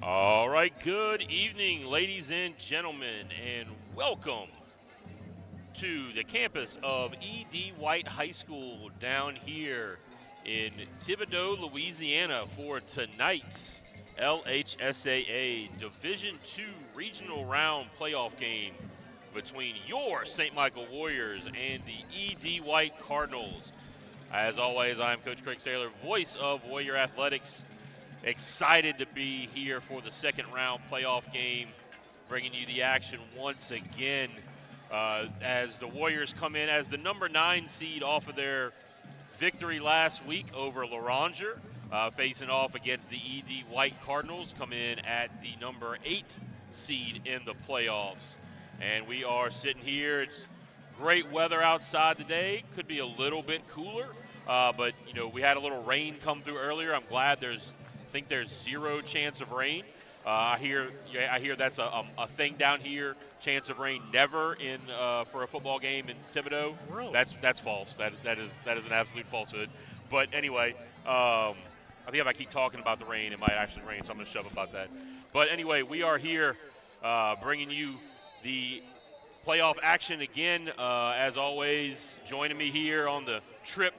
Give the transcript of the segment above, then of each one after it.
All right, good evening, ladies and gentlemen, and welcome to the campus of E.D. White High School down here in Thibodaux, Louisiana for tonight's LHSAA Division II Regional Round playoff game between your St. Michael Warriors and the E.D. White Cardinals. As always, I'm Coach Craig Saylor, voice of Warrior Athletics. Excited to be here for the second round playoff game, bringing you the action once again as the Warriors come in as the number 9 seed off of their victory last week over Loranger, facing off against the E.D. White Cardinals, come in at the number 8 seed in the playoffs. And we are sitting here. It's great weather outside today. Could be a little bit cooler, but we had a little rain come through earlier. I'm glad I think there's 0 chance of rain. I hear that's a thing down here. Chance of rain never in for a football game in Thibodaux. Really? That's false. That is an absolute falsehood. But anyway, I think if I keep talking about the rain, it might actually rain. So I'm going to shove about that. But anyway, we are here bringing you the playoff action again. As always, joining me here on the trip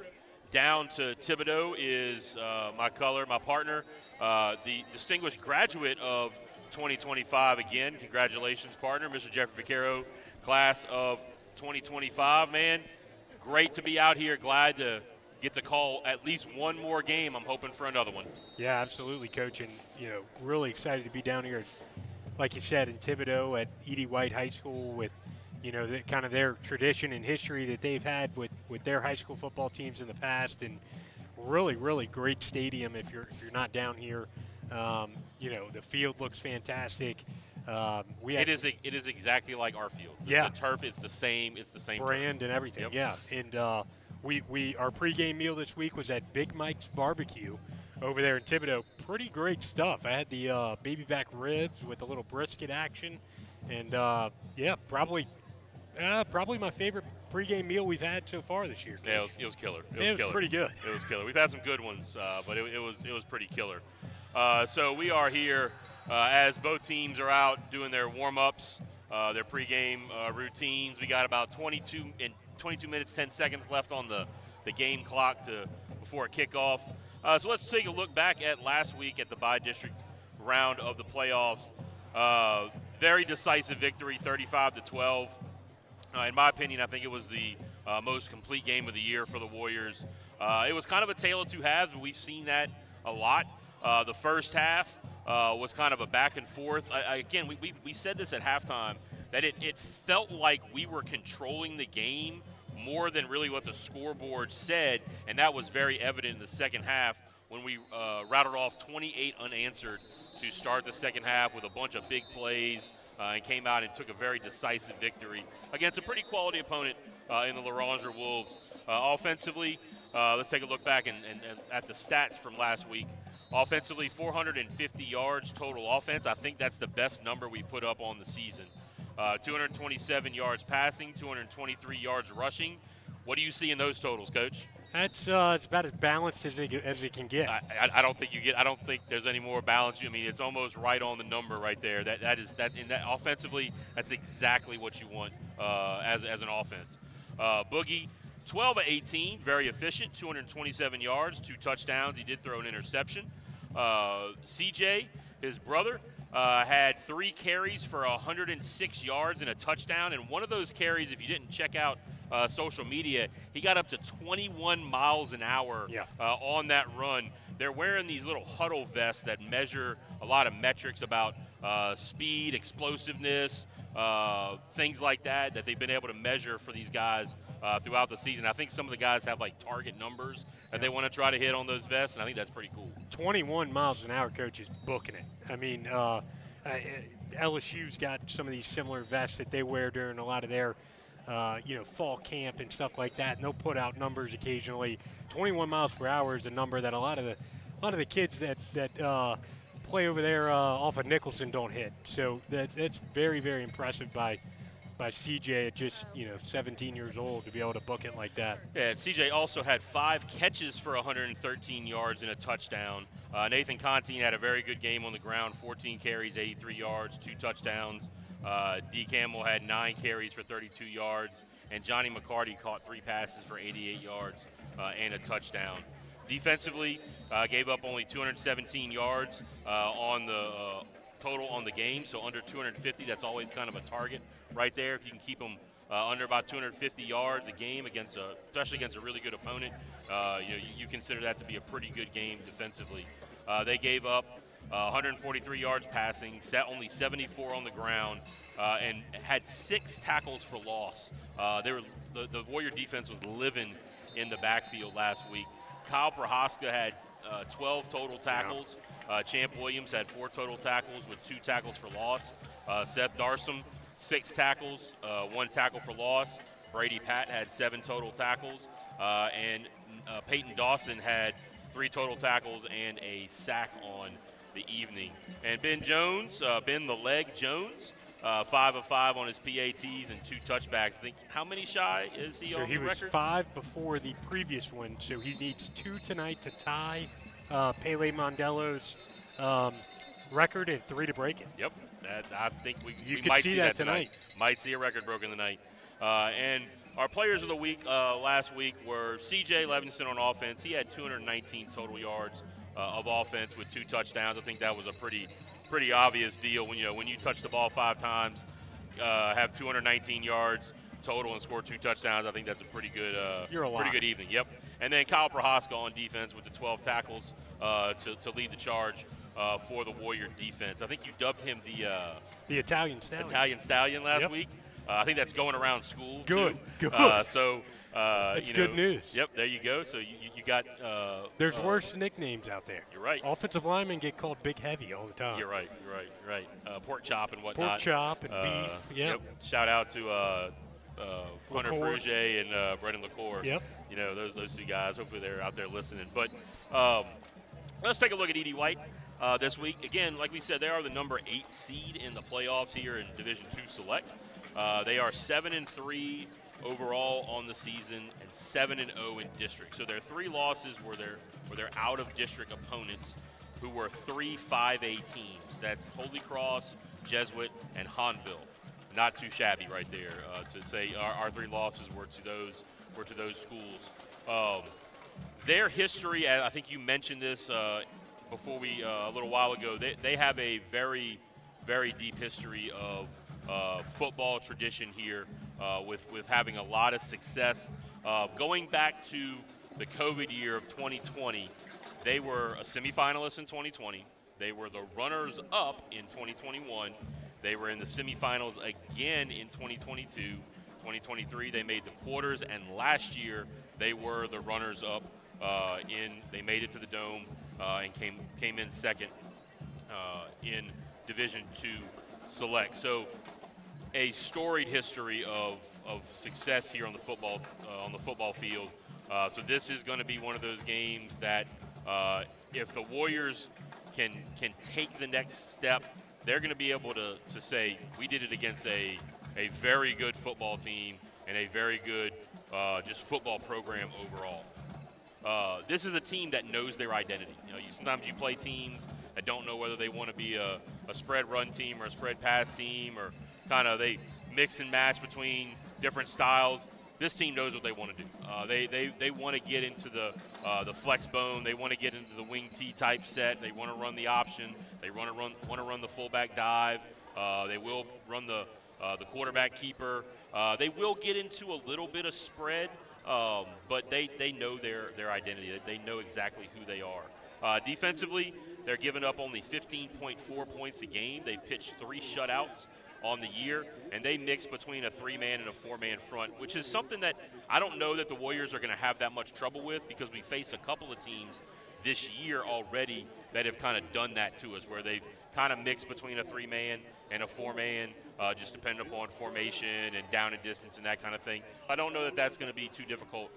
down to Thibodaux is my partner, the distinguished graduate of 2025 again. Congratulations, partner, Mr. Jeffrey Vaquero, class of 2025. Man, great to be out here. Glad to get to call at least one more game. I'm hoping for another one. Yeah, absolutely, Coach. And, really excited to be down here, like you said, in Thibodaux at E.D. White High School with kind of their tradition and history that they've had with their high school football teams in the past, and really, really great stadium. If you're not down here, the field looks fantastic. It is exactly like our field. The turf is the same. It's the same brand turf. and everything. Yep. Yeah, and our pregame meal this week was at Big Mike's Barbecue over there in Thibodaux. Pretty great stuff. I had the baby back ribs with a little brisket action, and probably my favorite pregame meal we've had so far this year. Yeah, it was killer. It was pretty good. It was killer. We've had some good ones, but it was pretty killer. So we are here as both teams are out doing their warm-ups, their pregame routines. We got about 22 minutes, 10 seconds left on the game clock before a kickoff. So let's take a look back at last week at the bi-district round of the playoffs. Very decisive victory, 35-12. In my opinion, I think it was the most complete game of the year for the Warriors. It was kind of a tale of two halves, but we've seen that a lot. The first half was kind of a back and forth. Again, we said this at halftime, that it felt like we were controlling the game more than really what the scoreboard said, and that was very evident in the second half when we routed off 28 unanswered to start the second half with a bunch of big plays. And came out and took a very decisive victory against a pretty quality opponent in the Loranger Wolves. Offensively, let's take a look back and at the stats from last week. Offensively, 450 yards total offense. I think that's the best number we put up on the season. 227 yards passing, 223 yards rushing. What do you see in those totals, Coach? That's it's about as balanced as it can get. I don't think there's any more balance. I mean, it's almost right on the number right there. That offensively, that's exactly what you want as an offense. Boogie, 12 of 18, very efficient, 227 yards, 2 touchdowns. He did throw an interception. CJ, his brother, had 3 carries for 106 yards and a touchdown. And one of those carries, if you didn't check out social media, he got up to 21 miles an hour on that run. They're wearing these little huddle vests that measure a lot of metrics about speed, explosiveness, things like that they've been able to measure for these guys throughout the season. I think some of the guys have like target numbers that they want to try to hit on those vests, and I think that's pretty cool. 21 miles an hour, Coach, is booking it. I mean, LSU's got some of these similar vests that they wear during a lot of their fall camp and stuff like that, and they'll put out numbers occasionally. 21 miles per hour is a number that a lot of the kids that play over there off of Nicholson don't hit. So that's very, very impressive by CJ at just 17 years old to be able to book it like that. Yeah, and CJ also had 5 catches for 113 yards and a touchdown. Nathan Conteen had a very good game on the ground, 14 carries, 83 yards, 2 touchdowns. D. Campbell had 9 carries for 32 yards, and Johnny McCarty caught 3 passes for 88 yards and a touchdown. Defensively, gave up only 217 yards on the total on the game, so under 250. That's always kind of a target right there. If you can keep them under about 250 yards a game especially against a really good opponent, you consider that to be a pretty good game defensively. They gave up 143 yards passing, only 74 on the ground, and had 6 tackles for loss. The Warrior defense was living in the backfield last week. Kyle Prohaska had 12 total tackles. Champ Williams had 4 total tackles with 2 tackles for loss. Seth Darsom, 6 tackles, 1 tackle for loss. Brady Patt had 7 total tackles. And Peyton Dawson had 3 total tackles and a sack on the evening. And Ben Jones, Ben the Leg Jones, 5 of 5 on his PATs and 2 touchbacks. I think how many shy is he on the record? So he was 5 before the previous one, so he needs 2 tonight to tie Pele Mondello's record and 3 to break it. Yep, I think we could might see see that tonight. Might see a record broken tonight. And our players of the week last week were C.J. Levinson on offense. He had 219 total yards of offense with 2 touchdowns. I think that was a pretty obvious deal when you touch the ball 5 times, have 219 yards total and score 2 touchdowns. I think that's a pretty good evening. Yep. And then Kyle Prohaska on defense with the 12 tackles to lead the charge for the Warrior defense. I think you dubbed him the Italian Stallion. Italian Stallion last week. I think that's going around school good. too. Good. That's good news. Yep, there you go. So you got. There's worse nicknames out there. You're right. Offensive linemen get called Big Heavy all the time. You're right. Pork chop and whatnot. Pork chop and beef. Yep. Shout out to Hunter Frugier and Brendan LaCour. Yep. Those 2 guys. Hopefully they're out there listening. But let's take a look at Edie White this week. Again, like we said, they are the number 8 seed in the playoffs here in Division II Select. They are 7-3 overall on the season and 7-0 in district. So their 3 losses were their out-of-district opponents who were 3 5A teams. That's Holy Cross, Jesuit, and Hanville. Not too shabby right there to say our 3 losses were to those schools. Their history, I think you mentioned this before a little while ago. They have a very, very deep history of football tradition here with having a lot of success. Going back to the COVID year of 2020, they were a semifinalist in 2020. They were the runners-up in 2021. They were in the semifinals again in 2022. 2023, they made the quarters, and last year they were the runners-up. They made it to the Dome and came in second in Division II Select. So a storied history of success here on the football field. So this is going to be one of those games that if the Warriors can take the next step, they're going to be able to say we did it against a very good football team and a very good just football program overall. This is a team that knows their identity. Sometimes you play teams that don't know whether they want to be a spread run team or a spread pass team, or kind of they mix and match between different styles. This team knows what they want to do. They want to get into the flex bone. They want to get into the wing T type set. They want to run the option. They want to run the fullback dive. They will run the quarterback keeper. They will get into a little bit of spread, but they know their identity. They know exactly who they are. Defensively, they're giving up only 15.4 points a game. They've pitched 3 shutouts on the year, and they mix between a 3-man and a 4-man front, which is something that I don't know that the Warriors are going to have that much trouble with, because we faced a couple of teams this year already that have kind of done that to us, where they've kind of mixed between a 3-man and a 4-man, just depending upon formation and down and distance and that kind of thing. I don't know that that's going to be too difficult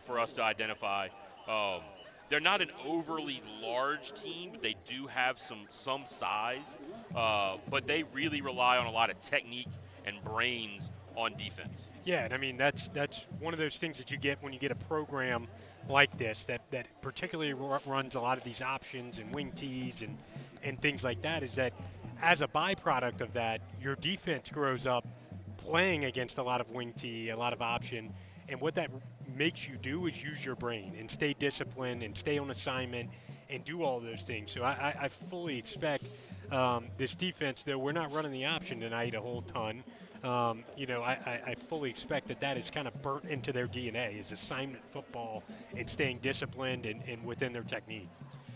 for us to identify. They're not an overly large team, but they do have some size. But they really rely on a lot of technique and brains on defense. Yeah, and I mean that's one of those things that you get when you get a program like this that particularly runs a lot of these options and wing tees and things like that, is that as a byproduct of that, your defense grows up playing against a lot of wing tee, a lot of option, and what that makes you do is use your brain and stay disciplined and stay on assignment and do all those things. So I fully expect this defense, though we're not running the option tonight a whole ton, I fully expect that is kind of burnt into their DNA, is assignment football and staying disciplined and within their technique.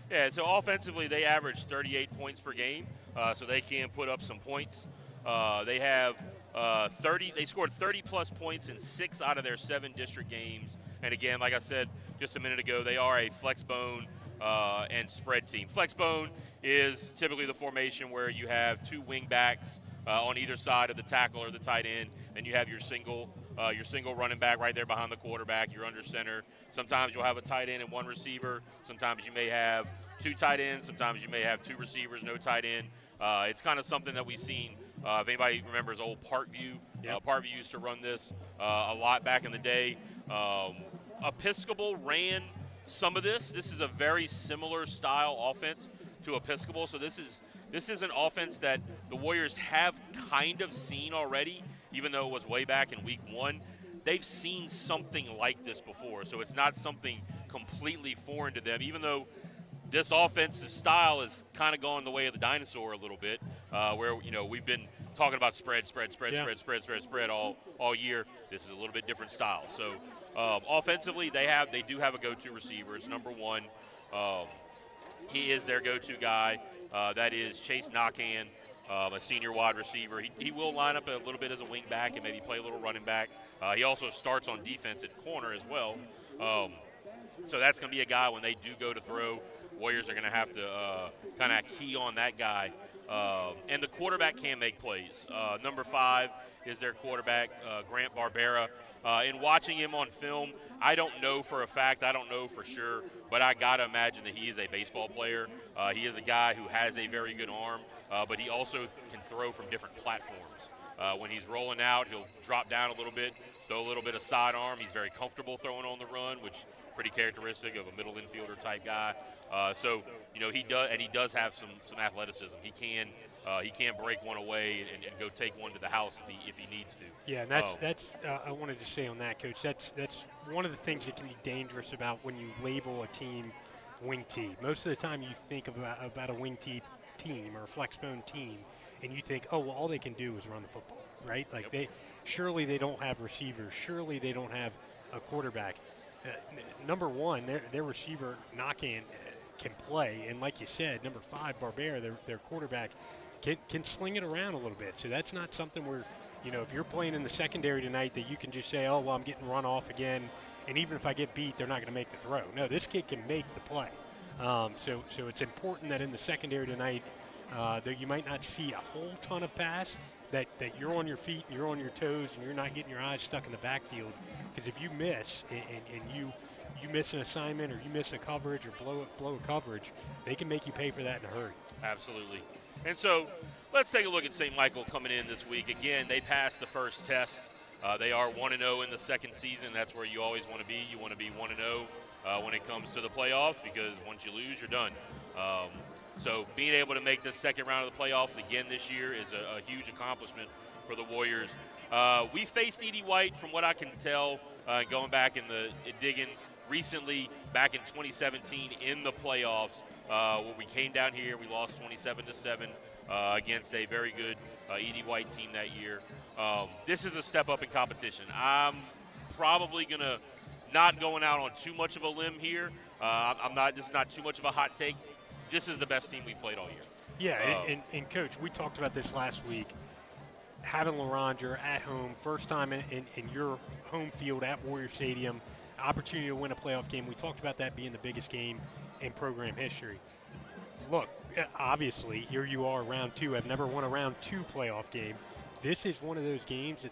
Yeah, so offensively they average 38 points per game, so they can put up some points. They have 30. They scored 30-plus points in 6 out of their 7 district games. And again, like I said just a minute ago, they are a flex bone and spread team. Flex bone is typically the formation where you have 2 wing backs on either side of the tackle or the tight end, and you have your single running back right there behind the quarterback. You're under center. Sometimes you'll have a tight end and 1 receiver. Sometimes you may have 2 tight ends. Sometimes you may have 2 receivers, no tight end. It's kind of something that we've seen. If anybody remembers old Parkview, Yep. Parkview used to run this a lot back in the day. Episcopal ran some of this. This is a very similar style offense to Episcopal. So this is an offense that the Warriors have kind of seen already, even though it was way back in week 1. They've seen something like this before, so it's not something completely foreign to them, even though this offensive style is kind of going the way of the dinosaur a little bit, where we've been talking about spread all year. This is a little bit different style. So offensively, they do have a go-to receiver. It's number 1. He is their go-to guy. That is Chase Knockan, a senior wide receiver. He will line up a little bit as a wing back and maybe play a little running back. He also starts on defense at corner as well. So that's going to be a guy when they do go to throw. Warriors are going to have to kind of key on that guy. And the quarterback can make plays. Number 5 is their quarterback, Grant Barbera. In watching him on film, I don't know for a fact, I don't know for sure, but I got to imagine that he is a baseball player. He is a guy who has a very good arm, but he also can throw from different platforms. When he's rolling out, he'll drop down a little bit, throw a little bit of sidearm. He's very comfortable throwing on the run, which is pretty characteristic of a middle infielder type guy. So he does have some athleticism. He can break one away and go take one to the house if he needs to. Yeah, and that's I wanted to say on that, Coach. That's one of the things that can be dangerous about when you label a team wing tee. Most of the time, you think about a wing tee team or a flex bone team, and you think, oh, well, all they can do is run the football, right? Like Yep. surely they don't have receivers. Surely they don't have a quarterback. Number 1, their receiver Knockan can play, and like you said, number 5 Barbera, their quarterback, can sling it around a little bit. So that's not something where, if you're playing in the secondary tonight, that you can just say, oh, well, I'm getting run off again, and even if I get beat, they're not going to make the throw. No, this kid can make the play. So it's important that in the secondary tonight, that you might not see a whole ton of pass, that you're on your feet and you're on your toes and you're not getting your eyes stuck in the backfield. Because if you miss and you miss an assignment or you miss a coverage or blow a coverage, they can make you pay for that in a hurry. Absolutely. And so let's take a look at St. Michael coming in this week. Again, they passed the first test. They are 1-0 in the second season. That's where you always want to be. You want to be 1-0 when it comes to the playoffs, because once you lose, you're done. So being able to make this second round of the playoffs again this year is a huge accomplishment for the Warriors. We faced Edie White, from what I can tell, going back in digging recently, back in 2017 in the playoffs, where we came down here. We lost 27-7 against a very good Edie White team that year. This is a step up in competition. I'm probably gonna not going out on too much of a limb here. This is not too much of a hot take. This is the best team we played all year. Yeah, and Coach, we talked about this last week. Having LaRondre at home, first time in your home field at Warrior Stadium, opportunity to win a playoff game. We talked about that being the biggest game in program history. Look, obviously, here you are, round 2. I've never won a round 2 playoff game. This is one of those games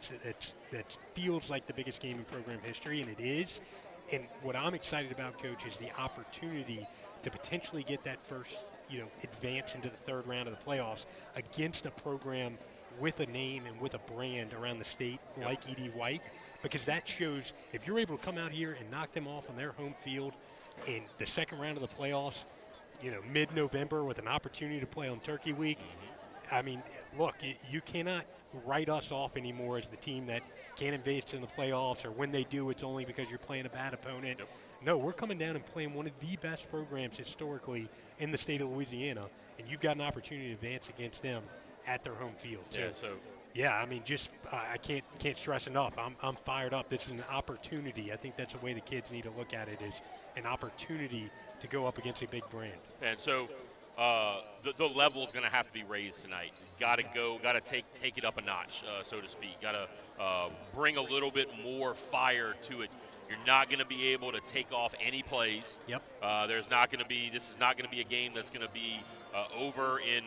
that feels like the biggest game in program history, and it is. And what I'm excited about, Coach, is the opportunity to potentially get that first, advance into the third round of the playoffs against a program with a name and with a brand around the state like E.D. White, because that shows if you're able to come out here and knock them off on their home field in the second round of the playoffs, mid-November with an opportunity to play on Turkey Week. I mean, look, you cannot write us off anymore as the team that can't advance in the playoffs, or when they do, it's only because you're playing a bad opponent. Yep. No, we're coming down and playing one of the best programs historically in the state of Louisiana, and you've got an opportunity to advance against them at their home field. Yeah, I mean, just I can't stress enough. I'm fired up. This is an opportunity. I think that's the way the kids need to look at it, is an opportunity to go up against a big brand. And so the level is going to have to be raised tonight. Got to take it up a notch, so to speak. Got to bring a little bit more fire to it. You're not going to be able to take off any plays. Yep. This is not going to be a game that's going to be over in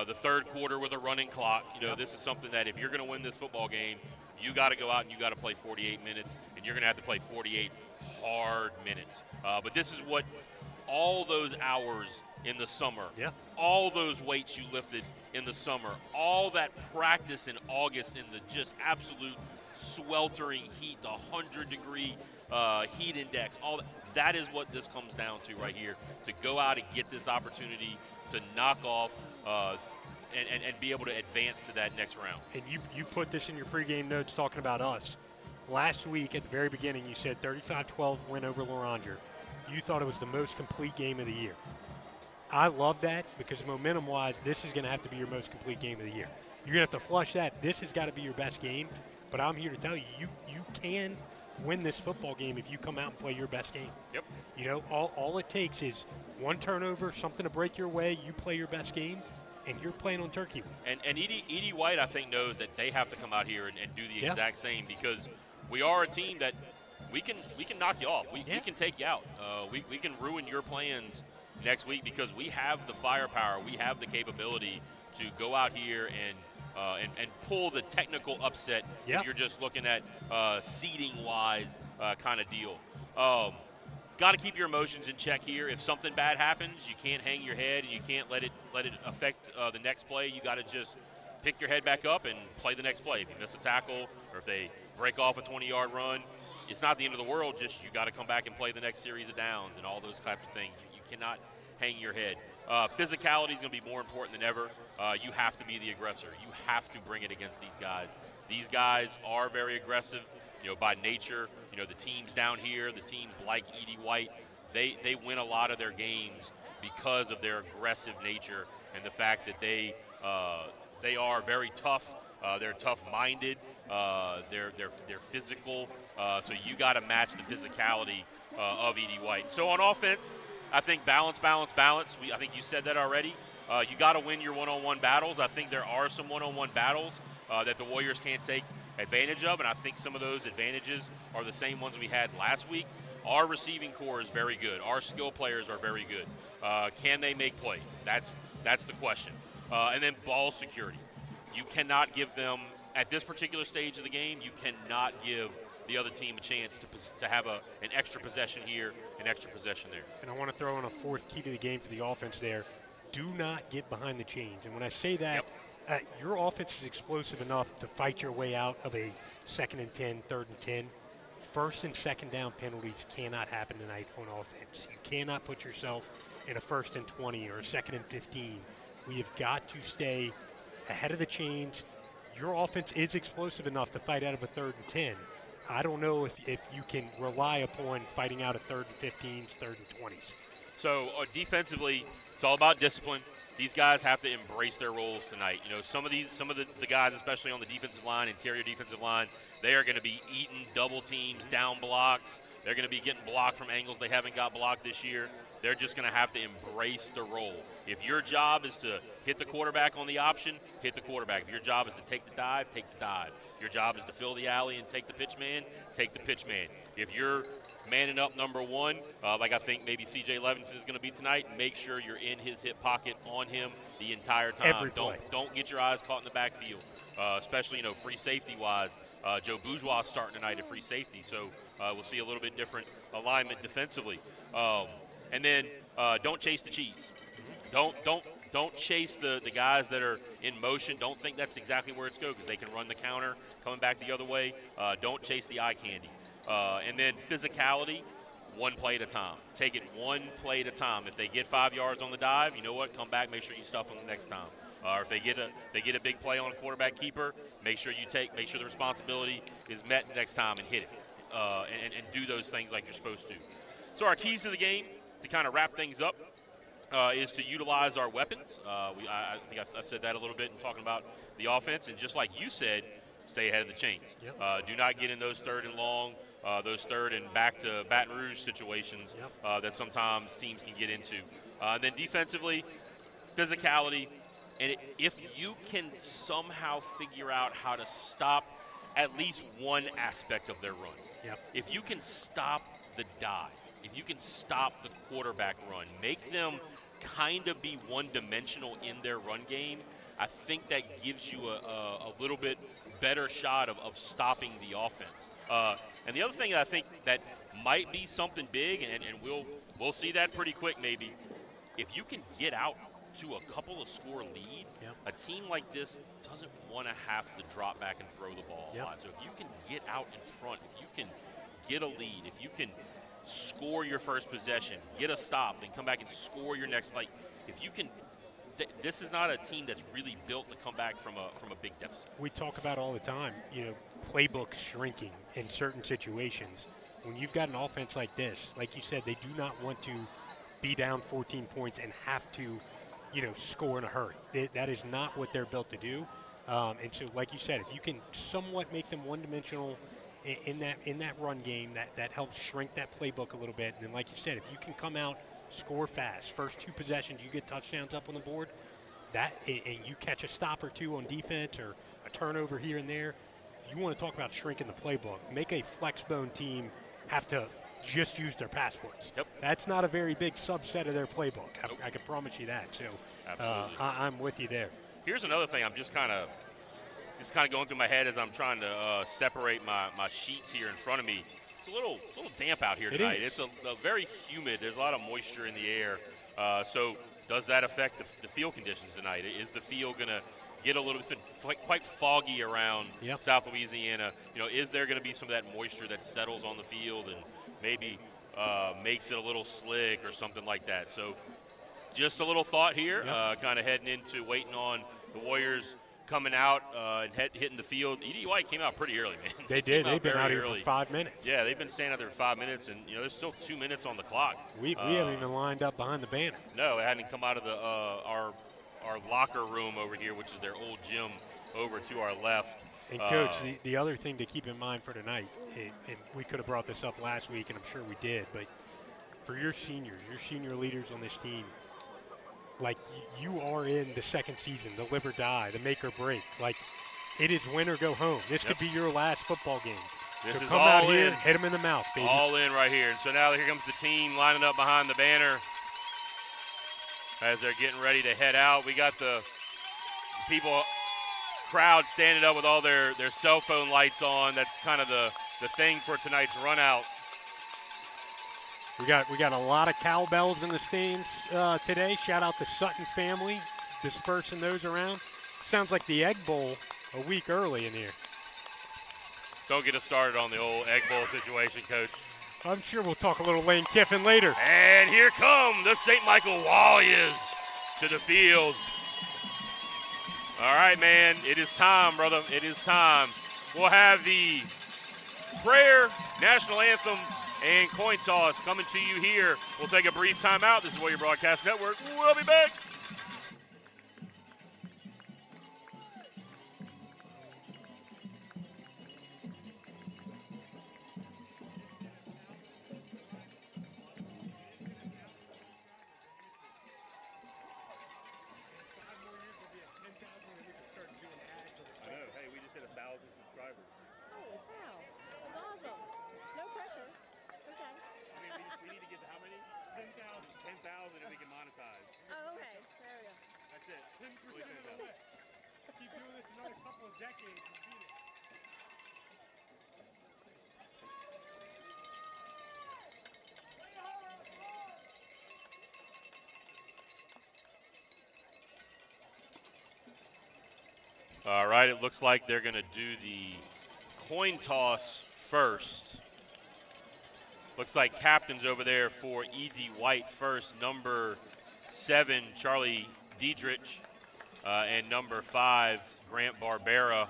the third quarter with a running clock. This is something that if you're going to win this football game, you got to go out and you got to play 48 minutes, and you're going to have to play 48 hard minutes. But this is what all those hours in the summer, all those weights you lifted in the summer, all that practice in August in the just absolute sweltering heat, the 100-degree heat index, all that is what this comes down to right here, to go out and get this opportunity to knock off and be able to advance to that next round. And you put this in your pregame notes talking about us. Last week at the very beginning, you said 35-12 win over Loranger. You thought it was the most complete game of the year. I love that, because momentum-wise, this is going to have to be your most complete game of the year. You're going to have to flush that. This has got to be your best game. But I'm here to tell you, you can win this football game if you come out and play your best game. Yep. All it takes is one turnover, something to break your way, you play your best game, and you're playing on Turkey. And E.D. White, I think, knows that they have to come out here and do the exact same, because we are a team that we can knock you off. We can take you out. We can ruin your plans next week, because we have the firepower, we have the capability to go out here and pull the technical upset if you're just looking at seeding-wise kind of deal. Got to keep your emotions in check here. If something bad happens, you can't hang your head and you can't let it affect the next play. You got to just pick your head back up and play the next play. If you miss a tackle or if they break off a 20-yard run, it's not the end of the world. Just you got to come back and play the next series of downs and all those types of things. You cannot hang your head. Physicality is going to be more important than ever. You have to be the aggressor. You have to bring it against these guys. These guys are very aggressive, by nature. The teams down here, the teams like E.D. White, they win a lot of their games because of their aggressive nature and the fact that they are very tough. They're tough-minded. They're physical. So you got to match the physicality of E.D. White. So on offense, I think balance. I think you said that already. You got to win your one-on-one battles. I think there are some one-on-one battles that the Warriors can't take advantage of, and I think some of those advantages are the same ones we had last week. Our receiving core is very good. Our skill players are very good. Can they make plays? That's the question. And then ball security. You cannot give them, at this particular stage of the game, you cannot give the other team a chance to have an extra possession here, an extra possession there. And I want to throw in a fourth key to the game for the offense there. Do not get behind the chains. And when I say that, your offense is explosive enough to fight your way out of a 2nd and 10, 3rd and 10. First and second down penalties cannot happen tonight on offense. You cannot put yourself in a 1st and 20 or a 2nd and 15. We have got to stay ahead of the chains. Your offense is explosive enough to fight out of a 3rd and 10. I don't know if you can rely upon fighting out of 3rd and 15s, 3rd and 20s. So defensively, it's all about discipline. These guys have to embrace their roles tonight. Some of the guys, especially on the defensive line, interior defensive line, they are going to be eating double teams, down blocks. They're going to be getting blocked from angles they haven't got blocked this year. They're just going to have to embrace the role. If your job is to hit the quarterback on the option, hit the quarterback. If your job is to take the dive, take the dive. If your job is to fill the alley and take the pitch man, take the pitch man. If you're manning up number one, like I think maybe C.J. Levinson is going to be tonight, make sure you're in his hip pocket on him the entire time. Every play. Don't get your eyes caught in the backfield, especially free safety-wise. Joe Bourgeois is starting tonight at free safety, so we'll see a little bit different alignment defensively. And then don't chase the cheese. Don't Don't chase the guys that are in motion. Don't think that's exactly where it's going because they can run the counter coming back the other way. Don't chase the eye candy. And then physicality, one play at a time. Take it one play at a time. If they get 5 yards on the dive, you know what? Come back, make sure you stuff them the next time. Or if they get a big play on a quarterback keeper, make sure the responsibility is met next time and hit it. And do those things like you're supposed to. So our keys to the game, to kind of wrap things up, is to utilize our weapons. I think I said that a little bit in talking about the offense. And just like you said, stay ahead of the chains. Yep. Do not get in those third and long, those third and back to Baton Rouge situations that sometimes teams can get into. Then defensively, physicality. And if you can somehow figure out how to stop at least one aspect of their run. Yep. If you can stop the dive, if you can stop the quarterback run, make them kind of be one-dimensional in their run game, I think that gives you a little bit better shot of stopping the offense. And the other thing that I think that might be something big, and we'll see that pretty quick maybe, if you can get out to a couple of score lead, a team like this doesn't want to have to drop back and throw the ball a lot. So if you can get out in front, if you can get a lead, if you can score your first possession, get a stop, then come back and score your next, like if you can, this is not a team that's really built to come back from a big deficit. We talk about all the time, playbooks shrinking in certain situations. When you've got an offense like this, like you said, they do not want to be down 14 points and have to score in a hurry. That is not what they're built to do. And so, like you said, if you can somewhat make them one-dimensional in that run game, that helps shrink that playbook a little bit. And then, like you said, if you can come out, score fast, first 2 possessions, you get touchdowns up on the board, and you catch a stop or 2 on defense or a turnover here and there, you want to talk about shrinking the playbook. Make a flex-bone team have to just use their passports. Yep. That's not a very big subset of their playbook. I can promise you that. So I'm with you there. Here's another thing I'm just kind of going through my head as I'm trying to separate my sheets here in front of me. It's a little damp out here tonight. It's a very humid. There's a lot of moisture in the air. So does that affect the field conditions tonight? Is the field going to get a little? It's been quite foggy around South Louisiana. Is there going to be some of that moisture that settles on the field and maybe makes it a little slick or something like that? So just a little thought here, kind of heading into waiting on the Warriors coming out and hitting the field. EDY came out pretty early, man. They did. They've been out here for 5 minutes. Yeah, they've been standing out there for 5 minutes, and there's still 2 minutes on the clock. We haven't even lined up behind the banner. No, it hadn't come out of the our locker room over here, which is their old gym over to our left. And, Coach, the other thing to keep in mind for tonight, and we could have brought this up last week, and I'm sure we did, but for your senior leaders on this team, like you are in the second season, the live or die, the make or break. Like it is win or go home. This could be your last football game. This so is come all out in. here, hit them in the mouth, baby. All in right here. And so now here comes the team lining up behind the banner as they're getting ready to head out. We got the crowd standing up with all their cell phone lights on. That's kind of the thing for tonight's run out. We got a lot of cowbells in the stands today. Shout out to Sutton family dispersing those around. Sounds like the Egg Bowl a week early in here. Don't get us started on the old Egg Bowl situation, Coach. I'm sure we'll talk a little Lane Kiffin later. And here come the St. Michael Warriors to the field. All right, man. It is time, brother. It is time. We'll have the prayer, national anthem, and coin toss coming to you here. We'll take a brief timeout. This is Warrior Broadcast Network. We'll be back. All right, it looks like they're going to do the coin toss first. Looks like captains over there for E.D. White first, number 7, Charlie Diedrich, and number 5, Grant Barbera.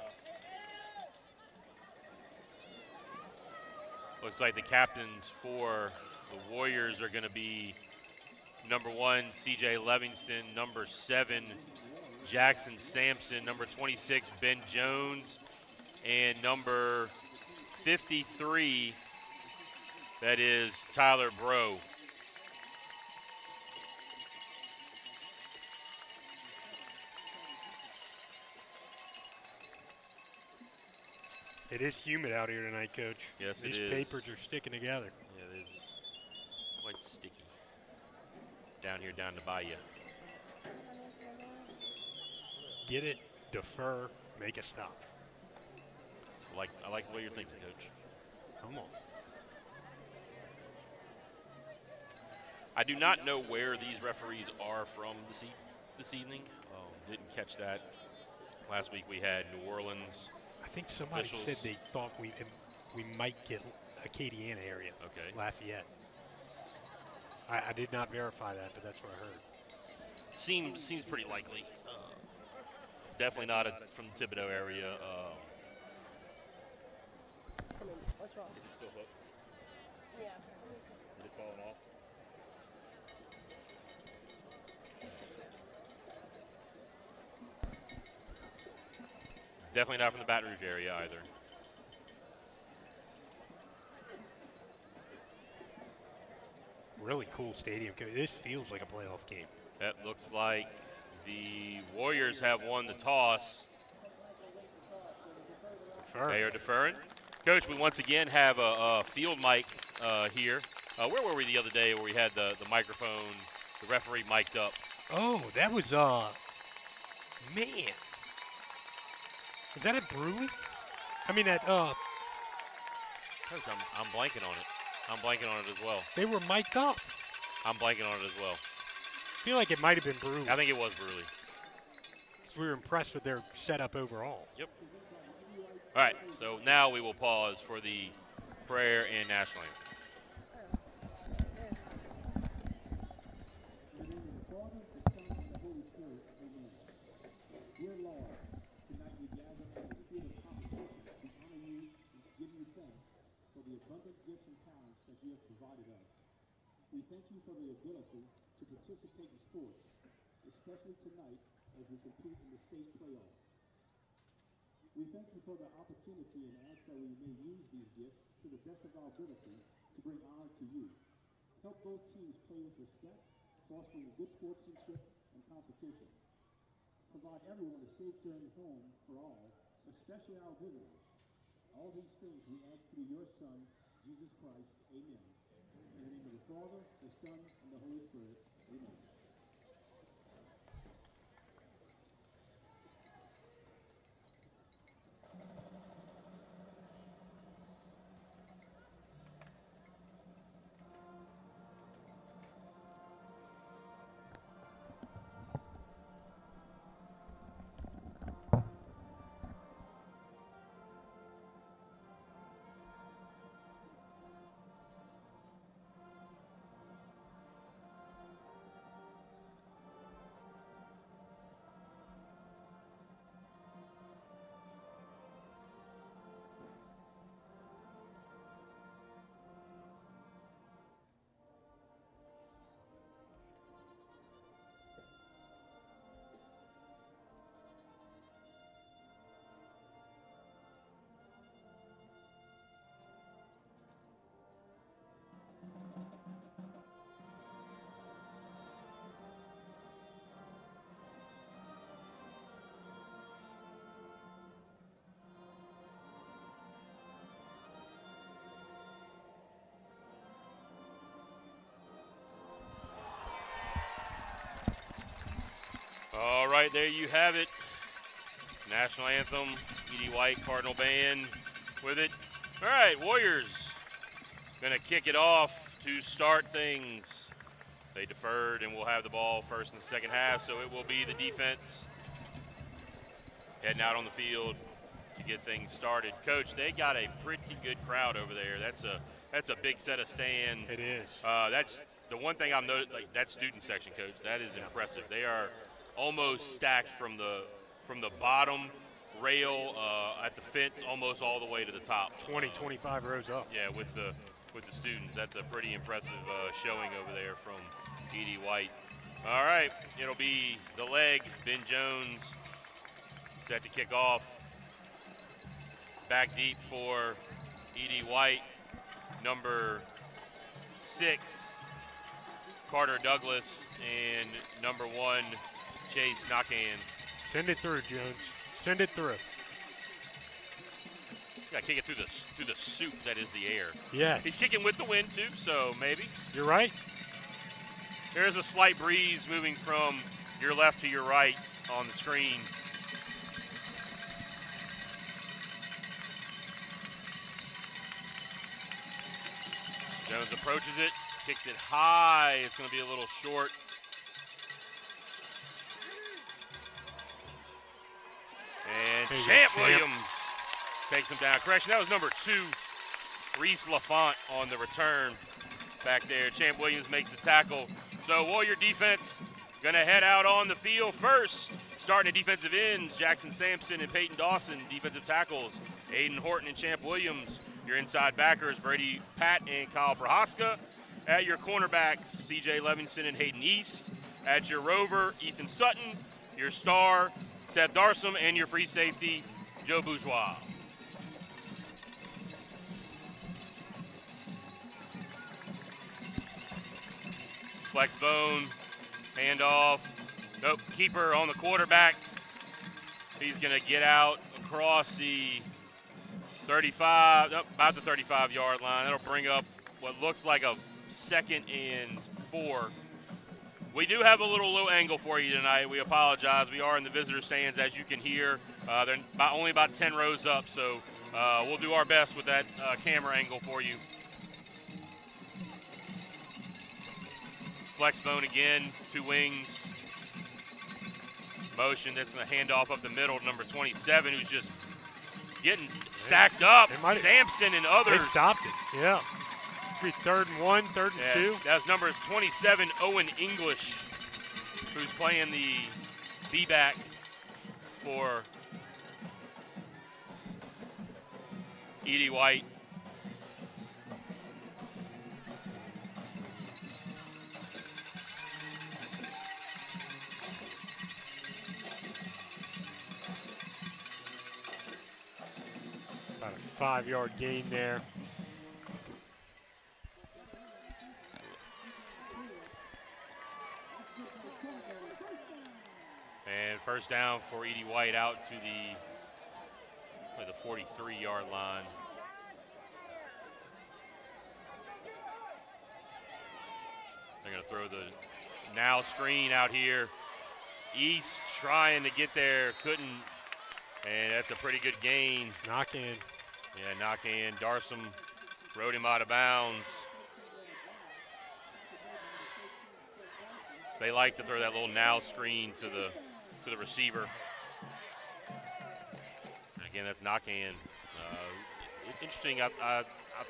Looks like the captains for the Warriors are going to be number 1, C.J. Livingston, number 7, Jackson Sampson, number 26, Ben Jones, and number 53, that is Tyler Bro. It is humid out here tonight, Coach. Yes, These it is. papers are sticking together. Yeah, it is quite sticky down here, down the bayou. Get it, defer, make a stop. I like the way you're thinking, Coach. Come on. I do not know where these referees are from this evening. Didn't catch that. Last week we had New Orleans. I think somebody officials. said they thought we might get Acadiana area. Okay. Lafayette. I did not verify that, but that's what I heard. Seems pretty likely. Definitely not from the Thibodeau area. Come in. What's wrong? Is it still hooked? Yeah. Is it falling off? Definitely not from the Baton Rouge area either. Really cool stadium. This feels like a playoff game. That looks like the Warriors have won the toss. Defer. They are deferring. Coach, we once again have a field mic here. Where were we the other day where we had the microphone, the referee mic'd up? Oh, that was, man. Is that at Brewley? I mean, at, Coach, I'm blanking on it. I'm blanking on it as well. they were mic'd up. I'm blanking on it as well. I feel like it might have been Brewley. I think it was Brewley. We were impressed with their setup overall. Yep. All right, so now we will pause for the prayer and national anthem. Dear Lord, tonight we gather in the spirit of competition to honor you and give you thanks for the abundant gifts and talents that you have provided us. We thank you for the ability to participate in sports, especially tonight as we compete in the state playoffs. We thank you for the opportunity and ask that we may use these gifts to the best of our ability to bring honor to you. Help both teams play with respect, fostering good sportsmanship and competition. Provide everyone a safe journey home for all, especially our visitors. All these things we ask through your Son, Jesus Christ. Amen. In the name of the Father, the Son, and the Holy Spirit. Amen. All right, there you have it. National anthem, E.D. White, Cardinal Band with it. All right, Warriors gonna kick it off to start things. They deferred and we'll have the ball first in the second half, so it will be the defense. heading out on the field to get things started. Coach, they got a pretty good crowd over there. That's a big set of stands. It is. That's the one thing I've noticed. Like that student section, Coach, that is impressive. They are almost stacked from the bottom rail at the fence almost all the way to the top. 25 rows up. Yeah, with the students, that's a pretty impressive showing over there from E.D. White. All right, it'll be the leg. Ben Jones set to kick off. Back deep for E.D. White. Number 6, Carter Douglas, and number 1, Chase Knockhand. Send it through, Jones. Send it through. Got to kick it through the soup that is the air. Yeah. He's kicking with the wind too, so maybe. You're right. There's a slight breeze moving from your left to your right on the screen. Jones approaches it, kicks it high. It's going to be a little short. And Champ Williams takes him down. Correction, that was number 2, Reese LaFont on the return back there. Champ Williams makes the tackle. So Warrior defense going to head out on the field first. Starting at defensive ends, Jackson Sampson and Peyton Dawson. Defensive tackles, Aiden Horton and Champ Williams. Your inside backers, Brady Pat and Kyle Prohaska. At your cornerbacks, C.J. Levinson and Hayden East. At your rover, Ethan Sutton. Your star, Seth Darsom, and your free safety, Joe Bourgeois. Flex bone, handoff. Nope, keeper on the quarterback. He's going to get out across the 35, about the 35-yard line. That'll bring up what looks like a 2nd and 4. We do have a little low angle for you tonight. We apologize. We are in the visitor stands, as you can hear. They're only about 10 rows up, so we'll do our best with that camera angle for you. Flex bone again, 2 wings. Motion, that's going to hand off up the middle to number 27, who's just getting stacked up. Sampson and others. They stopped it, yeah. Be 3rd and 1, 3rd and 2. That's number 27, Owen English, who's playing the B-back for E.D. White. About a 5-yard gain there. And first down for E.D. White out to the 43-yard line. They're going to throw the now screen out here. East trying to get there, couldn't. And that's a pretty good gain. Knock in. Yeah, knock in. Darsom rode him out of bounds. They like to throw that little now screen to the receiver. And again, that's knock in. Interesting. I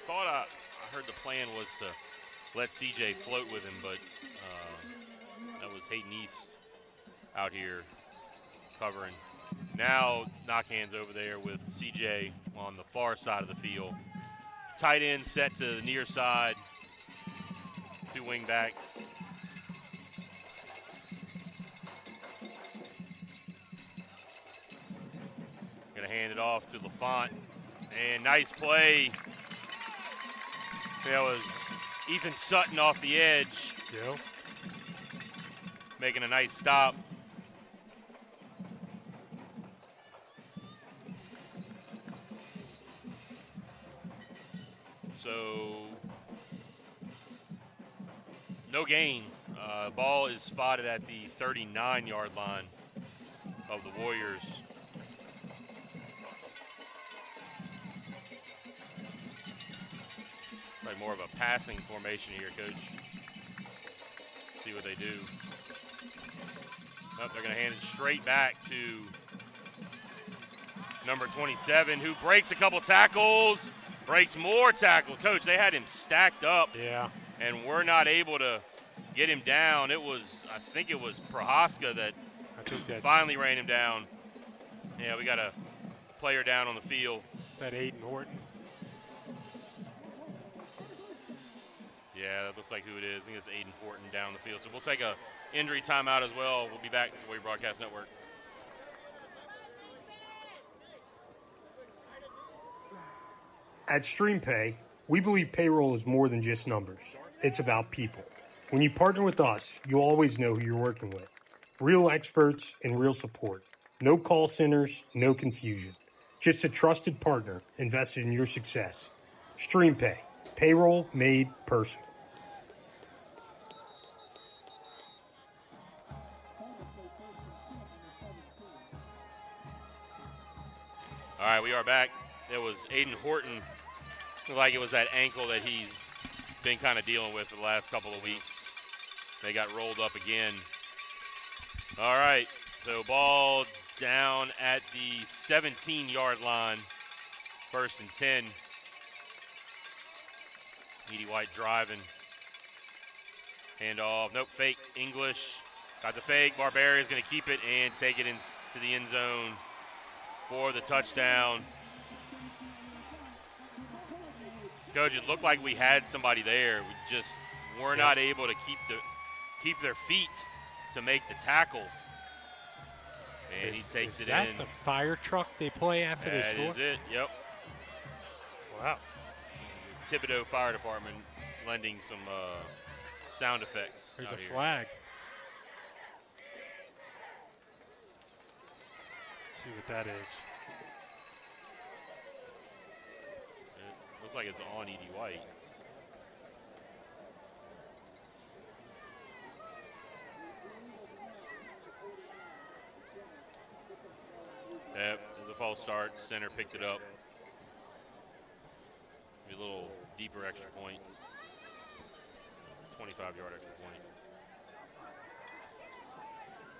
thought I heard the plan was to let CJ float with him, but that was Hayden East out here covering. Now knockhands over there with CJ on the far side of the field. Tight end set to the near side. 2 wing backs. Gonna hand it off to LaFont. And nice play. That was Ethan Sutton off the edge. Yeah. Making a nice stop. So, no gain. Ball is spotted at the 39-yard line of the Warriors. Probably more of a passing formation here, Coach. See what they do. Oh, they're going to hand it straight back to number 27, who breaks a couple tackles, breaks more tackles. Coach, they had him stacked up. Yeah. And we're not able to get him down. I think it was Prohaska that finally ran him down. Yeah, we got a player down on the field. That Aiden Horton. Yeah, that looks like who it is. I think it's Aiden Horton down the field. So we'll take a injury timeout as well. We'll be back to the Warrior Broadcast Network. At StreamPay, we believe payroll is more than just numbers. It's about people. When you partner with us, you always know who you're working with. Real experts and real support. No call centers, no confusion. Just a trusted partner invested in your success. StreamPay. Payroll made personal. All right, we are back. It was Aiden Horton. Looked like it was that ankle that he's been kind of dealing with for the last couple of weeks. They got rolled up again. All right, so ball down at the 17-yard line. 1st and 10. Edie White driving. Handoff. Nope, fake. English. Got the fake. Barberi is going to keep it and take it into the end zone for the touchdown. Coach, it looked like we had somebody there. We just were not able to keep their feet to make the tackle. And he takes it in. Is that the fire truck they play after they score? That is it, yep. Wow. Thibodaux Fire Department lending some sound effects. There's out a here. flag. Let's see what that is. It looks like it's on Edie White. Yep, it was a false start. Center picked it up. A little deeper extra point. 25-yard extra point.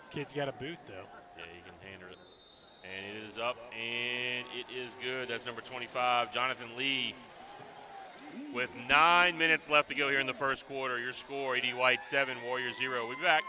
Kid's got a boot, though. Yeah, he can handle it. And it is up, and it is good. That's number 25, Jonathan Lee. With 9 minutes left to go here in the first quarter, your score, Edie White 7, Warriors 0. We'll be back.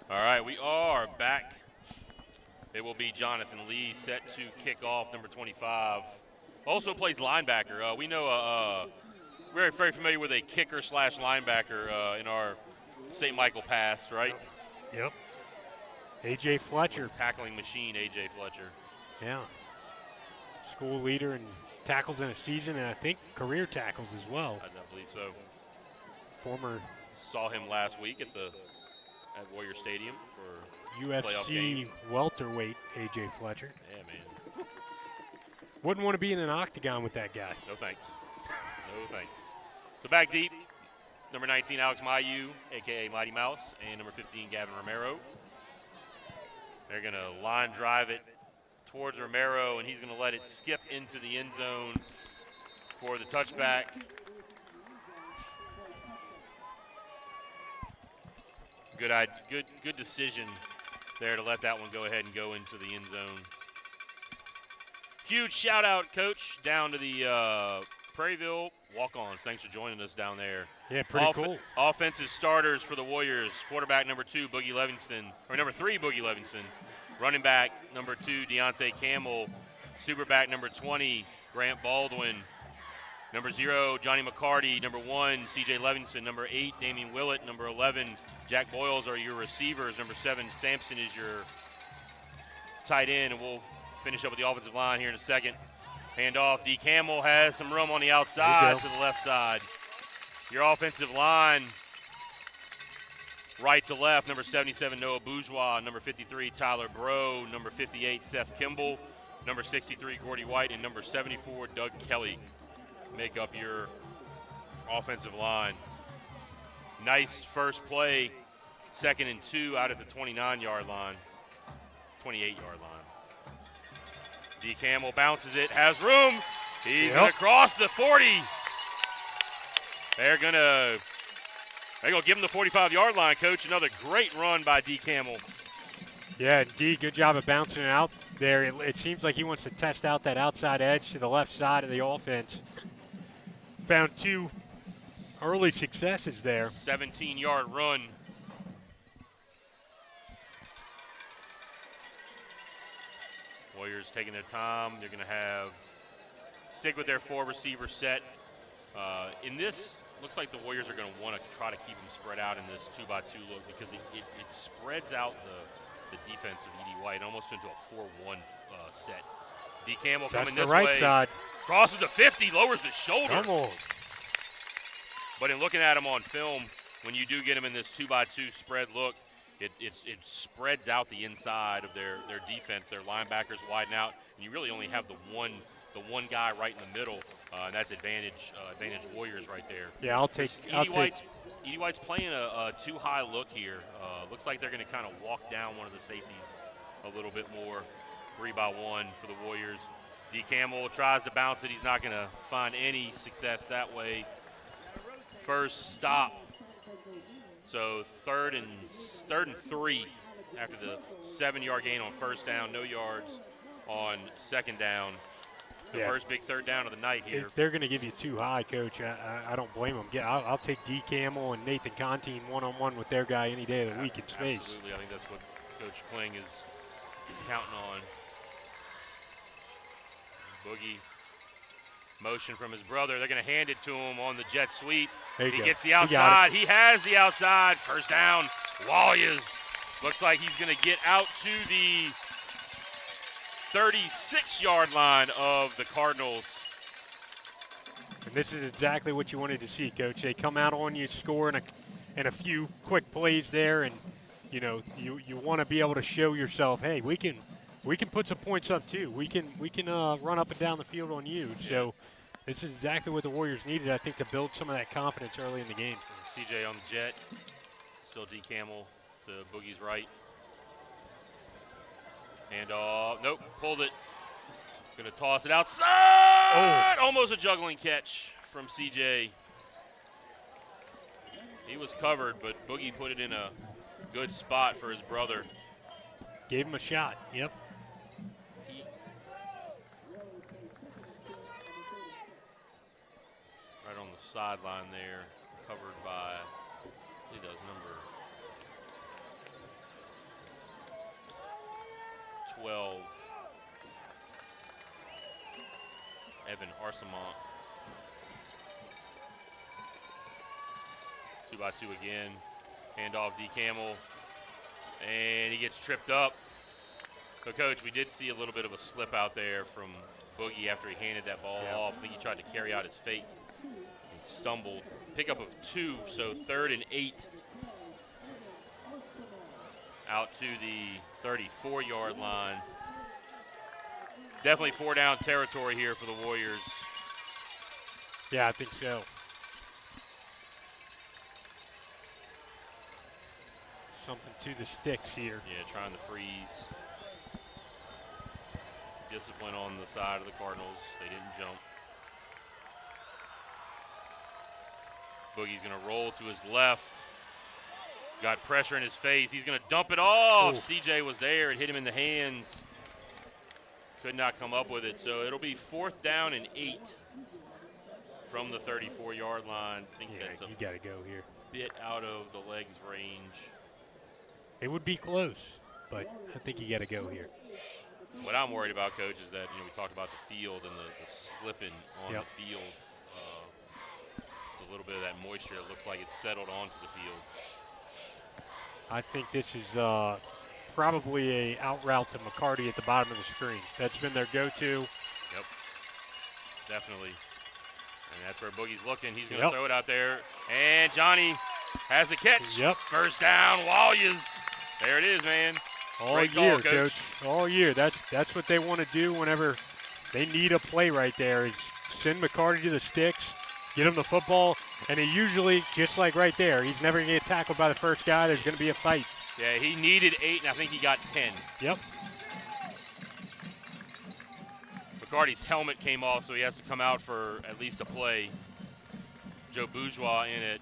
All right, we are back. It will be Jonathan Lee set to kick off, number 25. Also plays linebacker. We know very, very familiar with a kicker slash linebacker in our St. Michael past, right? Yep. A.J. Fletcher. Tackling machine, A.J. Fletcher. Yeah. School leader in tackles in a season, and I think career tackles as well. I believe so. Former. Saw him last week at Warrior Stadium for playoff UFC game. welterweight A.J. Fletcher. Yeah, man. Wouldn't want to be in an octagon with that guy. No thanks. No thanks. So back deep, number 19, Alex Mayu, a.k.a. Mighty Mouse, and number 15, Gavin Romero. They're going to line drive it towards Romero, and he's going to let it skip into the end zone for the touchback. Good decision there to let that one go ahead and go into the end zone. Huge shout out, Coach, down to the Prairieville walk-ons. Thanks for joining us down there. Yeah, pretty cool. Offensive starters for the Warriors. Quarterback number 2, Boogie Levingston, or number 3, Boogie Levingston. Running back number 2, Deontay Campbell. Superback number 20, Grant Baldwin. Number 0, Johnny McCarty. Number 1, C.J. Levingston. Number 8, Damian Willett. Number 11, Jack Boyles are your receivers. Number 7, Sampson is your tight end. And we'll finish up with the offensive line here in a second. Handoff. D. Campbell has some room on the outside to the left side. Your offensive line Right to left, number 77, Noah Bourgeois, number 53, Tyler Bro, number 58, Seth Kimball, number 63, Gordy White, and number 74, Doug Kelly make up your offensive line. Nice first play, 2nd and 2 out at the 29-yard line, 28-yard line. D. Campbell bounces it, has room. He's going to cross the 40. They're going to give him the 45-yard line, Coach. Another great run by D. Campbell. Yeah, D, good job of bouncing it out there. It seems like he wants to test out that outside edge to the left side of the offense. Found 2 early successes there. 17-yard run. Warriors taking their time. They're going to stick with their 4-receiver set. In this, looks like the Warriors are going to want to try to keep them spread out in this 2-by-2 look because it spreads out the defense of E.D. White almost into a 4-1 set. D. Campbell coming this way. That's the right side. Crosses the 50, lowers the shoulder. Come on. But in looking at him on film, when you do get him in this 2-by-2 spread look, it spreads out the inside of their defense. Their linebackers widen out, and you really only have the one guy right in the middle, and that's advantage Warriors right there. Yeah, I'll take. E.D. White's playing a too high look here. Looks like they're going to kind of walk down one of the safeties a little bit more. 3-by-1 for the Warriors. D. Campbell tries to bounce it. He's not going to find any success that way. First stop. So third and 3 after the 7-yard gain on first down. No yards on second down. The first big third down of the night here. If they're going to give you too high, Coach, I don't blame them. I'll take D. Campbell and Nathan Conteen one-on-one with their guy any day of the week in space. Absolutely. I think that's what Coach Kling is counting on. Boogie motion from his brother. They're going to hand it to him on the jet sweep. He gets the outside. He has the outside. First down. Warriors. Looks like he's going to get out to the 36-yard line of the Cardinals. And this is exactly what you wanted to see, Coach. They come out on you, score in a few quick plays there, and you know you want to be able to show yourself, hey, we can put some points up too. We can run up and down the field on you. Yeah. So this is exactly what the Warriors needed, I think, to build some of that confidence early in the game. CJ on the jet. Still D. Campbell to Boogie's right. And nope, pulled it. Gonna toss it outside. Oh. Almost a juggling catch from CJ. He was covered, but Boogie put it in a good spot for his brother. Gave him a shot. Yep. Right on the sideline there, covered by, he does number 12, Evan Arsamont. 2-by-2 again. Handoff D. Campbell. And he gets tripped up. So, Coach, we did see a little bit of a slip out there from Boogie after he handed that ball off. I think he tried to carry out his fake and stumbled. Pickup of 2, so 3rd and 8. Out to the 34-yard line. Definitely 4-down territory here for the Warriors. Yeah, I think so. Something to the sticks here. Yeah, trying to freeze. Discipline on the side of the Cardinals. They didn't jump. Boogie's going to roll to his left. Got pressure in his face. He's going to dump it off. Ooh. CJ was there. It hit him in the hands. Could not come up with it. So it'll be 4th down and 8 from the 34-yard line. I think that's you got to go here. Bit out of the legs range. It would be close, but I think you got to go here. What I'm worried about, Coach, is that we talked about the field and the slipping on the field. A little bit of that moisture. It looks like it's settled onto the field. I think this is probably a out route to McCarty at the bottom of the screen. That's been their go-to. Yep, definitely. And that's where Boogie's looking. He's going to throw it out there. And Johnny has the catch. Yep. First down, Warriors. There it is, man. All Great call, year, Coach. All year. That's what they want to do whenever they need a play right there is send McCarty to the sticks, get him the football, and he usually, just like right there, he's never going to get tackled by the first guy. There's going to be a fight. Yeah, he needed 8, and I think he got 10. Yep. McCarty's helmet came off, so he has to come out for at least a play. Joe Bourgeois in at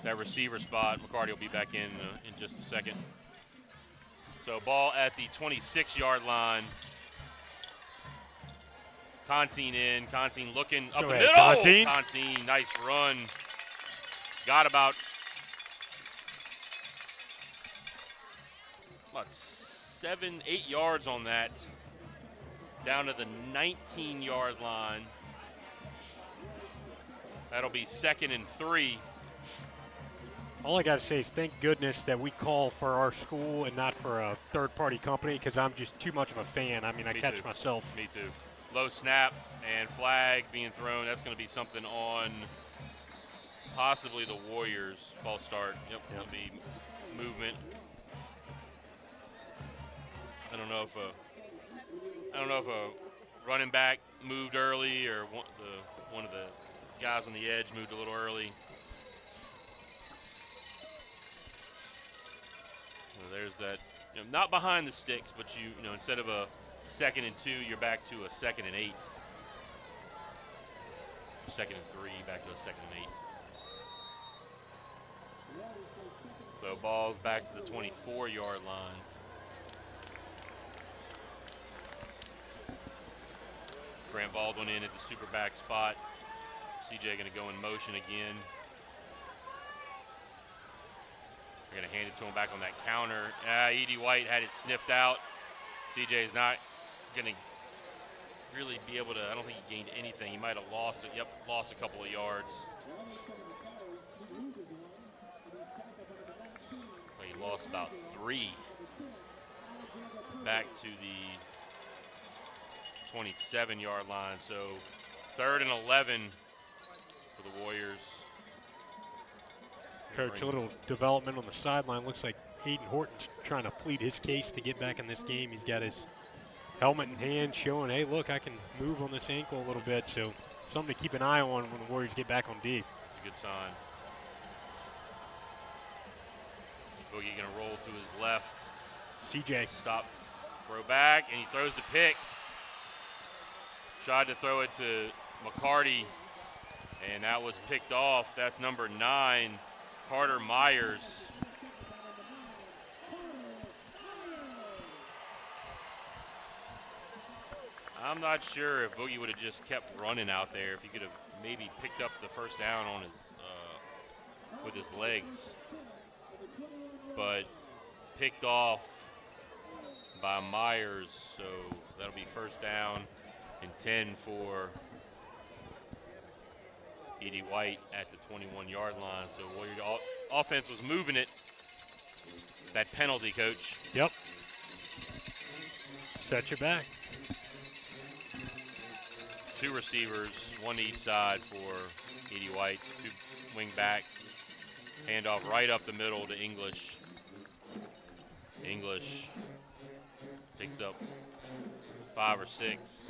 that receiver spot. McCarty will be back in just a second. So ball at the 26-yard line. Contine in. Contine looking up Go the ahead, middle. Contine. Contine, nice run. Got about 7, 8 yards on that. Down to the 19-yard line. That'll be 2nd and 3. All I got to say is thank goodness that we call for our school and not for a third-party company because I'm just too much of a fan. I mean, I catch myself. Me too. Low snap and flag being thrown. That's going to be something on possibly the Warriors. False start. Yep. It'll be movement. I don't know if a running back moved early or one of the guys on the edge moved a little early. So there's that. Not behind the sticks, but you know, instead of a 2nd and 2, you're back to a 2nd and 8. 2nd and 3, back to a 2nd and 8. So ball's back to the 24-yard line. Grant Baldwin in at the super back spot. CJ going to go in motion again. They're going to hand it to him back on that counter. Edie White had it sniffed out. CJ is not going to really be able to, I don't think he gained anything. He might have lost it. Yep, lost a couple of yards. Well, he lost about 3. Back to the 27-yard line. So 3rd and 11 for the Warriors. Coach, a little development on the sideline. Looks like Aiden Horton's trying to plead his case to get back in this game. He's got his helmet in hand showing, hey, look, I can move on this ankle a little bit. So something to keep an eye on when the Warriors get back on D. That's a good sign. Boogie going to roll to his left. CJ. Stop, throw back, and he throws the pick. Tried to throw it to McCarty, and that was picked off. That's number 9, Carter Myers. I'm not sure if Boogie would have just kept running out there, if he could have maybe picked up the first down on his with his legs. But picked off by Myers, so that'll be first down and 10 for Edie White at the 21-yard line. So Warrior offense was moving it. That penalty, Coach. Yep. Set you back. 2 receivers, 1 each side for Edie White. 2 wing backs. Handoff right up the middle to English. English picks up 5 or 6.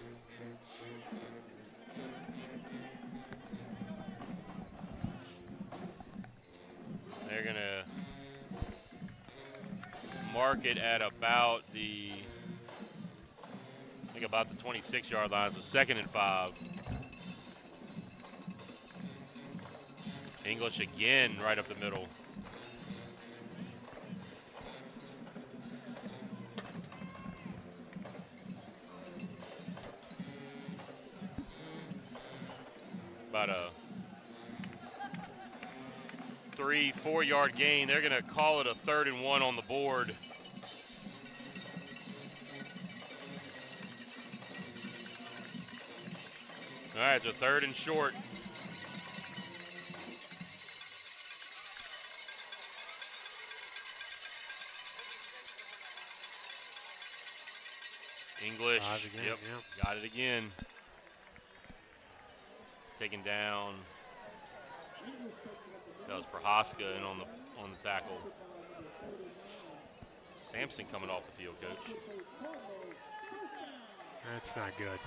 They're going to mark it at about the, I think about the 26-yard line, so 2nd and 5. English again right up the middle. About a 3-4 yard gain. They're going to call it a 3rd and 1 on the board. All right, it's a 3rd and short. English, Again, yep, yeah. got it again. Taken down That was Prohaska in on the tackle. Sampson coming off the field, Coach. That's not good. Yeah,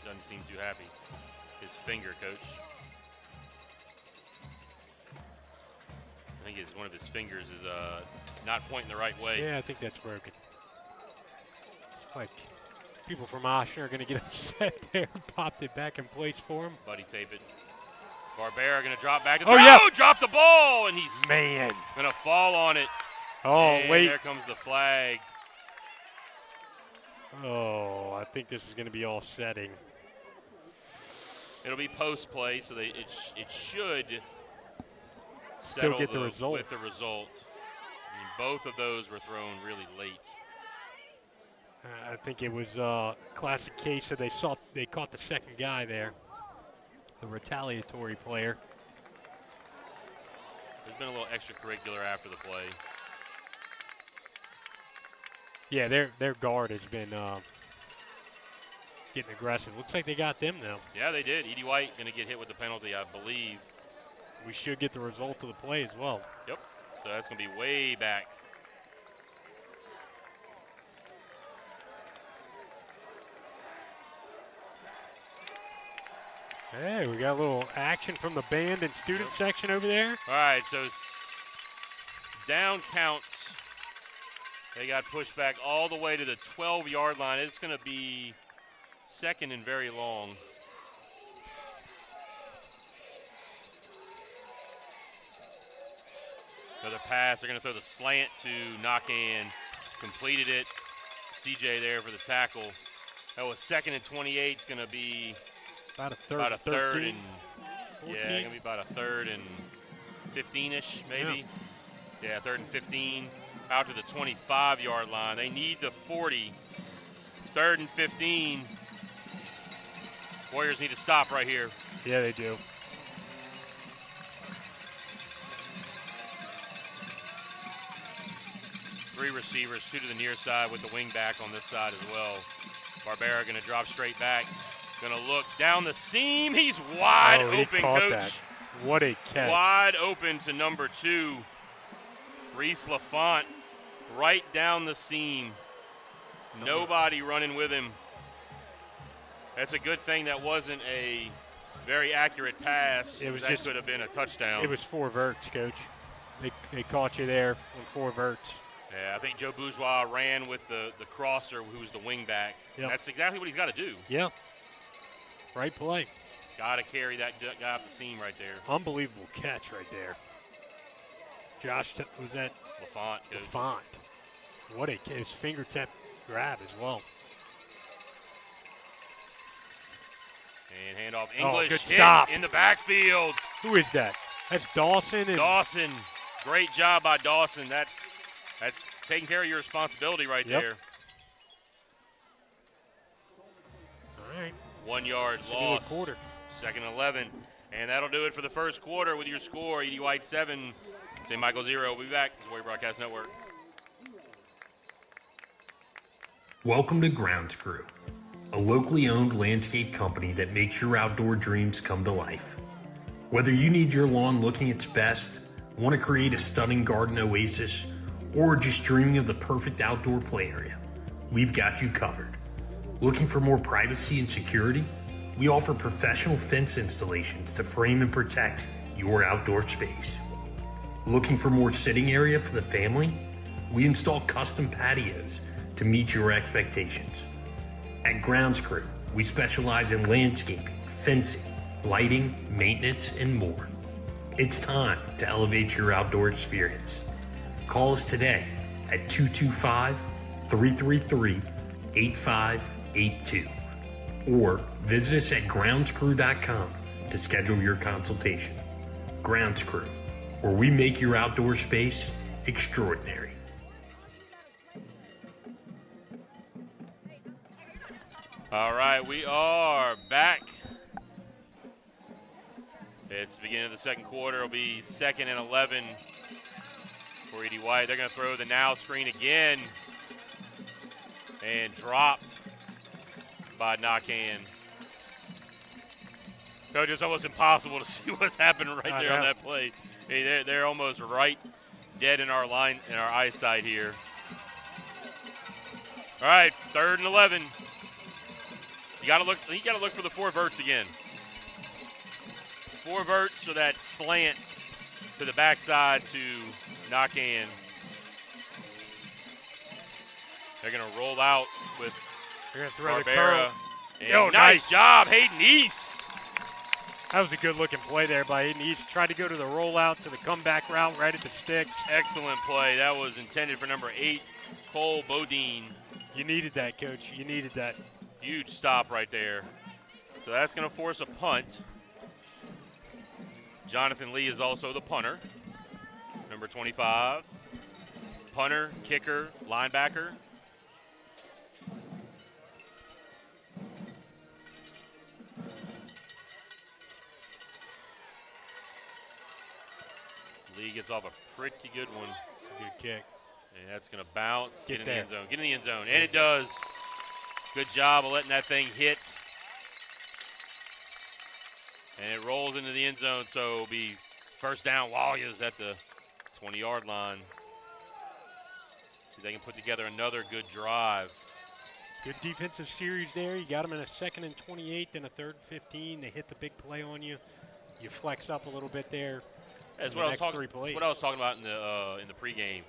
he doesn't seem too happy. His finger, Coach. I think one of his fingers is not pointing the right way. Yeah, I think that's broken. It's like people from Oshner are going to get upset there. Popped it back in place for him. Buddy tape it. Barbera going to drop back. Oh, yeah. Drop the ball, and he's Man. going to fall on it. Oh, and late. there comes the flag. Oh, I think this is going to be offsetting. It'll be post play, so it should Still settle get the result. with the result. I mean, both of those were thrown really late. I think it was a classic case of they caught the second guy there, the retaliatory player. There's been a little extracurricular after the play. Yeah, their guard has been getting aggressive. Looks like they got them though. Yeah, they did. Edie White going to get hit with the penalty, I believe. We should get the result of the play as well. Yep. So that's going to be way back. Hey, we got a little action from the band and student section over there. All right, so down counts. They got pushed back all the way to the 12-yard line. It's going to be second and very long. Another pass. They're going to throw the slant to Knockan. Completed it. CJ there for the tackle. That was second and 28. It's going to be about a third, and 14. yeah, going to be about a third and 15-ish maybe. Yeah, third and 15 out to the 25-yard line. They need the 40. Third and 15. Warriors need to stop right here. Yeah, they do. Three receivers, two to the near side with the wing back on this side as well. Barbera going to drop straight back. Going to look down the seam. He's wide open, Coach. That. What a catch. Wide open to number 2. Reese LaFont right down the seam. Nobody running with him. That's a good thing that wasn't a very accurate pass. That could have been a touchdown. It was 4 verts, Coach. They caught you there on 4 verts. Yeah, I think Joe Bourgeois ran with the crosser, who was the wing back. Yep. That's exactly what he's got to do. Yeah. Right play. Got to carry that guy up the seam right there. Unbelievable catch right there. Josh, was that LaFont? LaFont. What a catch. His fingertip grab as well. And handoff. English good hit stop. In the backfield. Who is that? That's Dawson. Dawson. Great job by Dawson. That's taking care of your responsibility right there. All right. 1 yard loss. Quarter. Second and 11. And that'll do it for the first quarter with your score. Edie White 7, St. Michael 0. We'll be back. This is Warrior Broadcast Network. Welcome to Grounds Crew, a locally owned landscape company that makes your outdoor dreams come to life. Whether you need your lawn looking its best, want to create a stunning garden oasis, or just dreaming of the perfect outdoor play area, we've got you covered. Looking for more privacy and security? We offer professional fence installations to frame and protect your outdoor space. Looking for more sitting area for the family? We install custom patios to meet your expectations. At Grounds Crew, we specialize in landscaping, fencing, lighting, maintenance, and more. It's time to elevate your outdoor experience. Call us today at 225-333-8582 or visit us at groundscrew.com to schedule your consultation. Grounds Crew, where we make your outdoor space extraordinary. All right, we are back. It's the beginning of the second quarter. It'll be second and 11 for Edie White. They're going to throw the now screen again and dropped by Knockan. Coach, it's almost impossible to see what's happening right there on that play. I mean, they're almost right dead in our line, in our eyesight here. All right, 3rd and 11. You got to look for the 4 verts again. 4 verts or that slant to the backside to knock in. They're going to roll out with Barbera. And nice job, Hayden East. That was a good-looking play there by Hayden East. Tried to go to the rollout to the comeback route right at the sticks. Excellent play. That was intended for number 8, Cole Bodine. You needed that, Coach. You needed that. Huge stop right there. So that's going to force a punt. Jonathan Lee is also the punter. Number 25. Punter, kicker, linebacker. Lee gets off a pretty good one. It's a good kick. And that's going to bounce. Get in there. the end zone. Get in the end zone. And it does. Good job of letting that thing hit. And it rolls into the end zone, so it'll be first down Warriors at the 20-yard line. See if they can put together another good drive. Good defensive series there. You got them in a 2nd and 28, then a 3rd and 15. They hit the big play on you. You flex up a little bit there. That's what I was talking about in the pregame.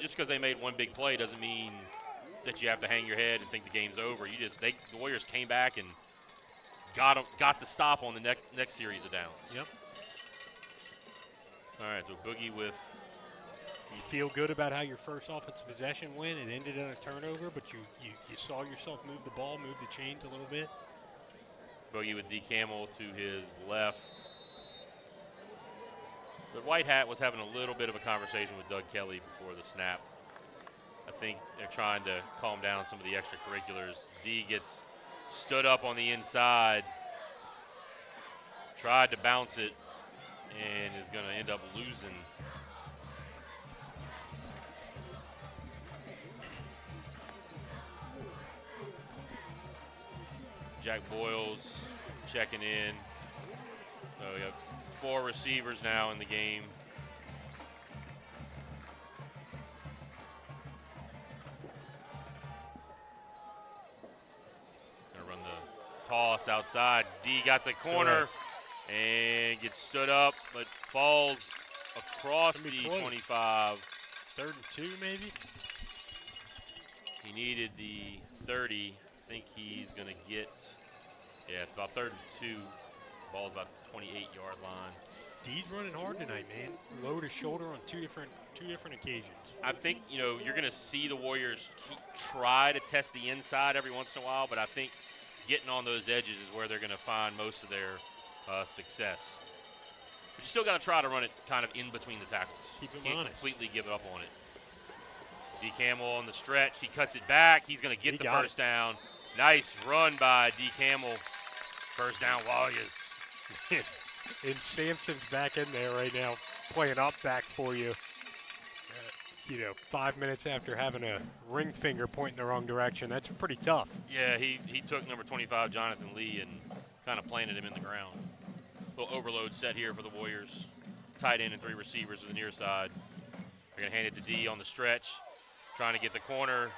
Just because they made one big play doesn't mean that you have to hang your head and think the game's over. The Warriors came back and got the stop on the next series of downs. Yep. All right, so Boogie with. You feel good about how your first offensive possession went. It ended in a turnover, but you saw yourself move the ball, move the chains a little bit. Boogie with D. Camel to his left. The white hat was having a little bit of a conversation with Doug Kelly before the snap. I think they're trying to calm down some of the extracurriculars. D gets stood up on the inside, tried to bounce it, and is going to end up losing. Jack Boyles checking in. So we have 4 receivers now in the game. Gonna run the toss outside. D got the corner and gets stood up, but falls across the 25. 3rd and 2 maybe? He needed the 30. I think he's going to get, it's about 3rd and 2. Ball's about the 28-yard line. D's running hard tonight, man. Load his shoulder on two different occasions. I think, you're going to see the Warriors try to test the inside every once in a while, but I think getting on those edges is where they're going to find most of their success. But you still got to try to run it kind of in between the tackles. Keep him Can't honest. completely give up on it. D. Camel on the stretch. He cuts it back. He's going to get the first down. Nice run by D. Camel. First down Warriors. And Sampson's back in there right now, playing up back for you. 5 minutes after having a ring finger point in the wrong direction, that's pretty tough. Yeah, he took number 25, Jonathan Lee, and kind of planted him in the ground. Little overload set here for the Warriors. Tight end and 3 receivers to the near side. They're going to hand it to D on the stretch, trying to get the corner,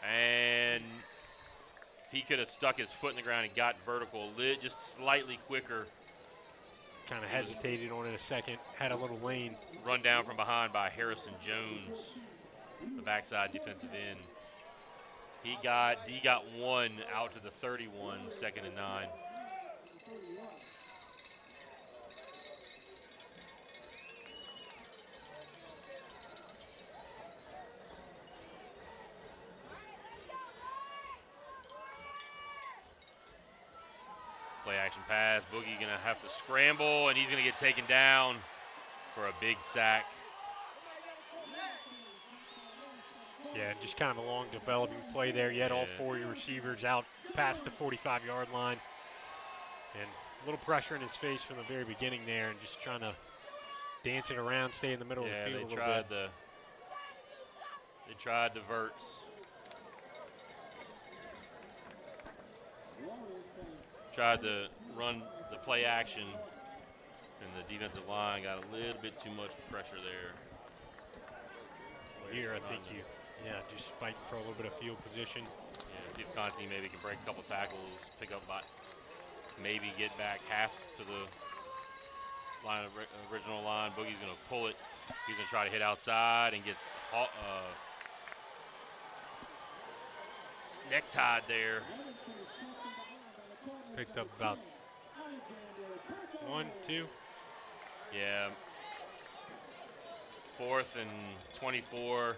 and if he could have stuck his foot in the ground and got vertical, just slightly quicker. Kind of hesitated on it a second, had a little lane. Run down from behind by Harrison Jones, the backside defensive end. D got 1 out to the 31, 2nd and 9. Play action pass. Boogie going to have to scramble, and he's going to get taken down for a big sack. Yeah, just kind of a long developing play there. You had all 4 of your receivers out past the 45-yard line. And a little pressure in his face from the very beginning there, and just trying to dance it around, stay in the middle of the field a little bit. They tried the verts. tried to run the play action, and the defensive line got a little bit too much pressure there. Here, I think just fighting for a little bit of field position. Yeah, see if Conti maybe can break a couple tackles, pick up about, maybe get back half to the line of original line. Boogie's going to pull it. He's going to try to hit outside and gets necktied there. Picked up about 1, 2. Yeah. 4th and 24.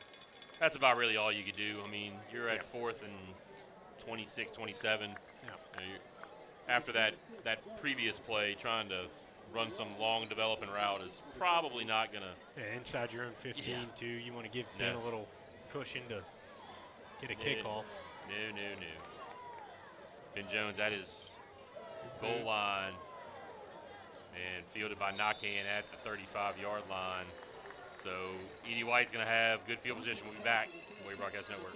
That's about really all you could do. I mean, you're at 4th and 26, 27. Yeah. After that previous play, trying to run some long developing route is probably not going to. Yeah, inside your own 15, too. You want to give Ben a little cushion to get a kickoff. No. Ben Jones at his goal line and fielded by Nakan at the 35-yard line. So Edie White's going to have good field position. We'll be back on Wave Broadcast Network.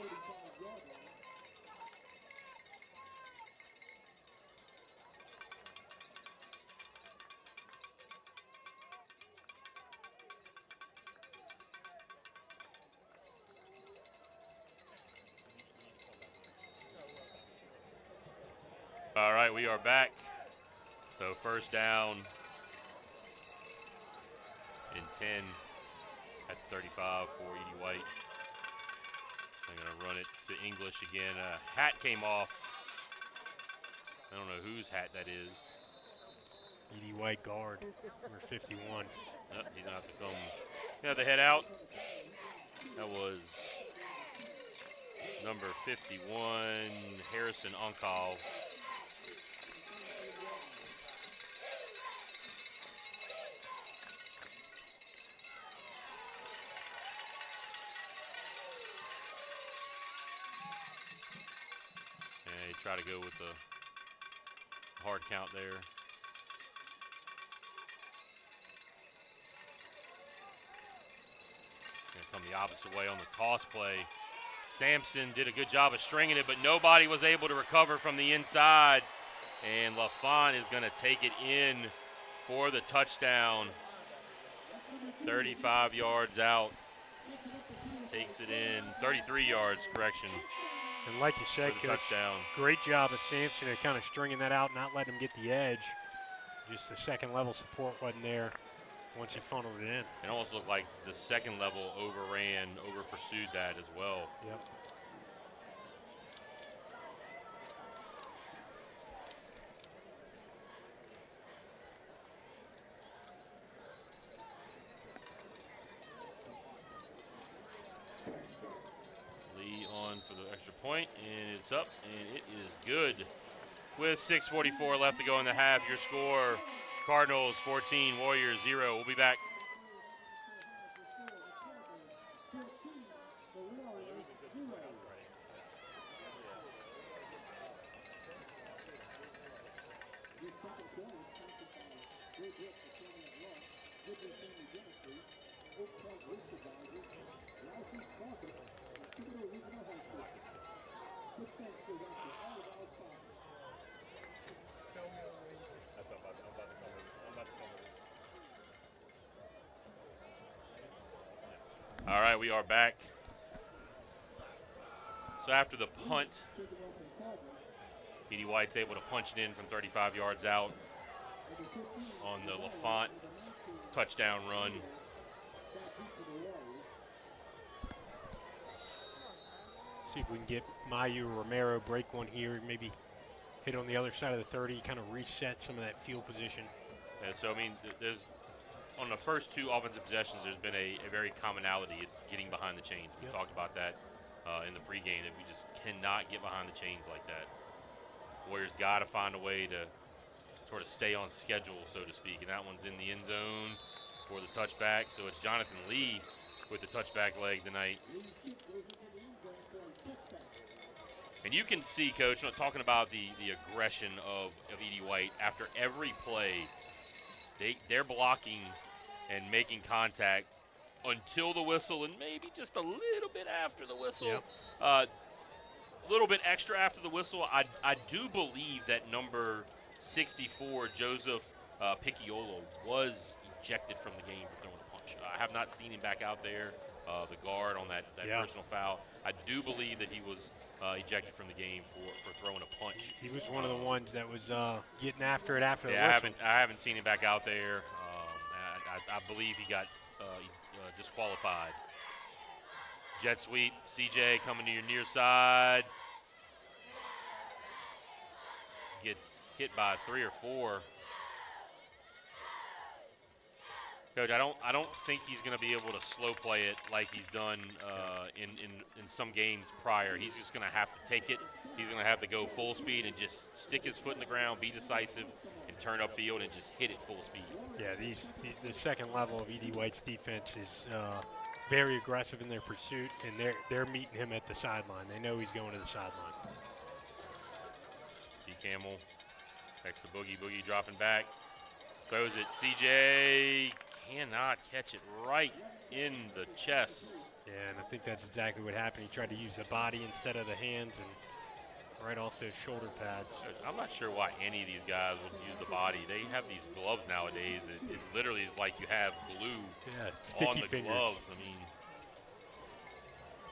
All right, we are back. So first down in 10 at 35 for Edie White. They're going to run it to English again. Hat came off. I don't know whose hat that is. Edie White guard, number 51. Oh, he's going to have to come. He's have to head out. That was number 51, Harrison Unkal. Try to go with the hard count there. Gonna come the opposite way on the toss play. Sampson did a good job of stringing it, but nobody was able to recover from the inside. And LaFont is gonna take it in for the touchdown. 35 yards out. Takes it in, 33 yards, correction. And like you said, Coach, touchdown. Great job of Sampson of kind of stringing that out, not letting him get the edge. Just the second level support wasn't there once he funneled it in. It almost looked like the second level over-pursued that as well. Yep. For the extra point, and it's up, and it is good. With 6:44 left to go in the half, your score, Cardinals 14, Warriors 0. We'll be back. All right, we are back. So after the punt, Edie White's able to punch it in from 35 yards out on the LaFont touchdown run. See if we can get Mayu or Romero break one here, maybe hit on the other side of the 30, kind of reset some of that field position. Yeah, so, I mean, there's on the first two offensive possessions, there's been a very commonality. It's getting behind the chains. We talked about that in the pregame, that we just cannot get behind the chains like that. Warriors got to find a way to sort of stay on schedule, so to speak. And that one's in the end zone for the touchback. So it's Jonathan Lee with the touchback leg tonight. And you can see, Coach, talking about the aggression of Edie White. After every play, they're blocking and making contact until the whistle, and maybe just a little bit after the whistle. A little bit extra after the whistle. I do believe that number 64, Joseph Picciolo was ejected from the game for throwing a punch. I have not seen him back out there, the guard on that personal foul. I do believe that he was ejected from the game for throwing a punch. He was one of the ones that was getting after it after the I whistle. haven't seen him back out there. I believe he got disqualified. Jet sweep, CJ coming to your near side. Gets hit by 3 or 4. Coach, I don't think he's going to be able to slow play it like he's done in some games prior. He's just going to have to take it. He's going to have to go full speed and just stick his foot in the ground, be decisive, and turn upfield and just hit it full speed. Yeah, the second level of E.D. White's defense is very aggressive in their pursuit, and they're meeting him at the sideline. They know he's going to the sideline. C. Camel, next to Boogie. Boogie dropping back, throws it. CJ cannot catch it right in the chest. Yeah, and I think that's exactly what happened. He tried to use the body instead of the hands, and right off those shoulder pads. I'm not sure why any of these guys would use the body. They have these gloves nowadays. It literally is like you have glue on the fingers. gloves. I mean,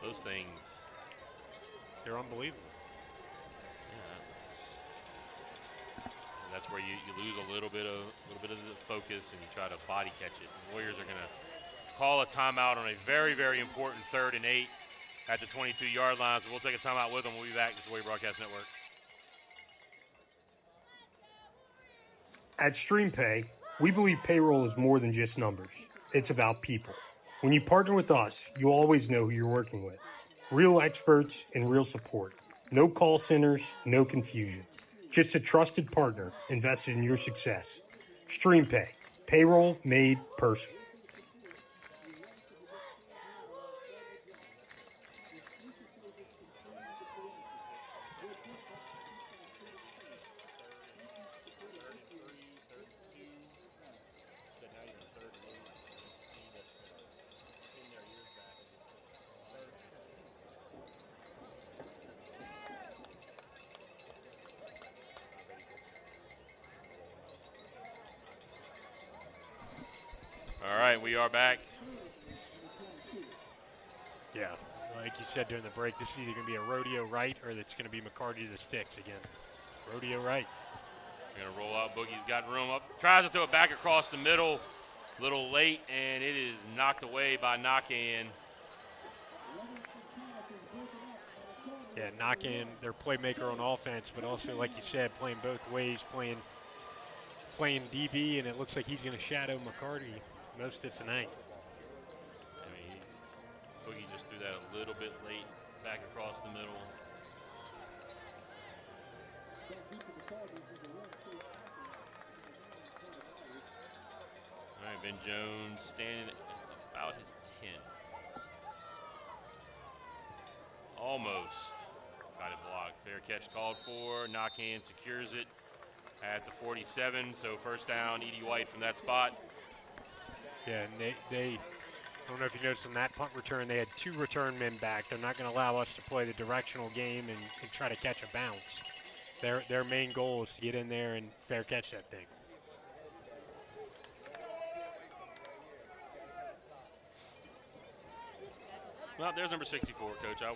those things. They're unbelievable. That's where you lose a little bit of the focus and you try to body catch it. The Warriors are going to call a timeout on a very, very important 3rd and 8 at the 22-yard line. So we'll take a timeout with them. We'll be back. This is Warrior Broadcast Network. At StreamPay, we believe payroll is more than just numbers. It's about people. When you partner with us, you always know who you're working with. Real experts and real support. No call centers, no confusion. Just a trusted partner invested in your success. StreamPay. Payroll made personal. All right, we are back. Yeah, like you said during the break, this is either going to be a rodeo right or it's going to be McCarty to the sticks again. Rodeo right. Going to roll out. Boogie's got room up. Tries to throw it back across the middle. A little late, and it is knocked away by Knockin. Yeah, Knockin, their playmaker on offense, but also, like you said, playing both ways, playing DB, and it looks like he's going to shadow McCarty most of tonight. I mean, Boogie just threw that a little bit late, back across the middle. All right, Ben Jones standing at about his 10. Almost got it blocked. Fair catch called for. Knockhand secures it at the 47. So first down, E.D. White from that spot. Yeah, and they I don't know if you noticed on that punt return, they had 2 return men back. They're not going to allow us to play the directional game and try to catch a bounce. Their main goal is to get in there and fair catch that thing. Well, there's number 64, Coach. I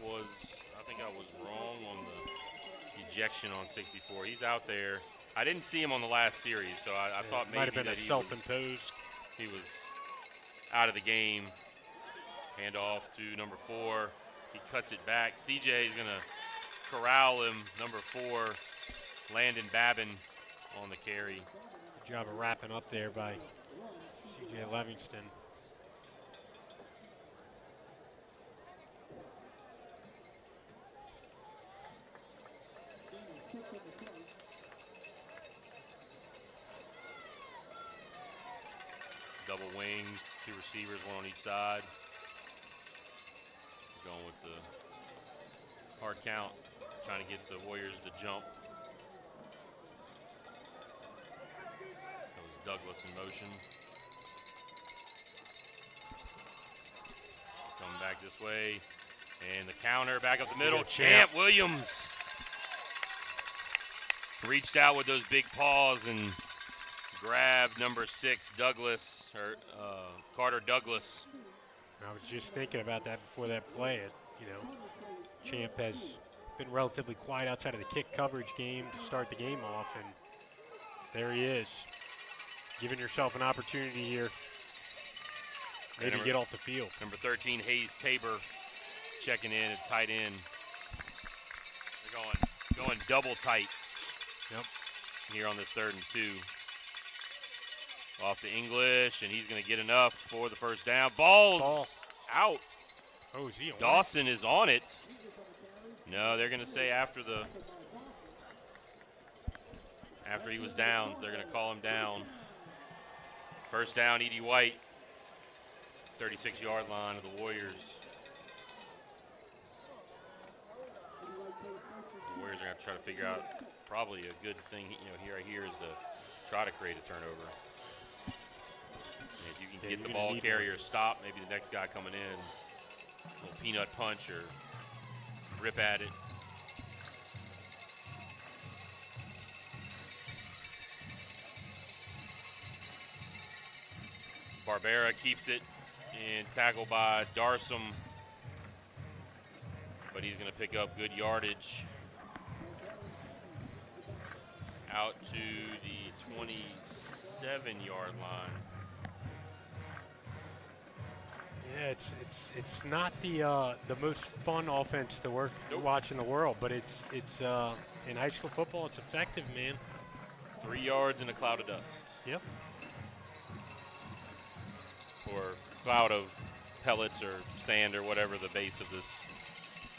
think I was wrong on the ejection on 64. He's out there. I didn't see him on the last series, so I thought maybe might have been that a self-imposed. He was out of the game. Hand off to number 4. He cuts it back. CJ is going to corral him. Number 4, Landon Babin on the carry. Good job of wrapping up there by CJ Livingston. Double wing, 2 receivers, 1 on each side. Going with the hard count, trying to get the Warriors to jump. That was Douglas in motion. Coming back this way. And the counter back up the middle. Champ Williams. reached out with those big paws and grabbed number 6, Douglas, or Carter Douglas. I was just thinking about that before that play. Champ has been relatively quiet outside of the kick coverage game to start the game off, and there he is, giving yourself an opportunity here. Maybe get off the field. Number 13, Hayes Tabor, checking in at tight end. They're going double tight. Yep. Here on this 3rd and 2. Off to English, and he's going to get enough for the first down. Ball out. Oh, is he on Dawson is on it. No, they're going to say after he was down, so they're going to call him down. First down, Edie White. 36-yard line of the Warriors. The Warriors are going to try to figure out probably a good thing, here is to try to create a turnover. And if you can get the ball carrier stopped, maybe the next guy coming in, a little peanut punch or rip at it. Barbera keeps it and tackled by Darsum, but he's going to pick up good yardage out to the 27-yard line. Yeah, it's not the most fun offense to watch in the world, but it's in high school football, it's effective, man. 3 yards in a cloud of dust. Yep. Or cloud of pellets or sand or whatever the base of this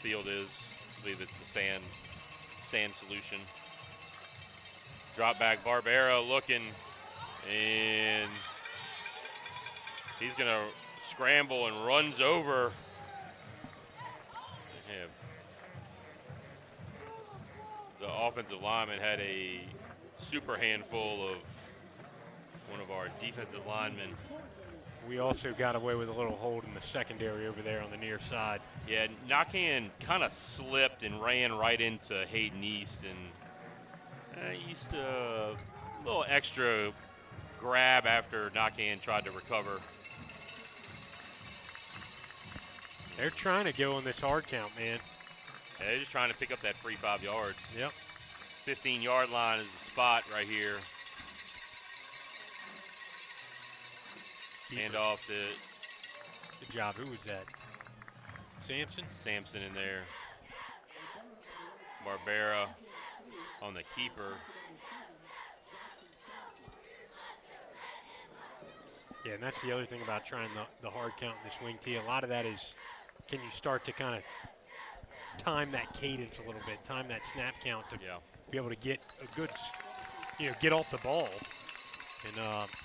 field is. I believe it's the sand solution. Drop back, Barbera looking, and he's gonna scramble and runs over him. The offensive lineman had a super handful of one of our defensive linemen. We also got away with a little hold in the secondary over there on the near side. Yeah, Nakan kind of slipped and ran right into Hayden East, and East a little extra grab after Nakan tried to recover. They're trying to go on this hard count, man. Yeah, they're just trying to pick up that free 5 yards. Yep. 15-yard line is the spot right here. Hand off to good job. Who was that? Sampson? Sampson in there. Barbera on the keeper. Yeah, and that's the other thing about trying the hard count in this wing tee. A lot of that is, can you start to kind of time that cadence a little bit, time that snap count to be able to get a good, get off the ball. And,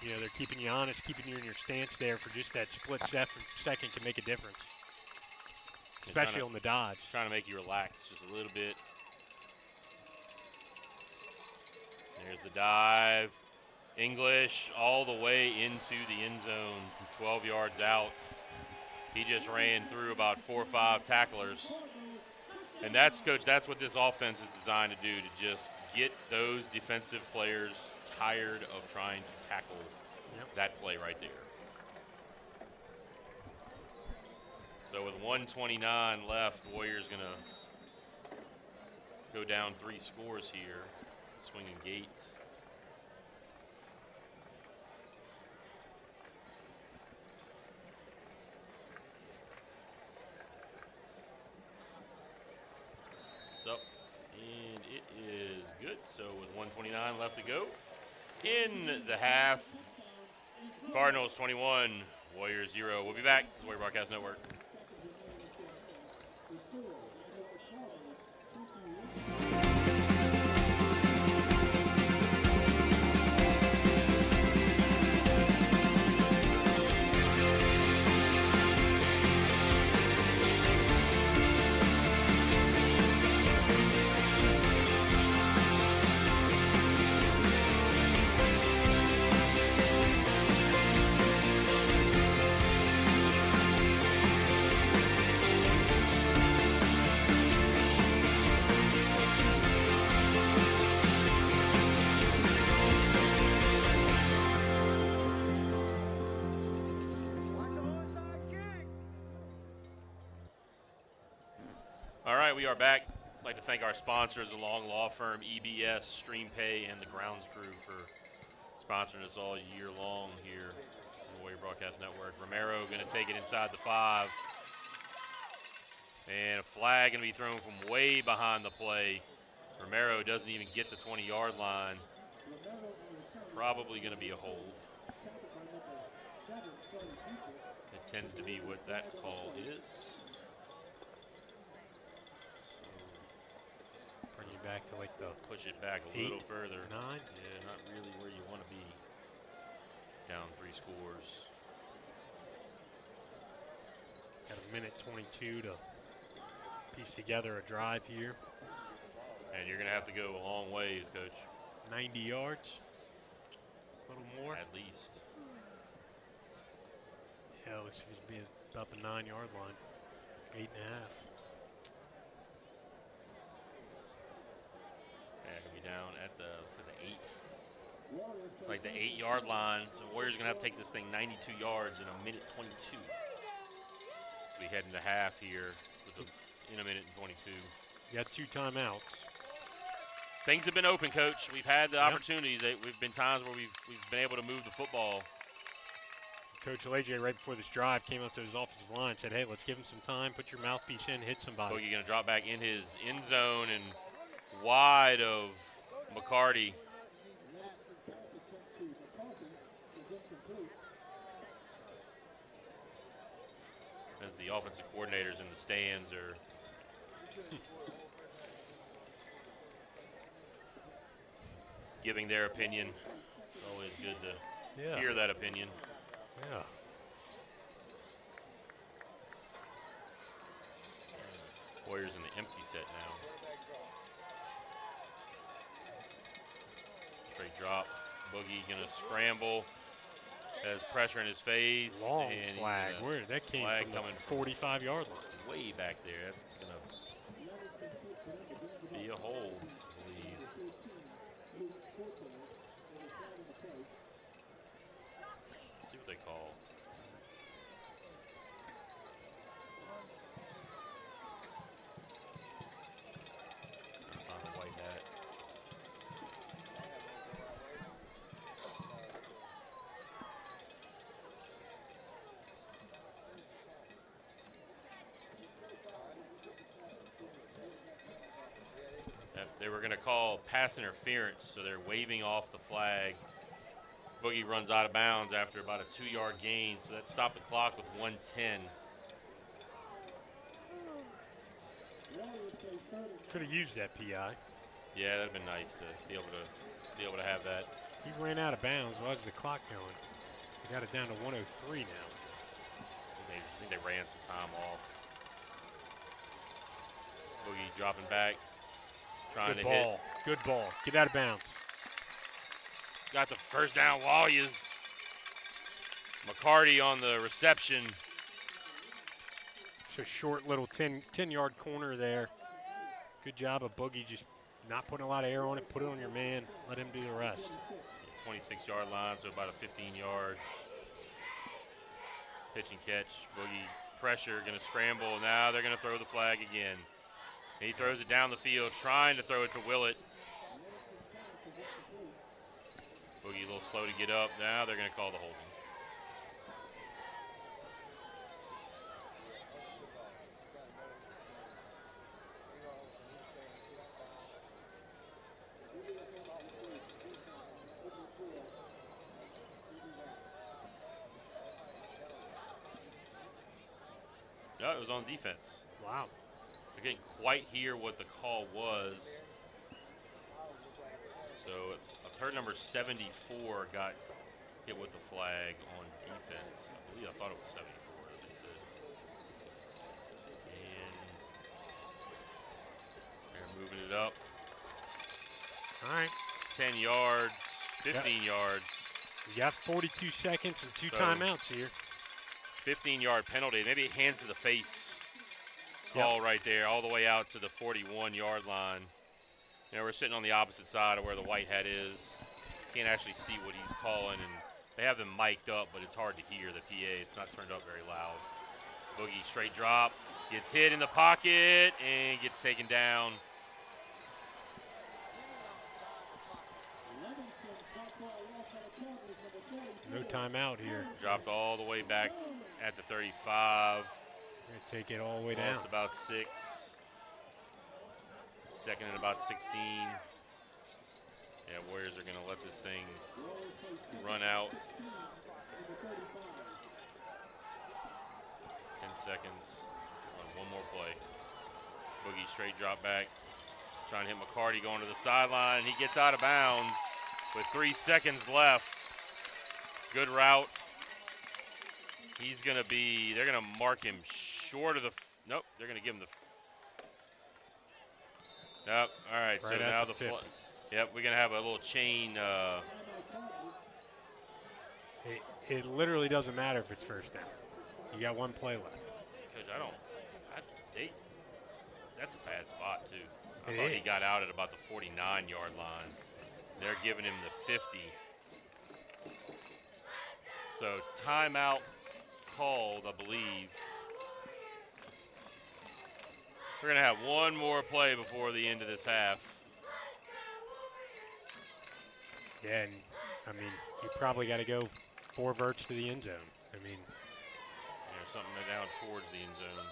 they're keeping you honest, keeping you in your stance there for just that split second can make a difference, especially on the dodge. Trying to make you relax just a little bit. There's the dive. English all the way into the end zone, 12 yards out. He just ran through about 4 or 5 tacklers. And that's, Coach, that's what this offense is designed to do, to just get those defensive players tired of trying to tackle that play right there. So with 1:29 left, Warriors going to go down 3 scores here. Swinging gate. It's up, and it is good. So with 1:29 left to go in the half, Cardinals 21, Warriors 0. We'll be back. Warrior Broadcast Network. right, we are back. I'd like to thank our sponsors, the Long Law Firm, EBS, StreamPay, and the Grounds Crew for sponsoring us all year long here on the Warrior Broadcast Network. Romero going to take it inside the 5. And a flag going to be thrown from way behind the play. Romero doesn't even get the 20-yard line. Probably going to be a hold. It tends to be what that call is. So bring you back to like the push it back a little further. 9. Yeah, not really where you want to be. Down 3 scores. Got a minute 22 to piece together a drive here. And you're going to have to go a long ways, Coach. 90 yards. A little more. At least. Yeah, it looks like it's be about the 9-yard line. 8.5. Yeah, going to be down at the 8. Like the 8-yard line. So Warriors going to have to take this thing 92 yards in a minute 22. We head into half here in a minute and 22. You got 2 timeouts. Things have been open, Coach. We've had the opportunities. We've been times where we've been able to move the football. Coach AJ, right before this drive, came up to his offensive line and said, hey, let's give him some time. Put your mouthpiece in, hit somebody. Boogie going to drop back in his end zone and wide of McCarty. As the offensive coordinators in the stands are giving their opinion. It's always good to hear that opinion. Yeah. Warriors in the empty set now. Straight drop. Boogie going to scramble. Has pressure in his face. Long and flag. Where did that came from? The 45-yard line. Way back there. That's going to be a hold, I believe. See what they call. Trying to find a white hat. They were going to call pass interference, so they're waving off the flag. Boogie runs out of bounds after about a 2-yard gain, so that stopped the clock with 1:10. Could have used that PI. Yeah, that'd been nice to be able to have that. He ran out of bounds. Why is the clock going? They got it down to 103 now. I think they ran some time off. Boogie dropping back. Trying Good to ball. hit. Good ball. Get out of bounds. Got the first down Warriors. McCarty on the reception. It's a short little 10-yard corner there. Good job of Boogie just not putting a lot of air on it. Put it on your man. Let him do the rest. 26-yard line, so about a 15-yard pitch and catch. Boogie pressure, going to scramble. Now they're going to throw the flag again. He throws it down the field, trying to throw it to Willett. Boogie a little slow to get up. Now they're going to call the holding. No, it was on defense. Wow. I didn't quite hear what the call was. So I've heard number 74 got hit with the flag on defense. I thought it was 74, they said. And they're moving it up. All right. 10 yards, 15 yards. You got 42 seconds and 2 timeouts here. 15-yard penalty. Maybe hands to the face call right there, all the way out to the 41-yard line. You know, we're sitting on the opposite side of where the white hat is. Can't actually see what he's calling, and they have them mic'd up, but it's hard to hear the PA. It's not turned up very loud. Boogie straight drop. Gets hit in the pocket and gets taken down. No timeout here. Dropped all the way back at the 35. Gonna take it all the way down. Lost about 6. Second and about 16. Yeah, Warriors are going to let this thing run out. 10 seconds. One more play. Boogie straight drop back. Trying to hit McCarty going to the sideline. He gets out of bounds with 3 seconds left. Good route. He's going to be, they're going to mark him short of the, nope, they're going to give him the, nope, all right, so now the, yep, we're going to have a little chain. It literally doesn't matter if it's first down. You got 1 play left. Coach, that's a bad spot, too. I thought he got out at about the 49-yard line. They're giving him the 50. So timeout called, I believe. We're going to have 1 more play before the end of this half. Yeah, and, I mean, you probably got to go 4 verts to the end zone. I mean, yeah, something down towards the end zone.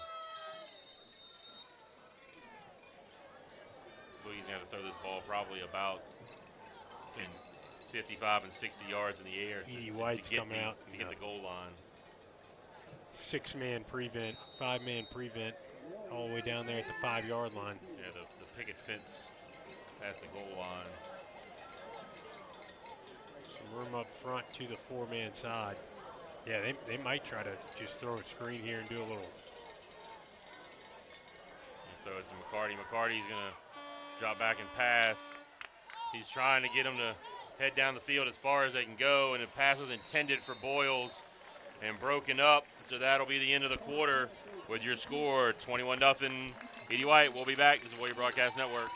Boogie's going to throw this ball probably about 55 and 60 yards in the air to get the goal line. 6-man prevent, 5-man prevent, all the way down there at the 5-yard line. Yeah, the picket fence at the goal line. Some room up front to the 4-man side. Yeah, they might try to just throw a screen here and do a little. You throw it to McCarty. McCarty's going to drop back and pass. He's trying to get him to head down the field as far as they can go, and the pass is intended for Boyles and broken up. So that'll be the end of the quarter with your score, 21-0. Edie White, we'll be back. This is Warrior Broadcast Network.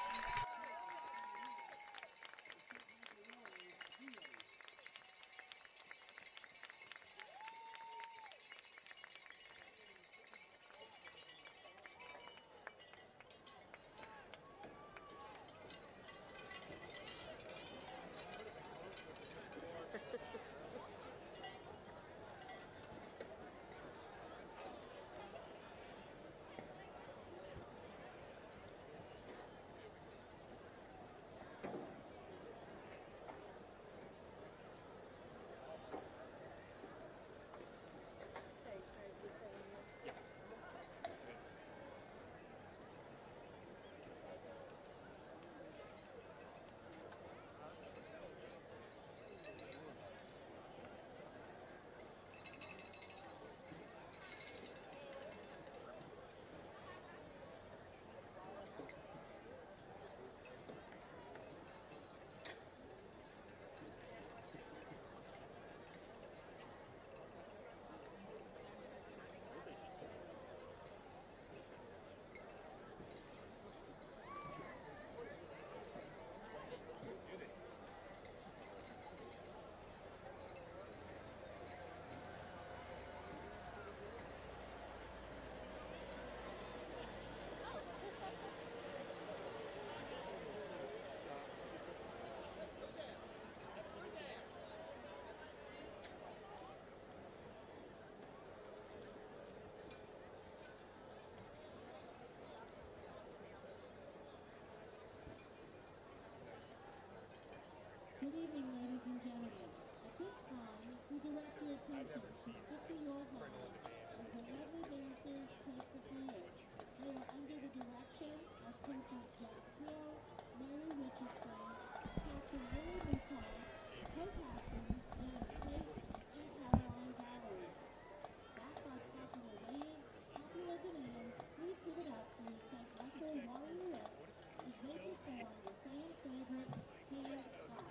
Good evening, ladies and gentlemen. At this time, we direct your attention to the 50-yard line as the lovely dancers take the field. They are under the direction of coaches Jack Hill, Mary Richardson, Captain Willie Mouton, co-captains Anna Tate and Caroline Valerie. Backed by popular demand, please give it up for your St. Michael Warriorettes as they perform the fan favorite hand clap.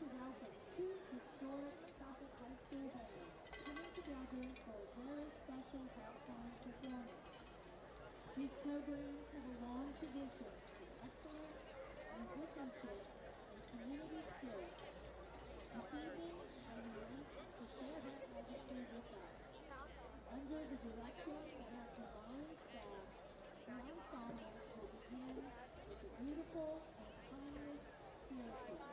to welcome two historic Catholic high school bands coming together for a very special halftime performance. These programs have a long tradition of excellence, musicianship, and community spirit. This evening, I invite to share that legacy with us. Under the direction of their combined staffs, the ensembles will begin with a beautiful and timeless spiritual.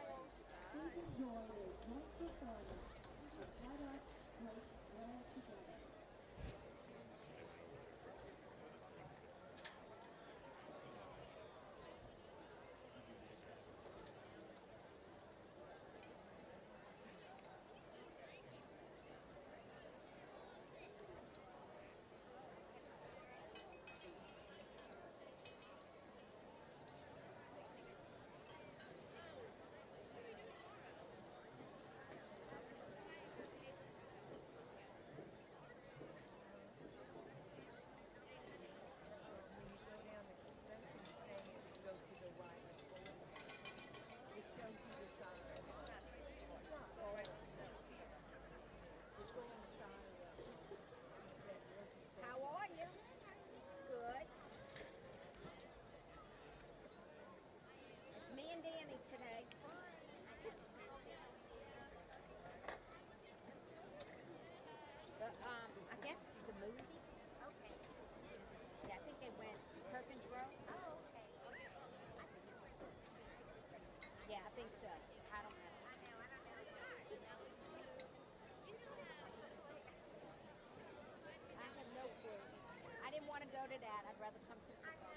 Please enjoy their joint performance of Let Us Break Bread Together. How are you? Good. It's me and Danny today. I guess it's the movie. Okay. Yeah, I think they went to Perkins Road. Oh, okay. Yeah, I think so. I don't know. I have no clue. I didn't want to go to that. I'd rather come to football.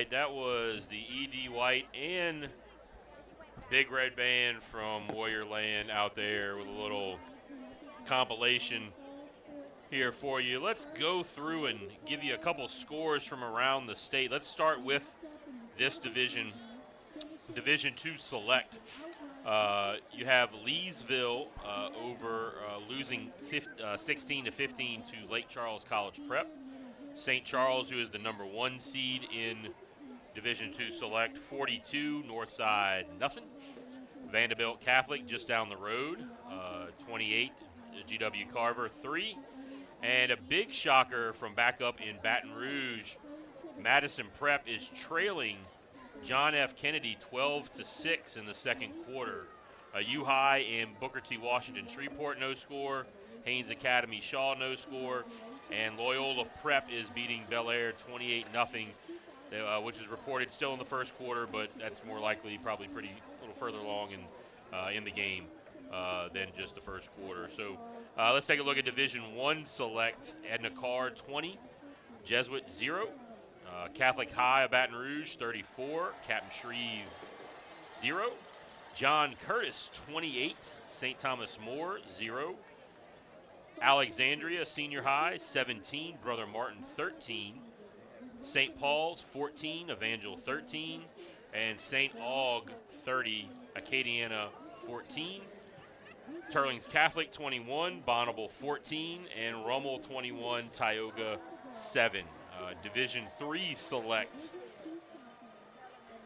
right, that was the E.D. White and Big Red Band from Warrior Land out there with a little compilation here for you. Let's go through and give you a couple scores from around the state. Let's start with this division, Division II Select. You have Leesville losing 16 to 15 to Lake Charles College Prep. St. Charles, who is the number 1 seed in Division II Select, 42. Northside, nothing. Vanderbilt Catholic just down the road, 28. GW Carver, 3. And a big shocker from back up in Baton Rouge, Madison Prep is trailing John F. Kennedy 12-6 in the second quarter. U-High and Booker T. Washington Shreveport, no score. Haynes Academy Shaw, no score. And Loyola Prep is beating Bel Air 28-0, which is reported still in the first quarter, but that's more likely probably a little further along in the game than just the first quarter. So let's take a look at Division I Select. Edna Carr, 20. Jesuit, 0. Catholic High of Baton Rouge, 34. Captain Shreve, 0. John Curtis, 28. St. Thomas More, 0. Alexandria Senior High, 17. Brother Martin, 13. St. Paul's, 14. Evangel, 13. And St. Aug, 30. Acadiana, 14. Turlings Catholic, 21. Bonneville, 14. And Rummel, 21. Tioga, 7. Division III Select.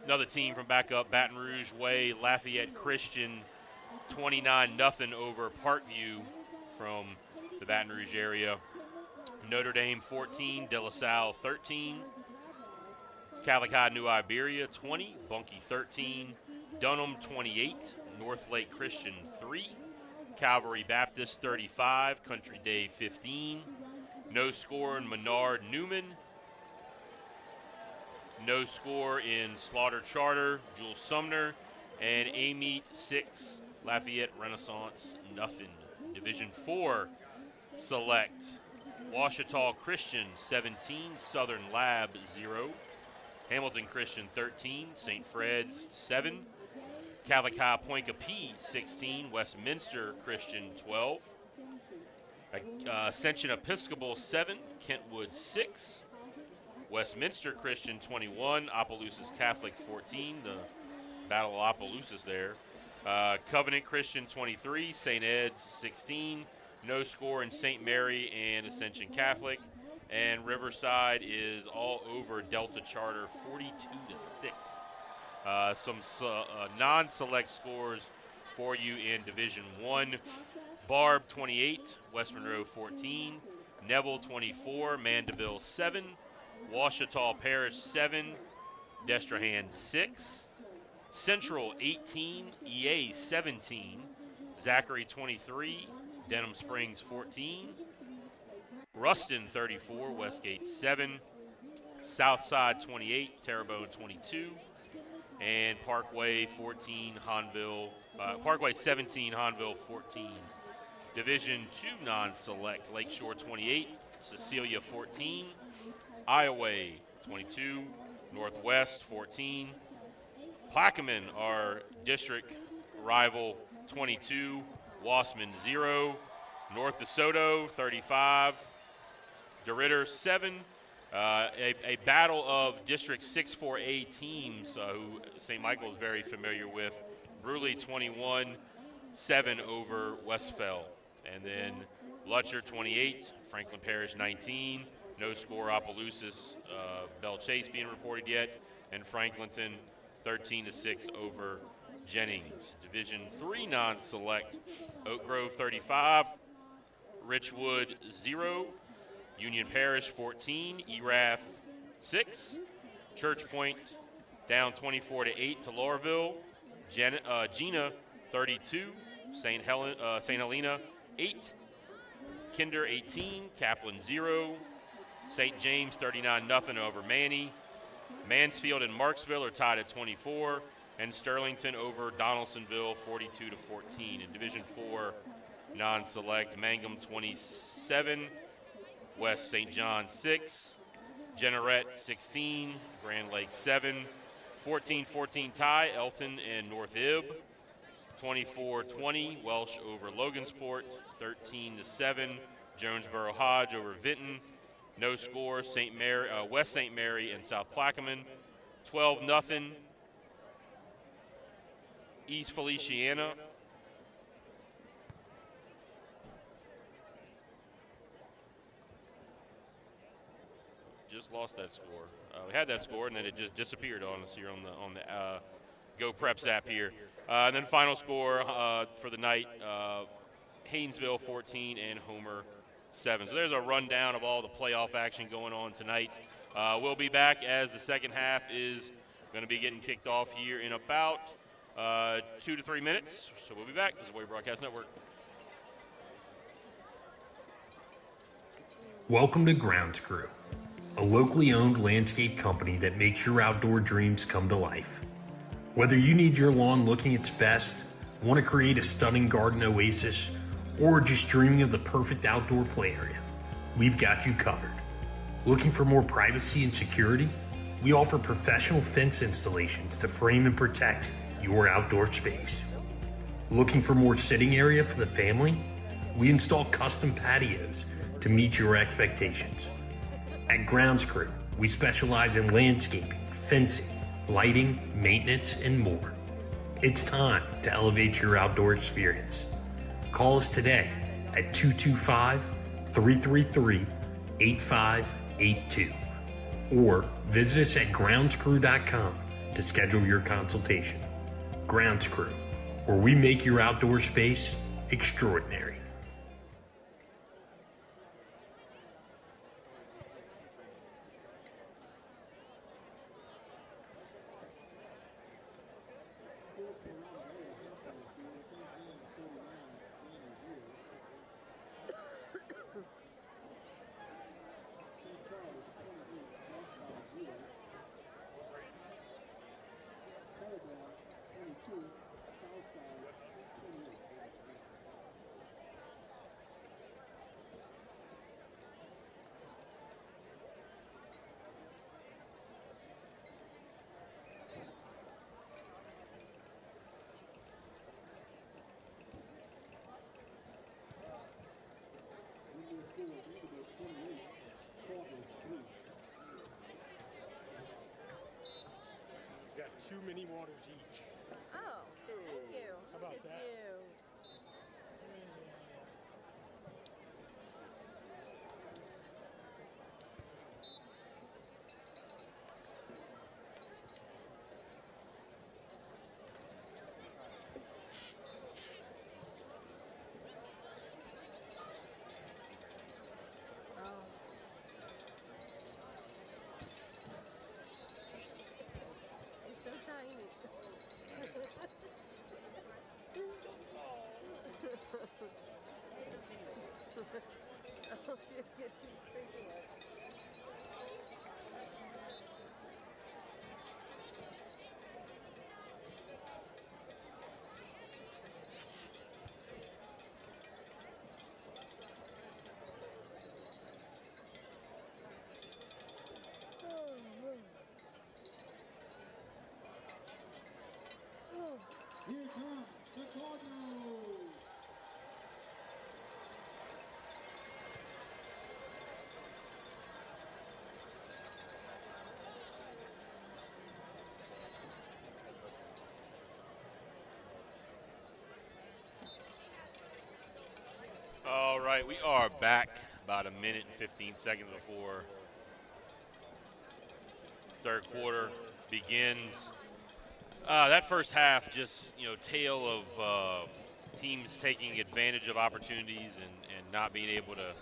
Another team from back up, Baton Rouge Way, Lafayette Christian, 29-0 over Parkview from the Baton Rouge area. Notre Dame, 14. De La Salle, 13. Catholic High New Iberia, 20. Bunkie, 13. Dunham, 28. North Lake Christian, 3. Calvary Baptist, 35. Country Day, 15. No score in Menard Newman. No score in Slaughter Charter, Jules Sumner. And Amite, 6. Lafayette Renaissance, nothing. Division IV Select. Ouachita Christian, 17. Southern Lab, 0. Hamilton Christian, 13. St. Fred's, 7. Catholic High Point Capee, 16. Westminster Christian, 12. Ascension Episcopal, 7. Kentwood, 6. Westminster Christian, 21. Opelousas Catholic, 14. The Battle of Opelousas there. Covenant Christian, 23. St. Ed's, 16. No score in St. Mary and Ascension Catholic. And Riverside is all over Delta Charter, 42-6. Some non-select scores for you in Division I. Barb, 28. West Monroe, 14. Neville, 24. Mandeville, 7. Ouachita Parish, 7. Destrehan, 6. Central, 18. EA, 17. Zachary, 23. Denham Springs, 14. Ruston, 34. Westgate, 7. Southside, 28. Terrebonne, 22. And Parkway, 14. Parkway, 17. Hanville, 14. Division II non-select. Lakeshore, 28. Cecilia, 14. Iowa, 22. Northwest, 14. Plaquemine, our district rival, 22. Wassman, 0. North DeSoto, 35. DeRitter, 7. A battle of District 6-4A teams who St. Michael is very familiar with. Bruley, 21-7 over Westfell. And then Lutcher, 28. Franklin Parish, 19. No score, Opelousas, Belle Chase being reported yet. And Franklinton, 13-6 over Jennings. Division III non-select. Oak Grove, 35. Richwood, 0. Union Parish, 14. Erath, 6. Church Point down 24-8 to Laurelville. Gina, 32. St. Helena, 8. Kinder, 18. Kaplan, 0. St. James, 39-0 over Manny. Mansfield and Marksville are tied at 24. And Sterlington over Donaldsonville, 42-14. In Division IV non-select, Mangum, 27. West St. John, 6. Jeanneret 16, Grand Lake 7, 14-14 tie, Elton and North Ib. 24-20, Welsh over Logansport. 13-7, Jonesboro Hodge over Vinton. No score, St. Mary, West St. Mary and South Plaquemine. 12-0, East Feliciana. Just lost that score. We had that score, and then it just disappeared on us here on the Go Preps app here. And then final score for the night: Haynesville 14 and Homer 7. So there's a rundown of all the playoff action going on tonight. We'll be back as the second half is going to be getting kicked off here in about 2 to 3 minutes. So we'll be back. This is the Wave Broadcast Network. Welcome to Grounds Crew, a locally owned landscape company that makes your outdoor dreams come to life. Whether you need your lawn looking its best, want to create a stunning garden oasis, or just dreaming of the perfect outdoor play area, we've got you covered. Looking for more privacy and security? We offer professional fence installations to frame and protect your outdoor space. Looking for more sitting area for the family? We install custom patios to meet your expectations. At Grounds Crew, we specialize in landscaping, fencing, lighting, maintenance, and more. It's time to elevate your outdoor experience. Call us today at 225-333-8582 or visit us at groundscrew.com to schedule your consultation. Grounds Crew, where we make your outdoor space extraordinary. Got 2 mini waters each. Oh, thank you. How about Look at that? you. It's so tiny. Oh, she's getting drinking it. Here comes the Cardinals. All right, we are back about a minute and 15 seconds before third quarter begins. That first half, just tale of teams taking advantage of opportunities and not being able to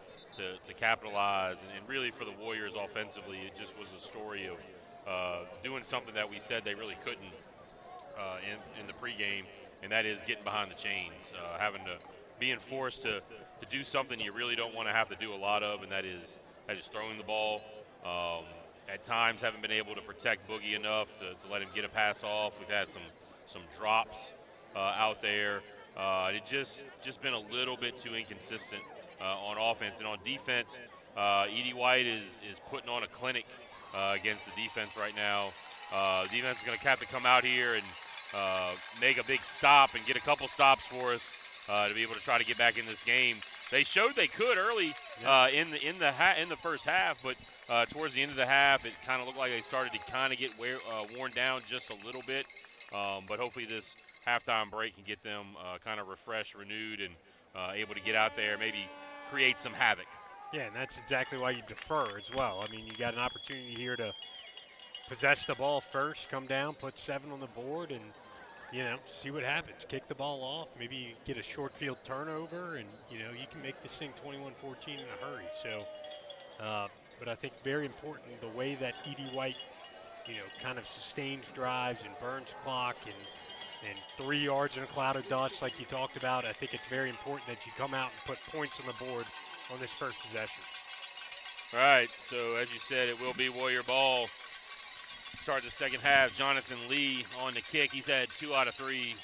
capitalize. And really for the Warriors offensively, it just was a story of doing something that we said they really couldn't in the pregame, and that is getting behind the chains, being forced to do something you really don't want to have to do a lot of, and that is throwing the ball. At times haven't been able to protect Boogie enough to let him get a pass off. We've had some drops out there. It just been a little bit too inconsistent on offense. And on defense, Edie White is putting on a clinic against the defense right now. Defense is going to have to come out here and make a big stop and get a couple stops for us to be able to try to get back in this game. They showed they could early in the first half, but towards the end of the half, it kind of looked like they started to kind of get worn down just a little bit. But hopefully this halftime break can get them kind of refreshed, renewed, and able to get out there, maybe create some havoc. Yeah, and that's exactly why you defer as well. I mean, you got an opportunity here to possess the ball first, come down, put 7 on the board, and, you know, see what happens. Kick the ball off, maybe get a short field turnover, and, you know, you can make this thing 21-14 in a hurry. So, but I think very important the way that Edie White, you know, kind of sustains drives and burns clock and 3 yards in a cloud of dust like you talked about. I think it's very important that you come out and put points on the board on this first possession. All right, so as you said, it will be Warrior ball. Start the second half. Jonathan Lee on the kick. He's had 2 out of 3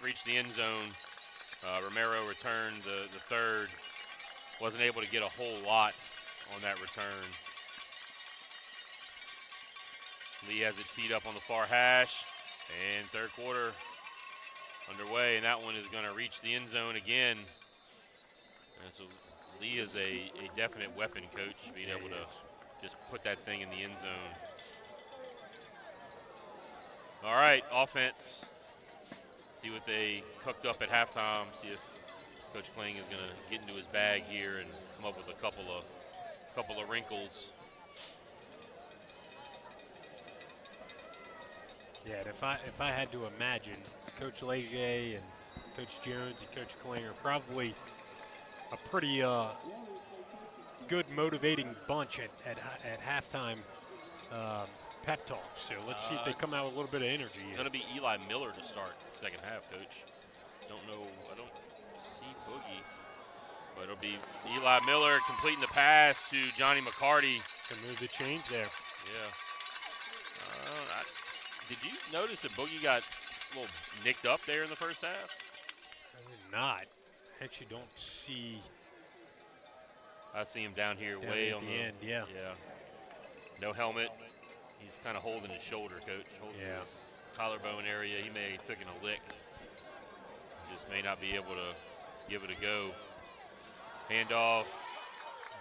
reach the end zone. Romero returned the third. Wasn't able to get a whole lot on that return. Lee has it teed up on the far hash, and third quarter underway, and that one is going to reach the end zone again. And so Lee is a definite weapon, Coach, being able to just put that thing in the end zone. All right, offense. See what they cooked up at halftime. See if Coach Kling is going to get into his bag here and come up with a couple of wrinkles. Yeah, and if I had to imagine, Coach Leger and Coach Jones and Coach Kling are probably a pretty good motivating bunch at halftime pep talks. So let's see if they come out with a little bit of energy. It's going to be Eli Miller to start the second half, Coach. Don't know. I don't see Boogie. But it'll be Eli Miller completing the pass to Johnny McCarty. Can move the change there. Yeah. Did you notice that Boogie got a little nicked up there in the first half? I did not. Actually don't see. I see him down here way on the end, yeah. Yeah. No helmet. He's kind of holding his shoulder, Coach. Holding his collarbone area. He may have taken a lick. Just may not be able to give it a go. Handoff.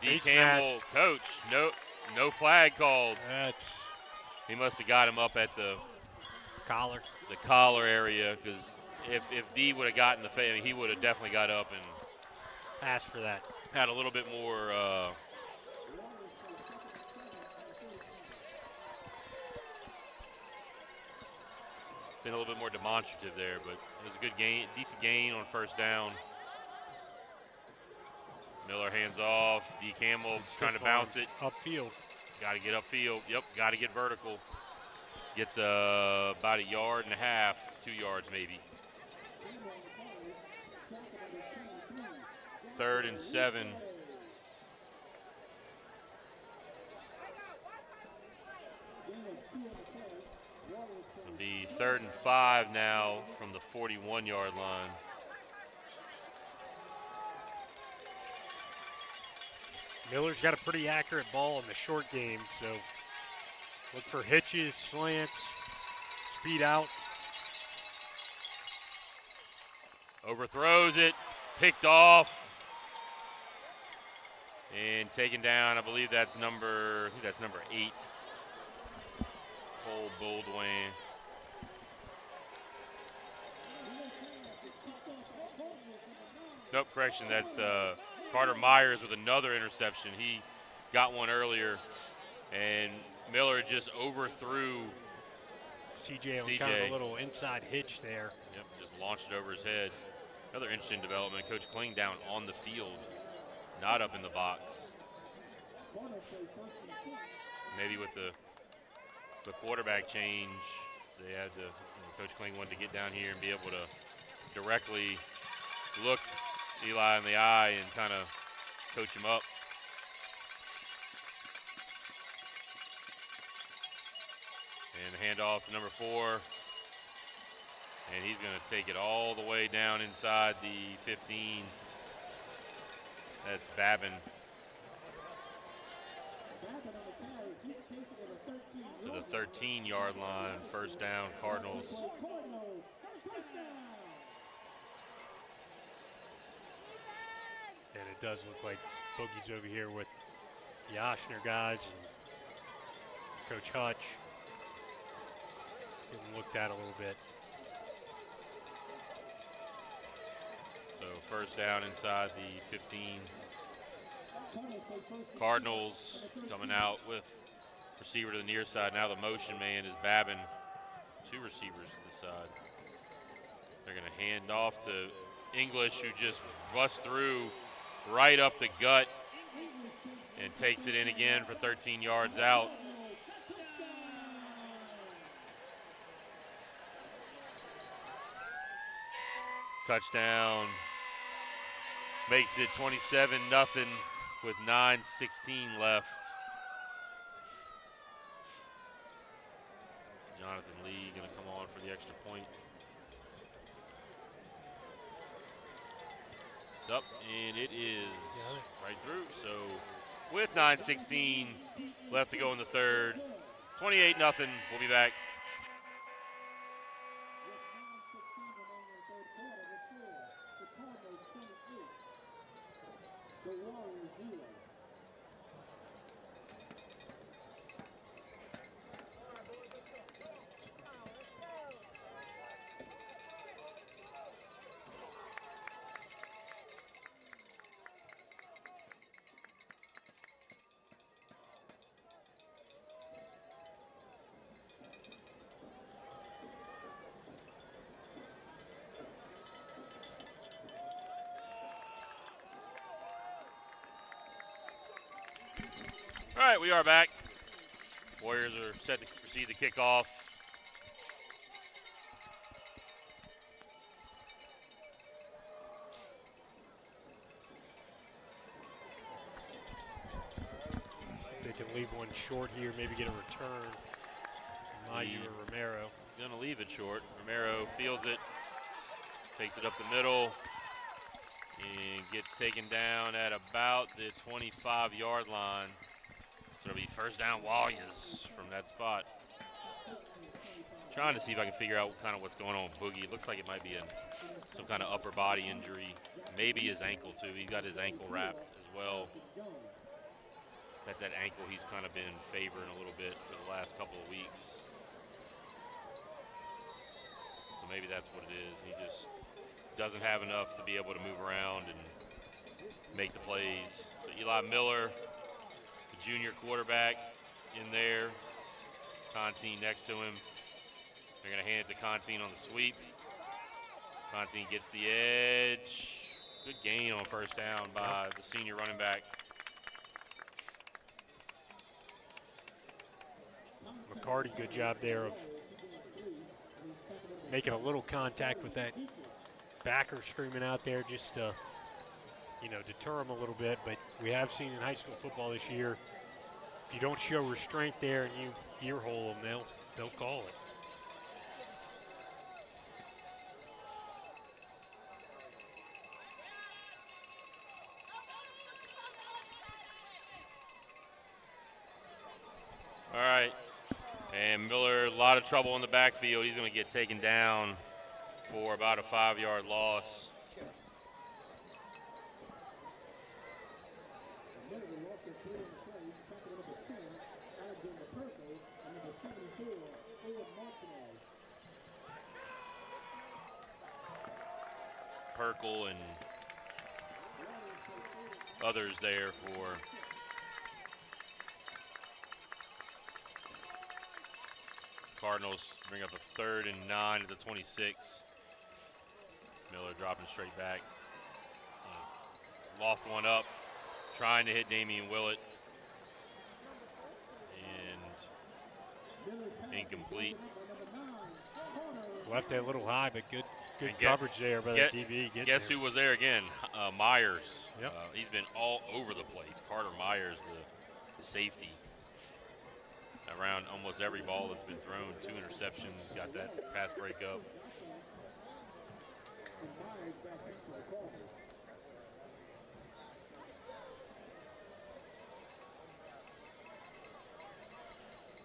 D. Campbell. Coach, no flag called. He must have got him up at the collar area, because if D would have gotten the face, I mean, he would have definitely got up and asked for that. Had a little bit more been a little bit more demonstrative there, but it was a good gain, decent gain on first down. Miller hands off. D. Campbell trying to bounce it. Upfield. Got to get upfield. Yep, got to get vertical. Gets about 1.5 yards, 2 yards maybe. 3rd and 7. It'll be 3rd and 5 now from the 41-yard line. Miller's got a pretty accurate ball in the short game, so look for hitches, slants, speed out. Overthrows it, picked off, and taken down. I believe that's number 8. Cole Boldwayne. Nope, correction. That's Carter Myers with another interception. He got one earlier, and Miller just overthrew CJ on kind of a little inside hitch there. Yep, just launched it over his head. Another interesting development. Coach Kling down on the field, not up in the box. Maybe with the quarterback change, they had to. Coach Kling wanted to get down here and be able to directly look Eli in the eye and kind of coach him up. And the handoff to number 4. And he's going to take it all the way down inside the 15. That's Babin. 13-yard line. First down, Cardinals. And it does look like Boogie's over here with the Oshner guys and Coach Hutch. Getting looked at a little bit. So first down inside the 15. Cardinals coming out with receiver to the near side. Now the motion man is Babin. 2 receivers to the side. They're going to hand off to English, who just busts through right up the gut and takes it in again for 13 yards out. Touchdown. Makes it 27-0 with 9:16 left. Jonathan Lee going to come on for the extra point. Up, and it is right through. So with 9:16 left to go in the third, 28-0. We'll be back. All right, we are back. Warriors are set to receive the kickoff. They can leave one short here, maybe get a return. Mayu or Romero. Going to leave it short. Romero fields it, takes it up the middle, and gets taken down at about the 25-yard line. So it'll be first down Warriors from that spot. Trying to see if I can figure out what's going on with Boogie. It looks like it might be some kind of upper body injury. Maybe his ankle too. He's got his ankle wrapped as well. That's that ankle he's kind of been favoring a little bit for the last couple of weeks. So maybe that's what it is. He just doesn't have enough to be able to move around and make the plays. So Eli Miller, the junior quarterback, in there. Contine next to him. They're going to hand it to Contine on the sweep. Contine gets the edge. Good gain on first down by the senior running back. McCarty, good job there of making a little contact with that backer screaming out there just to, deter him a little bit. But we have seen in high school football this year, if you don't show restraint there and you earhole them, they'll call it. All right. And Miller, a lot of trouble in the backfield. He's going to get taken down for about a 5-yard loss. Perkle and others there for Cardinals. Bring up a 3rd and 9 at the 26. Miller dropping straight back. Loft one up, trying to hit Damian Willett. And incomplete. Left it a little high, but good coverage there by the DB. Guess who was there again? Myers. Yep. He's been all over the place. Carter Myers, the safety. Around almost every ball that's been thrown. 2 interceptions, got that pass breakup.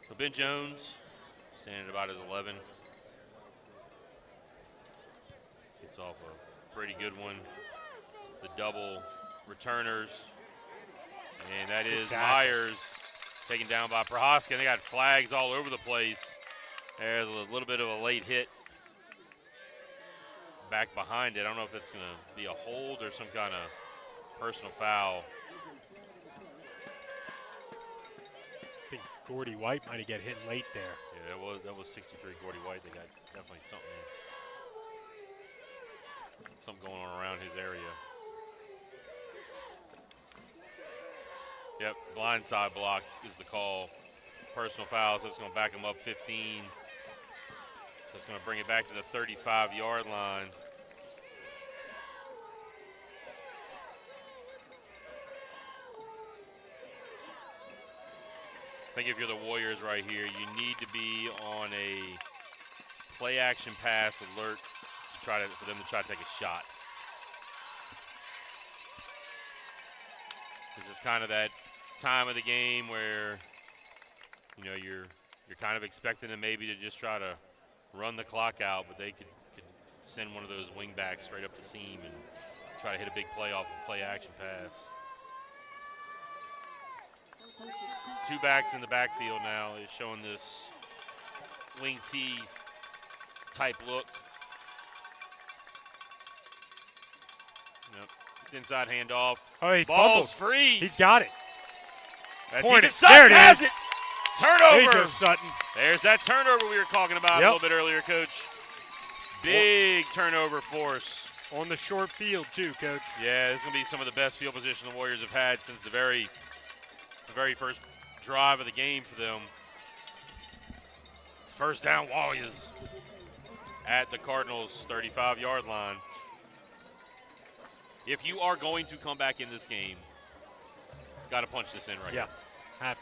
So Ben Jones standing about his 11. Gets off a pretty good one. The double returners. And that is Myers taken down by Prohaska. And they got flags all over the place. There's a little bit of a late hit back behind it. I don't know if it's going to be a hold or some kind of personal foul. I think Gordy White might have got hit late there. Yeah, that was 63 Gordy White. They got definitely something going on around his area. Yep, blindside block is the call. Personal foul, so it's going to back him up 15. That's going to bring it back to the 35-yard line. I think if you're the Warriors right here, you need to be on a play-action pass alert for them to try to take a shot. This is kind of that time of the game where, you know, you're kind of expecting them maybe to just try to run the clock out, but they could send one of those wing backs straight up the seam and try to hit a big play off a play-action pass. Two backs in the backfield now is showing this wing T type look. Yep. It's inside handoff. Oh, he Ball's fumbled. free. He's got it. That's Point even it. Sutton There it has is. it. Turnover. There you go, Sutton. There's that turnover we were talking about a Yep. little bit earlier, Coach. Big turnover force. On the short field, too, Coach. Yeah, this is going to be some of the best field position the Warriors have had since the very first drive of the game for them. First down, Warriors at the Cardinals' 35-yard line. If you are going to come back in this game, got to punch this in right here. Have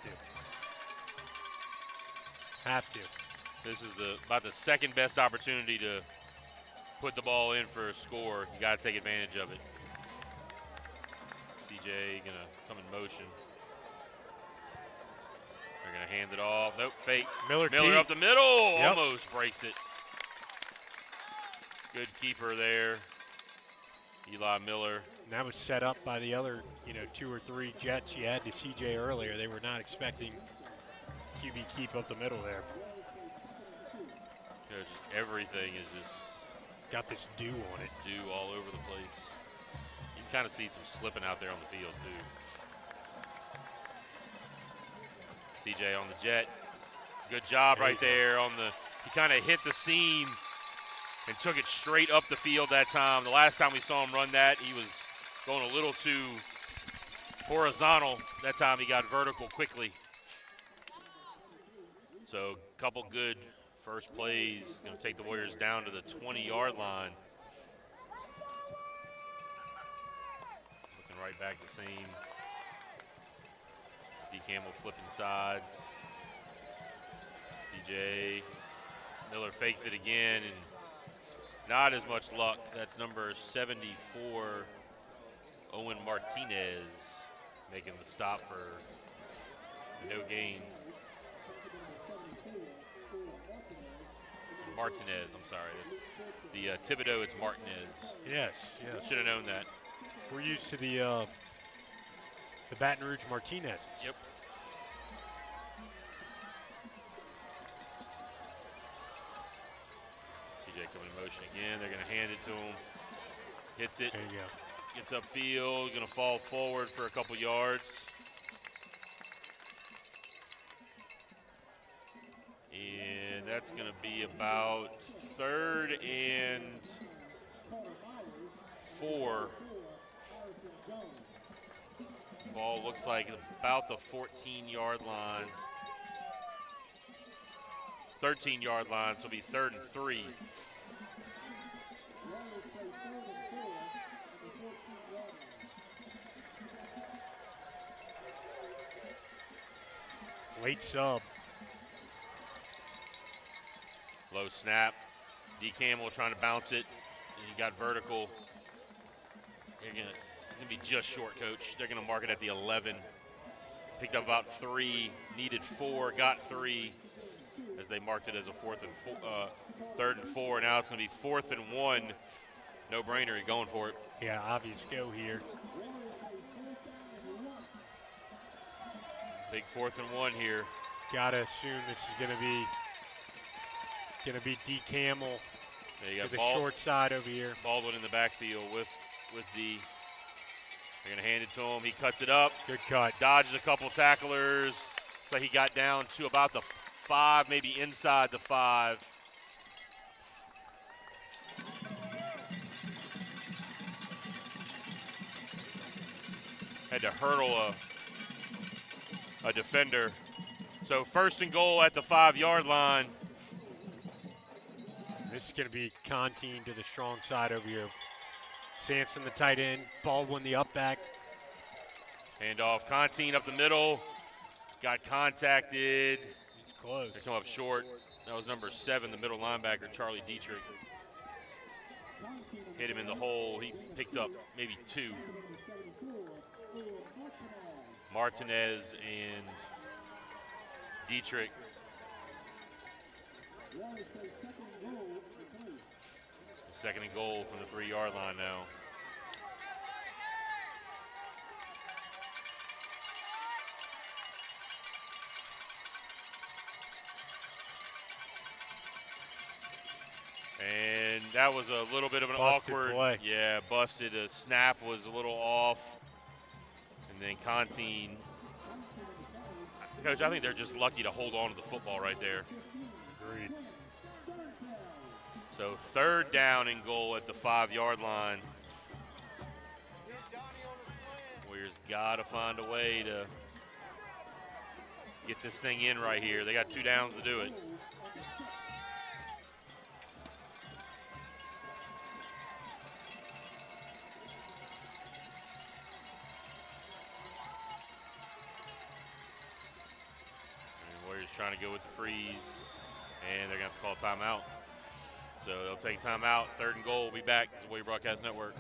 to. This is about the second best opportunity to put the ball in for a score. You got to take advantage of it. CJ going to come in motion. They're going to hand it off. Nope, fake. Miller up the middle. Yep. Almost breaks it. Good keeper there. Eli Miller. And that was set up by the other, 2 or 3 jets you had to CJ earlier. They were not expecting QB keep up the middle there. Everything is just got this dew on it. Dew all over the place. You can kind of see some slipping out there on the field too. CJ on the jet. Good job right there on he kind of hit the seam and took it straight up the field that time. The last time we saw him run that, he was going a little too horizontal. That time he got vertical quickly. So a couple good first plays. Going to take the Warriors down to the 20-yard line. Looking right back the same. D. Campbell flipping sides. CJ Miller fakes it again, and not as much luck. That's number 74, Owen Martinez, making the stop for no gain. Martinez, I'm sorry. The Thibodeau, it's Martinez. Yes. Should have known that. We're used to the Baton Rouge Martinez. Yep. CJ coming in motion again. They're going to hand it to him. Hits it. There you go. Gets upfield. Going to fall forward for a couple yards. And that's going to be about 3rd and 4. Ball looks like about the 14-yard line. 13-yard line, so it'll be 3rd and 3. Late sub. Low snap. D. Campbell trying to bounce it. And he got vertical. It's going to be just short, Coach. They're going to mark it at the 11. picked up about 3, needed 4, got 3, as they marked it as a 3rd and 4. Now it's going to be 4th and 1. No-brainer, you're going for it. Yeah, obvious go here. Big 4th and 1 here. Gotta assume this is gonna be D. Camel There you to got the short side over here. Baldwin in the backfield with D. They're going to hand it to him. He cuts it up. Good cut. Dodges a couple tacklers. So he got down to about the 5, maybe inside the 5. Had to hurdle a defender. So 1st and goal at the 5-yard line. This is going to be Contine to the strong side over here. Sampson, the tight end. Baldwin, the up back. Hand off. Contine up the middle. Got contacted. He's close. They come up short. That was number 7, the middle linebacker, Charlie Dietrich. Hit him in the hole. He picked up maybe 2. Martinez and Dietrich. Second and goal from the 3-yard line now. And that was a little bit of an Busted awkward play. Yeah, busted. A snap was a little off. And then Contine. Coach, I think they're just lucky to hold on to the football right there. Agreed. So 3rd down and goal at the 5-yard line. Warriors got to find a way to get this thing in right here. They got 2 downs to do it. And Warriors trying to go with the freeze, and they're going to have to call timeout. So they'll take timeout. 3rd and goal. We'll be back. This is Warrior Broadcast Network.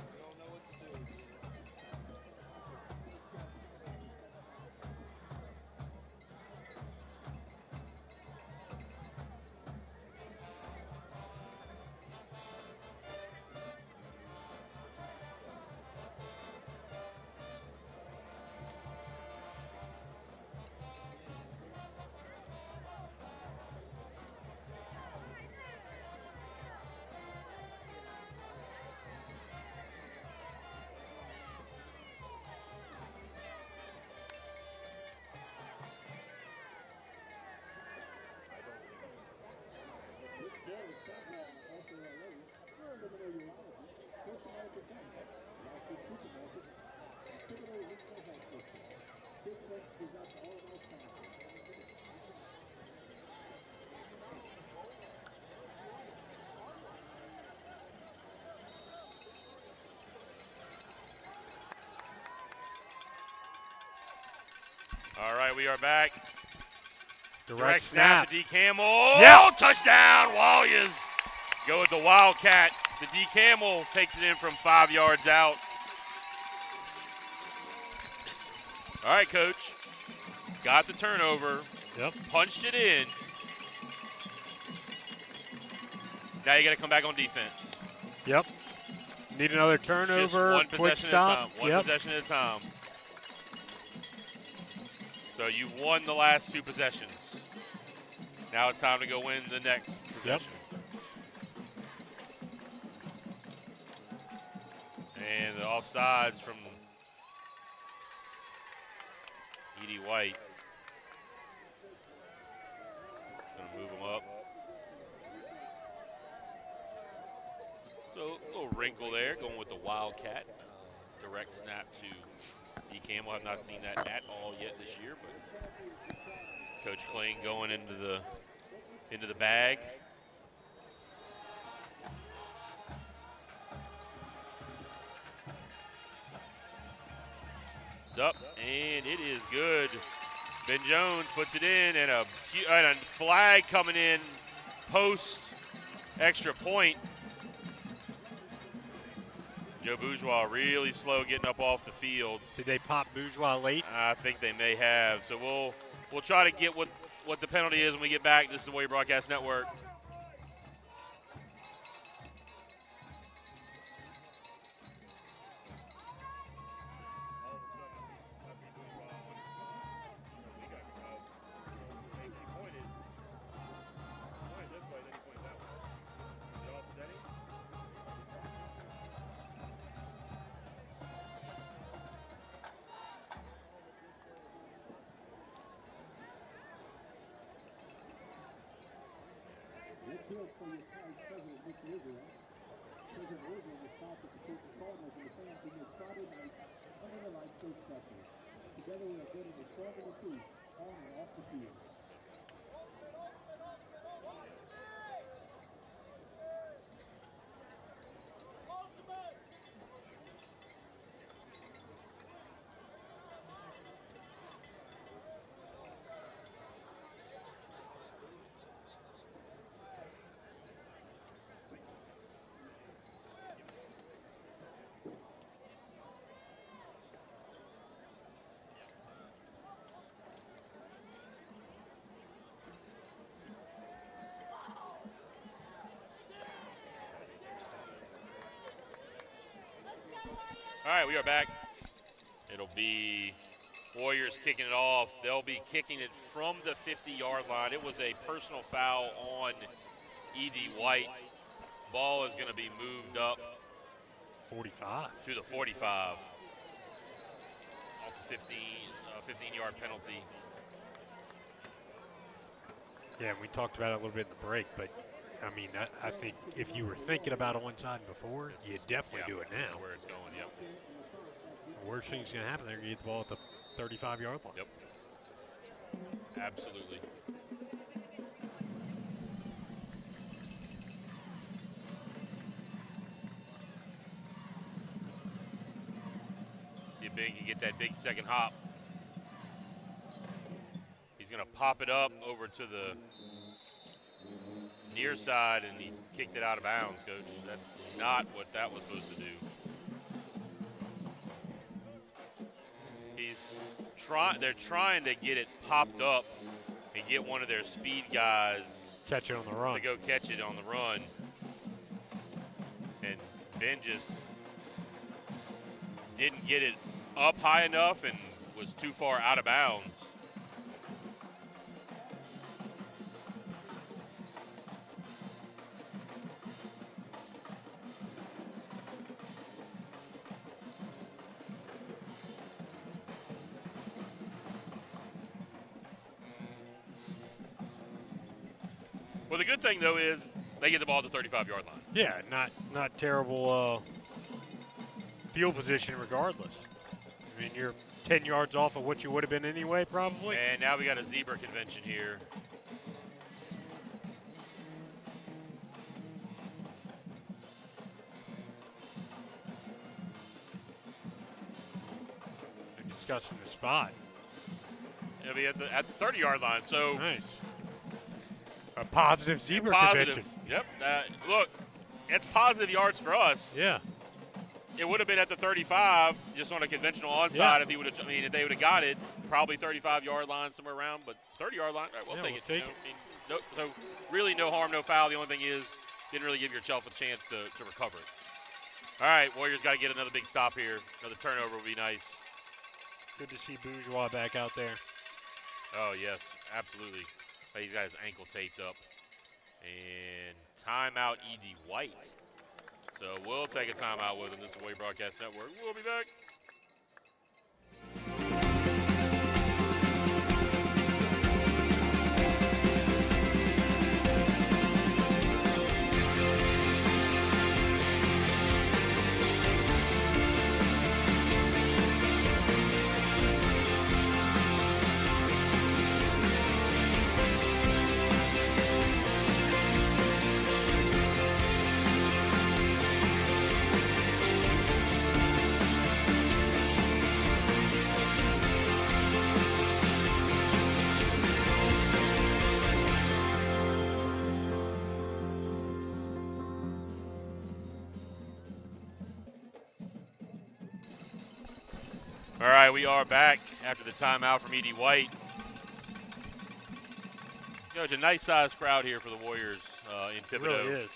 All right, we are back. Direct snap to D. Camel. Yeah. Touchdown, Warriors. Go with the Wildcat. The D. Camel takes it in from 5 yards out. All right, Coach. Got the turnover. Yep. Punched it in. Now you got to come back on defense. Yep. Need another Just turnover. one Quick possession at a stop. time. One Yep. possession at a time. So you won the last 2 possessions. Now it's time to go win the next possession. And the offsides from Edie White. Gonna move him up. So a little wrinkle there, going with the Wildcat. Direct snap to D. Campbell. I've not seen that at all yet this year, but Coach Kling going into the bag. It's up, and it is good. Ben Jones puts it in, and a flag coming in post extra point. Joe Bourgeois really slow getting up off the field. Did they pop Bourgeois late? I think they may have. So we'll try to get what the penalty is when we get back. This is the Warrior Broadcast Network. Let's hear it for your Vice President, Nick Rizzo. President Rizzo was proud to support the Cardinals and the fans who make Friday nights under the lights so special. Together we are building a stronger recruit on and off the field. All right, we are back. It'll be Warriors kicking it off. They'll be kicking it from the 50-yard line. It was a personal foul on E.D. White. Ball is going to be moved up 45. to the 45. Off the 15-yard penalty. Yeah, and we talked about it a little bit in the break, but I mean, I think if you were thinking about it one time before, you definitely do it This is now. where it's going, yep. The worst thing's going to happen, they're going to get the ball at the 35-yard line. Yep. Absolutely. See if Big can get that big second hop. He's going to pop it up over to the near side, and he kicked it out of bounds, Coach. That's not what that was supposed to do. They're trying to get it popped up and get one of their speed guys Catch it on the run. to go catch it on the run. And Ben just didn't get it up high enough and was too far out of bounds. Well, the good thing, though, is they get the ball at the 35-yard line. Yeah, not terrible field position regardless. I mean, you're 10 yards off of what you would have been anyway, probably. And now we got a zebra convention here. They're discussing the spot. It'll be at the 30-yard line. So Nice. A positive zebra positive. convention. Yep. Look, it's positive yards for us. Yeah. It would have been at the 35, just on a conventional onside. Yeah. If he would have, if they would have got it, probably 35-yard line somewhere around, but 30-yard line, all right, we'll Yeah, take we'll it. take So really, no harm, no foul. The only thing is, didn't really give yourself a chance to recover it. All right, Warriors got to get another big stop here. Another turnover would be nice. Good to see Bourgeois back out there. Oh yes, absolutely. He's got his ankle taped up. And timeout, E.D. White. So we'll take a timeout with him. This is the Warrior Broadcast Network. We'll be back. All right, we are back after the timeout from E.D. White. Coach, a nice-sized crowd here for the Warriors in Thibodaux. It really is.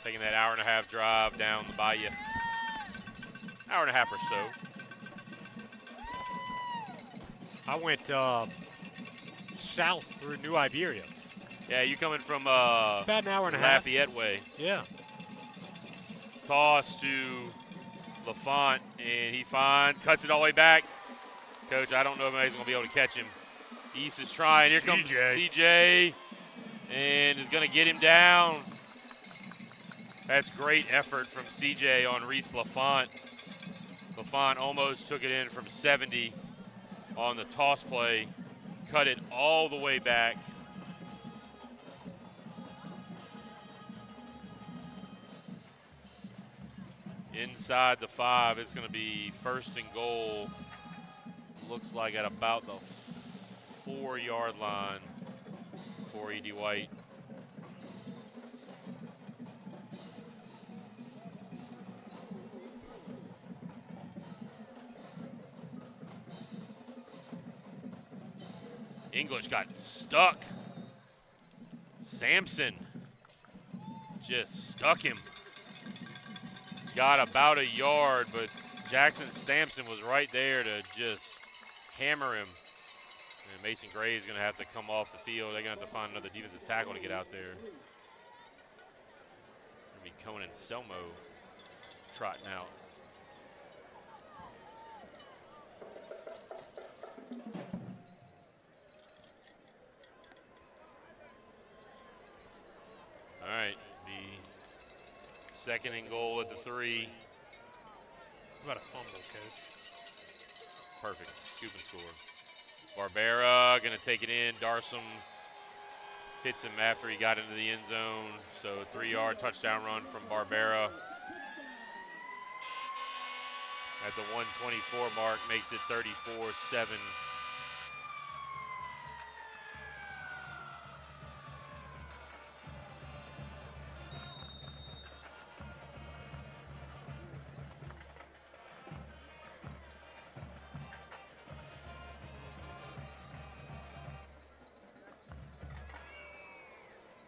Taking that hour-and-a-half drive down the bayou. Hour and a half or so. I went south through New Iberia. Yeah, you coming from About an hour and a half. Lafayette way. Yeah. Toss to LaFont, and he cuts it all the way back. Coach, I don't know if anybody's going to be able to catch him. East is trying. Here comes CJ, and is going to get him down. That's great effort from CJ on Reese LaFont. LaFont almost took it in from 70 on the toss play. Cut it all the way back. Inside the 5, it's going to be first and goal. Looks like at about the 4-yard line for E.D. White. English got stuck. Sampson just stuck him. Got about a yard, but Jackson Sampson was right there to just hammer him. And Mason Gray is going to have to come off the field. They're going to have to find another defensive tackle to get out there. Going to be Conan Selmo trotting out. All right, the second and goal at the 3. What about a fumble, Coach? Perfect. Scoop and score. Barbera going to take it in. Darsom hits him after he got into the end zone. So 3-yard touchdown run from Barbera. At the 124 mark, makes it 34-7.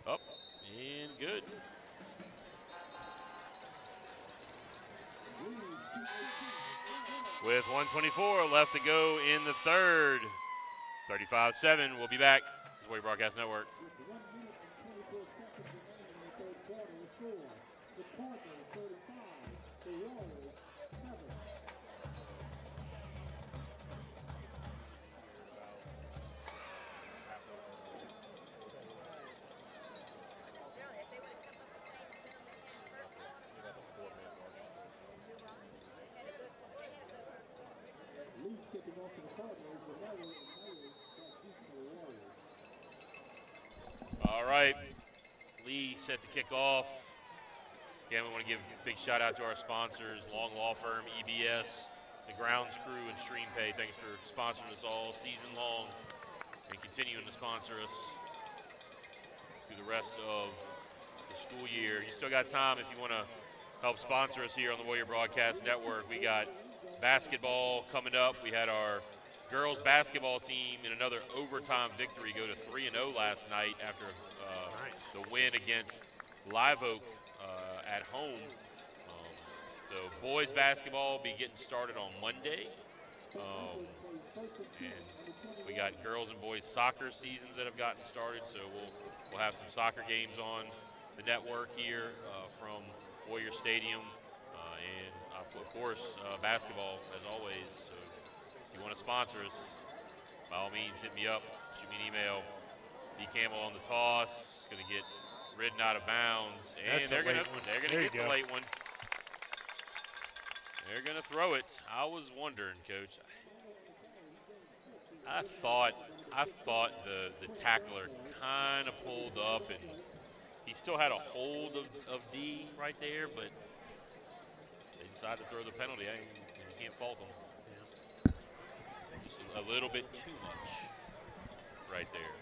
Up and good. With 124 left to go in the third. 35-7. We'll be back. This is Warrior Broadcast Network. With 1 minute and 24 seconds remaining in the third quarter, the score, the Cardinals 35, the Royals 7. Lee kicking off to the Cardinals, but Mayer back deep to the Warriors. All right. Lee set to kick off. Again, we want to give a big shout out to our sponsors, Long Law Firm, EBS, the Grounds Crew, and StreamPay. Thanks for sponsoring us all season long and continuing to sponsor us through the rest of the school year. You still got time if you want to help sponsor us here on the Warrior Broadcast Network. We got basketball coming up. We had our girls basketball team in another overtime victory go to 3-0 last night after the win against Live Oak at home. So boys basketball will be getting started on Monday. And we got girls and boys soccer seasons that have gotten started. So we'll have some soccer games on the network here from Warrior Stadium. And of course, basketball as always. So if you want to sponsor us, by all means, hit me up, shoot me an email. D. Campbell on the toss, going to get ridden out of bounds, and they're going to get the late one. They're going to throw it. I was wondering, Coach. I thought the tackler kind of pulled up, and he still had a hold of D right there, but they decided to throw the penalty. You can't fault them. Yeah. Just a little bit too much right there.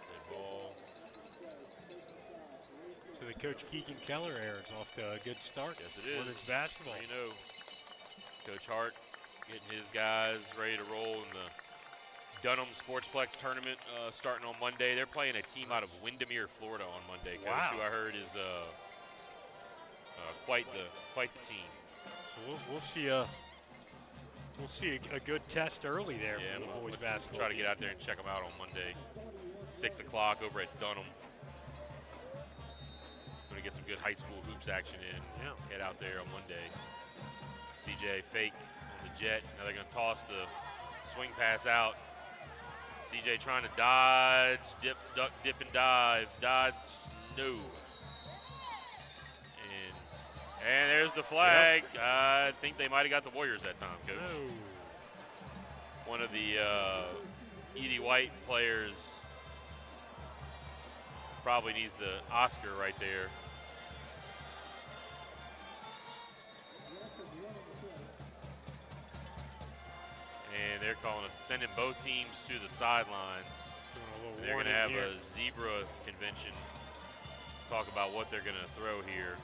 Good ball. So the Coach Keegan Keller era is off to a good start. Yes, it is. Women's basketball. You know, Coach Hart getting his guys ready to roll in the Dunham Sportsplex tournament starting on Monday. They're playing a team out of Windermere, Florida on Monday, Coach, Wow. who I heard is quite the team. So we'll see a good test early there for the boys basketball. Try to get out there and check them out on Monday, 6 o'clock over at Dunham. Going to get some good high school hoops action in. Yeah. Head out there on Monday. CJ fake on the jet. Now they're going to toss the swing pass out. CJ trying to dodge, dip, duck, dip, and dive. Dodge, no. And there's the flag. Yep. I think they might have got the Warriors that time, Coach. No. One of the Edie White players probably needs the Oscar right there. And they're calling it, sending both teams to the sideline. They're going to have a zebra convention, talk about what they're going to throw here.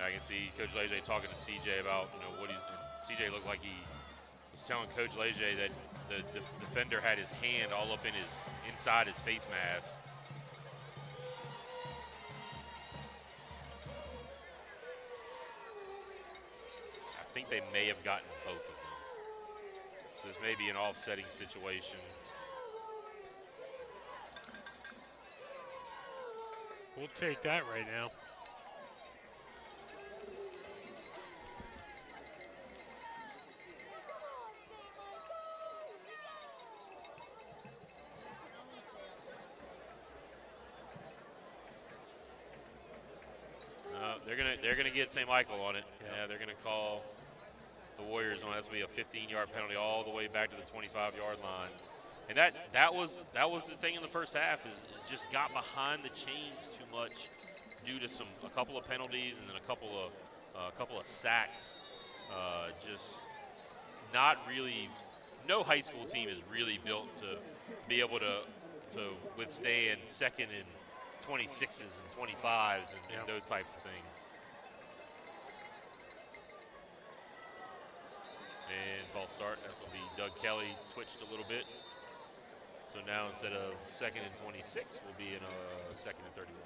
I can see Coach Leger talking to CJ about, what CJ looked like he was telling Coach Leger that the defender had his hand all up inside his face mask. I think they may have gotten both of them. This may be an offsetting situation. We'll take that right now. They're gonna get St. Michael on it. Yeah, they're gonna call the Warriors on. That's gonna be a 15-yard penalty all the way back to the 25-yard line. And that was the thing in the first half is just got behind the chains too much due to a couple of penalties and then a couple of sacks. Just not really. No high school team is really built to be able to withstand second and 26s and 25s and those types of things. And false start. That's going to be Doug Kelly twitched a little bit. So now instead of second and 26, we'll be in a second and 31.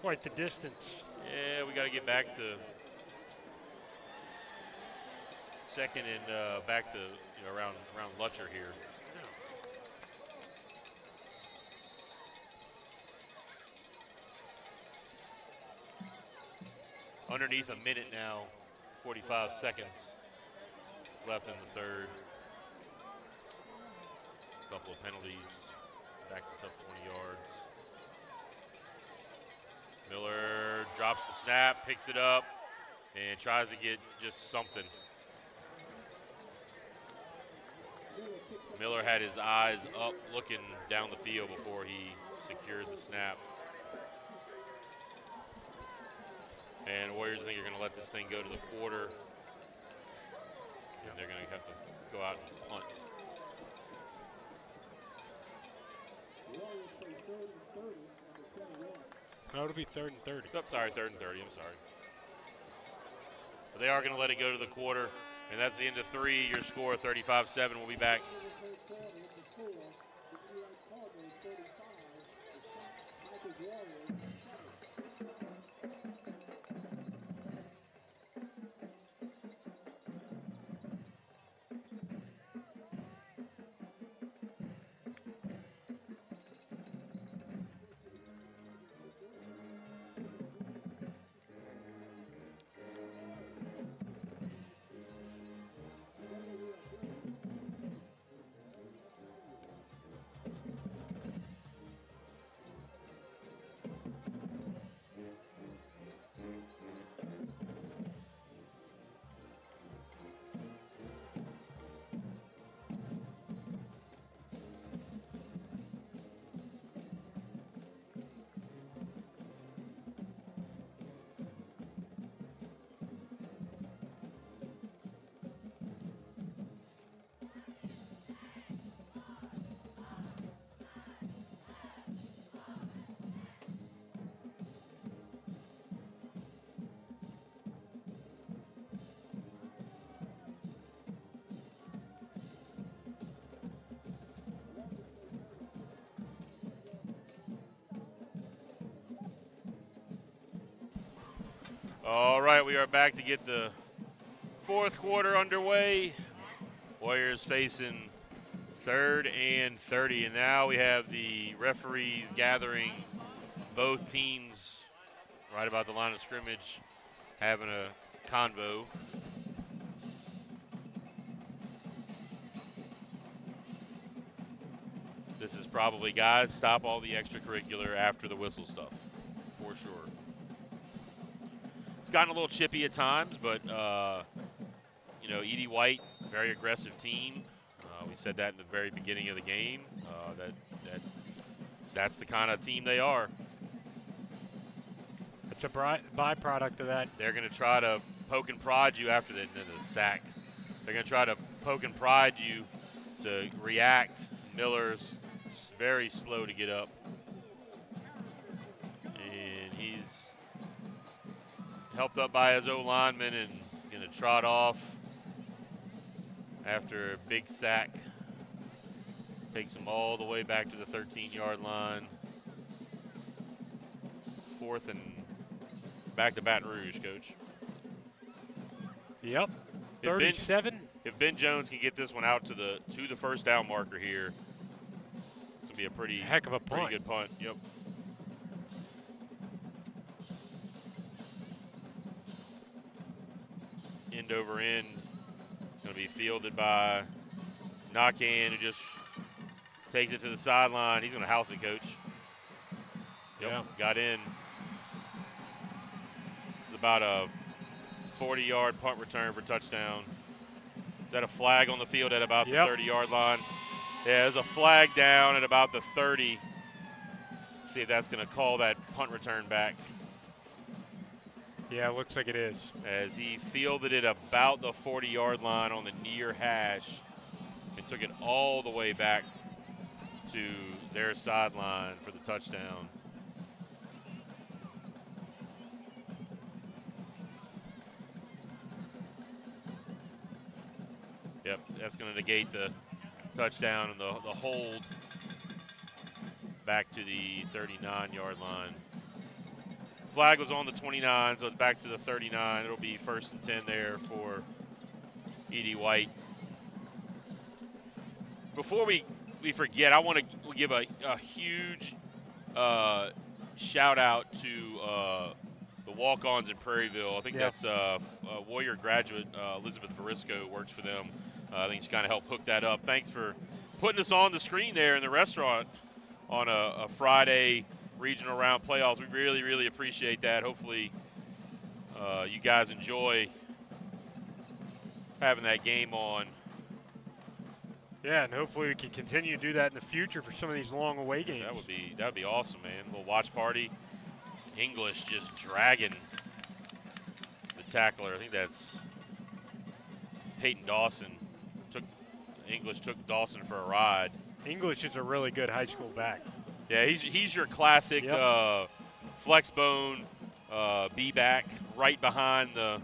Quite the distance. Yeah, we got to get back to second and back to around Lutcher here. Underneath a minute now, 45 seconds left in the third. A couple of penalties, backs us up 20 yards. Miller drops the snap, picks it up, and tries to get just something. Miller had his eyes up looking down the field before he secured the snap. And Warriors think you're going to let this thing go to the quarter. And they're going to have to go out and punt. No, it'll be 3rd and 30. Oh, sorry, 3rd and 30. I'm sorry. But they are going to let it go to the quarter. And that's the end of 3. Your score, 35-7. We'll be back. All right, we are back to get the fourth quarter underway. Warriors facing 3rd and 30, and now we have the referees gathering both teams right about the line of scrimmage, having a convo. This is probably, guys, stop all the extracurricular after the whistle stuff, for sure. It's gotten a little chippy at times, but, you know, Edie White, very aggressive team. We said that in the very beginning of the game. That's the kind of team they are. It's a byproduct of that. They're going to try to poke and prod you after the sack. They're going to try to poke and prod you to react. Miller's very slow to get up. And he's helped up by his O-lineman and going to trot off after a big sack. Takes him all the way back to the 13-yard line. 4th and back to Baton Rouge, Coach. Yep. 37. If Ben Jones can get this one out to the first down marker here, it's gonna be a pretty heck of a punt. Pretty good punt. Yep. End over end, gonna be fielded by Knockan, who just takes it to the sideline. He's gonna house it, Coach. Yep, yeah. Got in. It's about a 40-yard punt return for touchdown. Is that a flag on the field at about the 30-yard line? Yeah, there's a flag down at about the 30. See if that's going to call that punt return back. Yeah, it looks like it is. As he fielded it about the 40-yard line on the near hash and took it all the way back to their sideline for the touchdown. Yep, that's going to negate the touchdown and the hold back to the 39-yard line. Flag was on the 29, so it's back to the 39. It'll be 1st and 10 there for Edie White. Before we forget, I want to give a huge shout out to the walk-ons in Prairieville. I think that's Warrior graduate Elizabeth Verisco works for them. I think she kind of helped hook that up. Thanks for putting us on the screen there in the restaurant on a Friday regional round playoffs. We really, really appreciate that. Hopefully you guys enjoy having that game on. Yeah, and hopefully we can continue to do that in the future for some of these long away games. That would be awesome, man. A little watch party. English just dragging the tackler. I think that's Peyton Dawson. English took Dawson for a ride. English is a really good high school back. Yeah, he's your classic flex bone B back, right behind the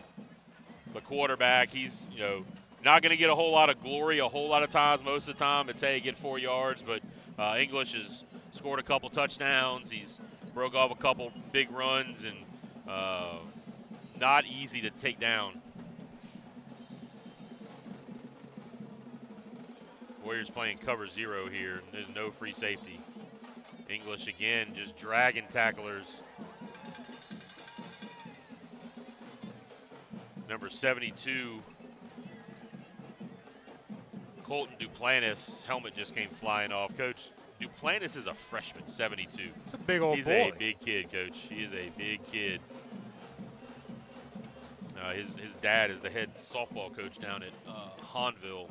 quarterback. He's not going to get a whole lot of glory a whole lot of times. Most of the time, it's get 4 yards. But English has scored a couple touchdowns. He's broke off a couple big runs and not easy to take down. Warriors playing cover 0 here. There's no free safety. English again just dragging tacklers. Number 72, Colton Duplantis, helmet just came flying off. Coach, Duplantis is a freshman, 72. He's a big old He's boy. a big kid, Coach. He is a big kid. His dad is the head softball coach down at Hahnville.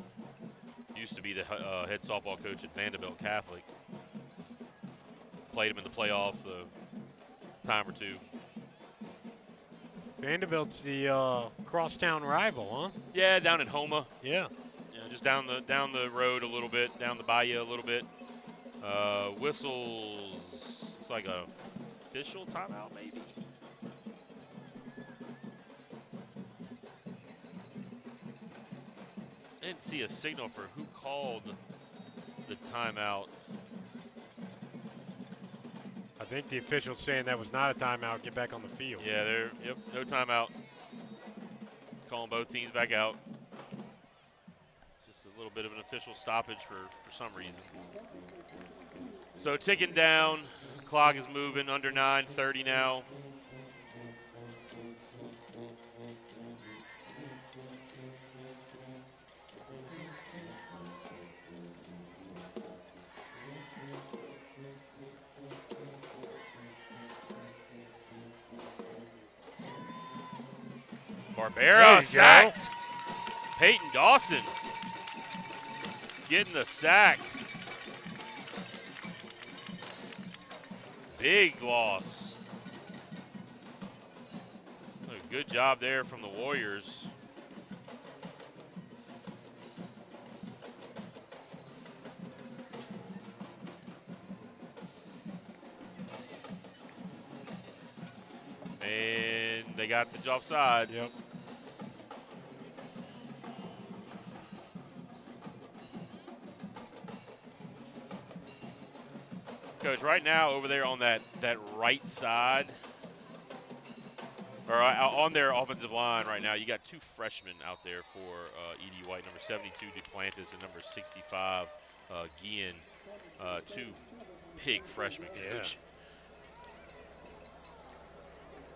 Used to be the head softball coach at Vanderbilt Catholic. Played him in the playoffs a time or two. Vanderbilt's the crosstown rival, huh? Yeah, down in Houma. Yeah. Just down the road a little bit, down the bayou a little bit. Whistles. It's like a official timeout, maybe. Didn't see a signal for who called the timeout. I think the official's saying that was not a timeout. Get back on the field. Yeah, yep, no timeout. Calling both teams back out. Just a little bit of an official stoppage for some reason. So ticking down, clock is moving, under 9:30 now. Barbera sacked. Peyton Dawson getting the sack. Big loss. A good job there from the Warriors. And they got the offsides. Yep. Coach, right now over there on that right side, or on their offensive line right now, you got two freshmen out there for E.D. White, number 72 Duplantis and number 65 Guillen. Two big freshmen, Coach.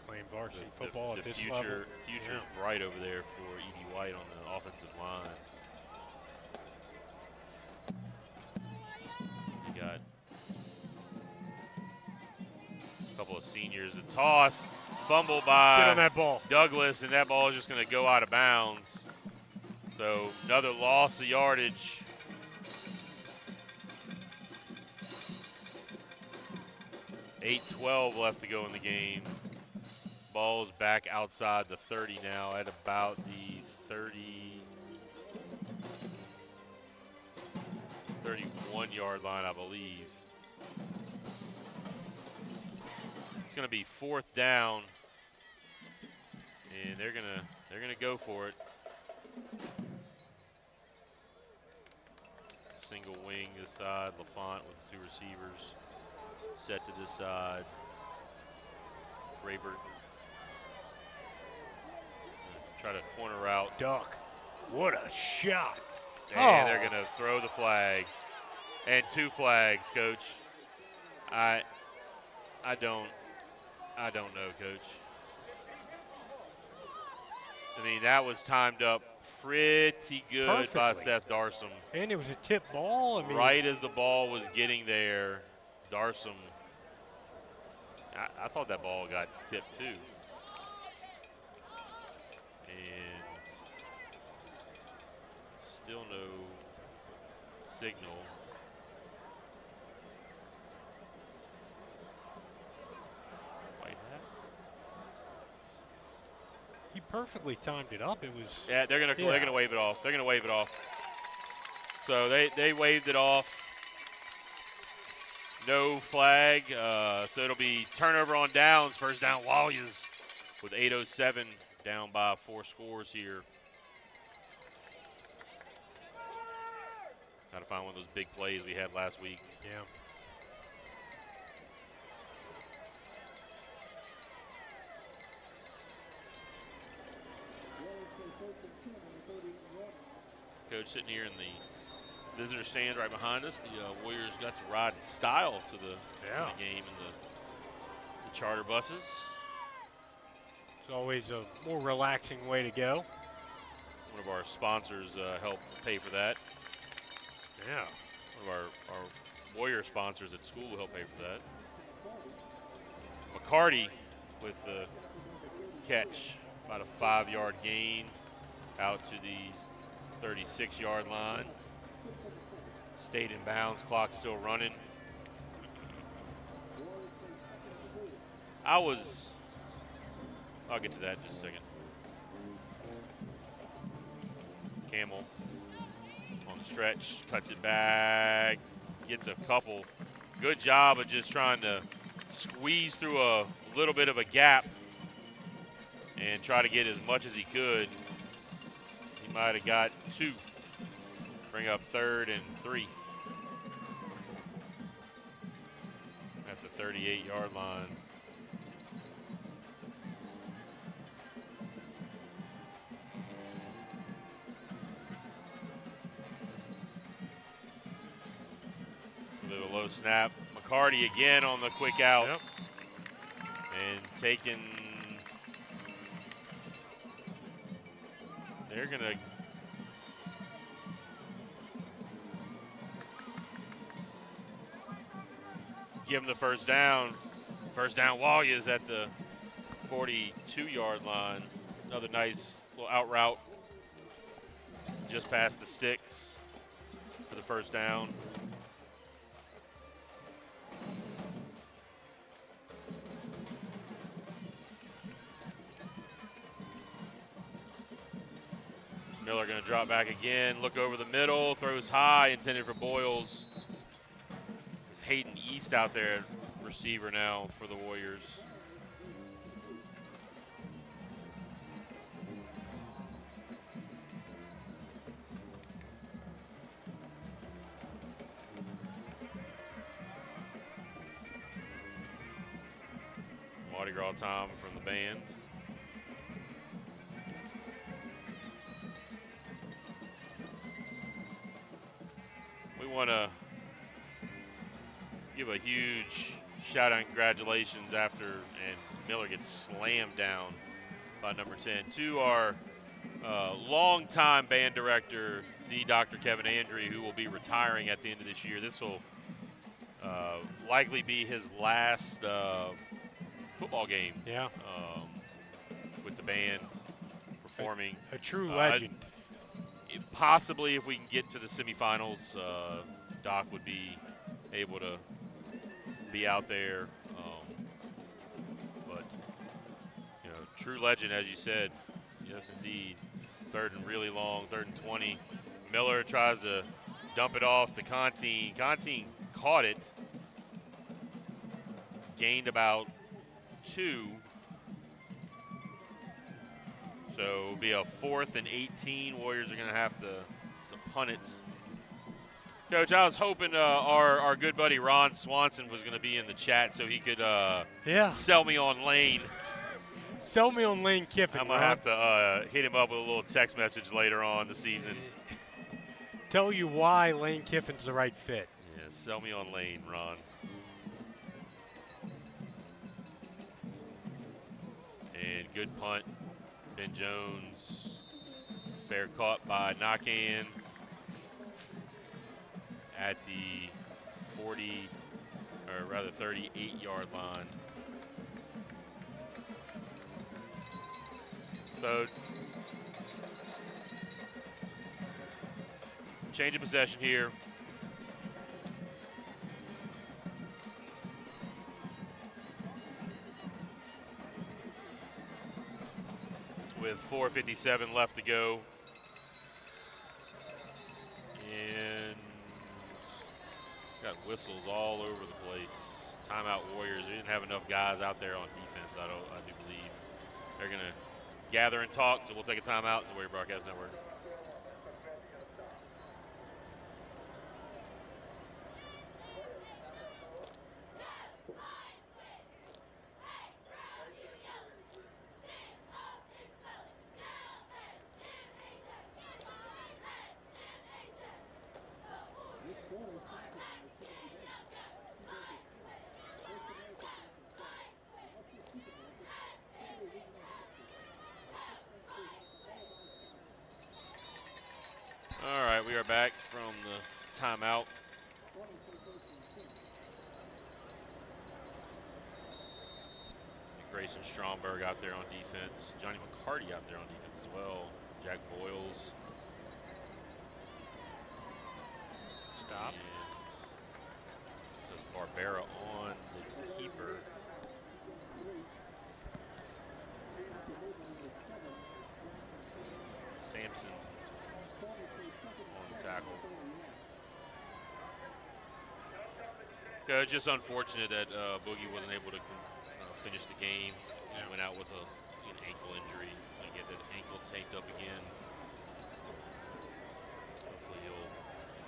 Playing varsity football at this future, level. Future's bright over there for E.D. White on the offensive line. You got a couple of seniors. A toss, fumble Get by on that ball. Douglas, and that ball is just going to go out of bounds. So another loss of yardage. .8:12 left to go in the game. Ball's back outside the 30 now at about the 31-yard line, I believe. It's going to be 4th down, and they're gonna go for it. Single wing this side, LaFont with the two receivers set to this side. Raybert try to corner route. Duck. What a shot. And they're going to throw the flag. And 2 flags, Coach. I don't know, Coach. I mean, that was timed up pretty good by Perfectly. Seth Darsom. And it was a tip ball. I mean, Right as the ball was getting there, Darsom, I thought that ball got tipped too. And still no signal. White hat? he perfectly timed it up. It was. Yeah, they're gonna wave it off. They're gonna wave it off. So they waved it off. No flag. So it'll be turnover on downs. First down, Warriors with 8:07 down by 4 scores here. Got to find one of those big plays we had last week. Yeah. Coach sitting here in the visitor stands right behind us. The Warriors got to ride in style to the game in the charter buses. It's always a more relaxing way to go. One of our sponsors helped pay for that. Yeah. One of our Warrior sponsors at school helped pay for that. McCarty with the catch, about a 5-yard gain out to the 36-yard line. Stayed in bounds, clock still running. I'll get to that in just a second. Camel on the stretch, cuts it back, gets a couple. Good job of just trying to squeeze through a little bit of a gap and try to get as much as he could. He might have got 2. Bring up 3rd and 3. At the 38-yard line. A little low snap. McCarty again on the quick out. Yep. And taking, they're going to give him the first down. First down, Walliams at the 42-yard line. Another nice little out route just past the sticks for the first down. Miller going to drop back again, look over the middle, throws high, intended for Boyles. Hayden East out there, receiver now for the Warriors. Mardi Gras time from the band. We want to give a huge shout out and congratulations after, and Miller gets slammed down by number 10, to our longtime band director, the Dr. Kevin Andre, who will be retiring at the end of this year. This will likely be his last football game. Yeah. With the band performing. A true legend. Possibly, if we can get to the semifinals, Doc would be able to be out there. But, you know, true legend, as you said. Yes, indeed. Third and really long, 3rd and 20. Miller tries to dump it off to Contine. Contine caught it, gained about 2. So it'll be a 4th and 18. Warriors are going to have to punt it. Coach, I was hoping our good buddy Ron Swanson was going to be in the chat so he could sell me on Lane. Sell me on Lane Kiffin. I'm going to have to hit him up with a little text message later on this evening. Tell you why Lane Kiffin's the right fit. Yeah, sell me on Lane, Ron. And good punt. Ben Jones, fair caught by Nakan at the 40, or rather 38-yard line. So, change of possession here. With 4:57 left to go. And got whistles all over the place. Timeout Warriors. They didn't have enough guys out there on defense, I do believe. They're going to gather and talk, so we'll take a timeout. The Warrior Broadcast Network. All right, we are back from the timeout. Grayson Stromberg out there on defense. Johnny McCarty out there on defense as well. Jack Boyles. Stop. And Barbera on the keeper. Sampson on the tackle. It's just unfortunate that Boogie wasn't able to finish the game. He went out with an ankle injury. Gonna get that ankle taped up again. Hopefully he'll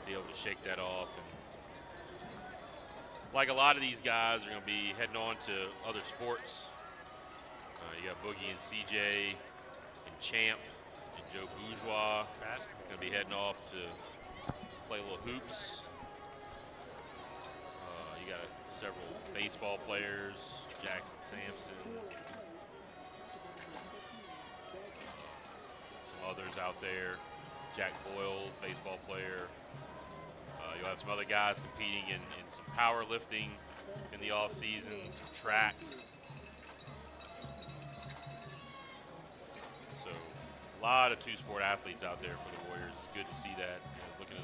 be able to shake that off and like a lot of these guys are going to be heading on to other sports. You got Boogie and CJ and Champ and Joe Bourgeois. Going to be heading off to play a little hoops. You got several baseball players, Jackson Sampson. Some others out there. Jack Boyles, baseball player. You'll have some other guys competing in some powerlifting in the off season, some track. So a lot of two-sport athletes out there for the Warriors. It's good to see that. Looking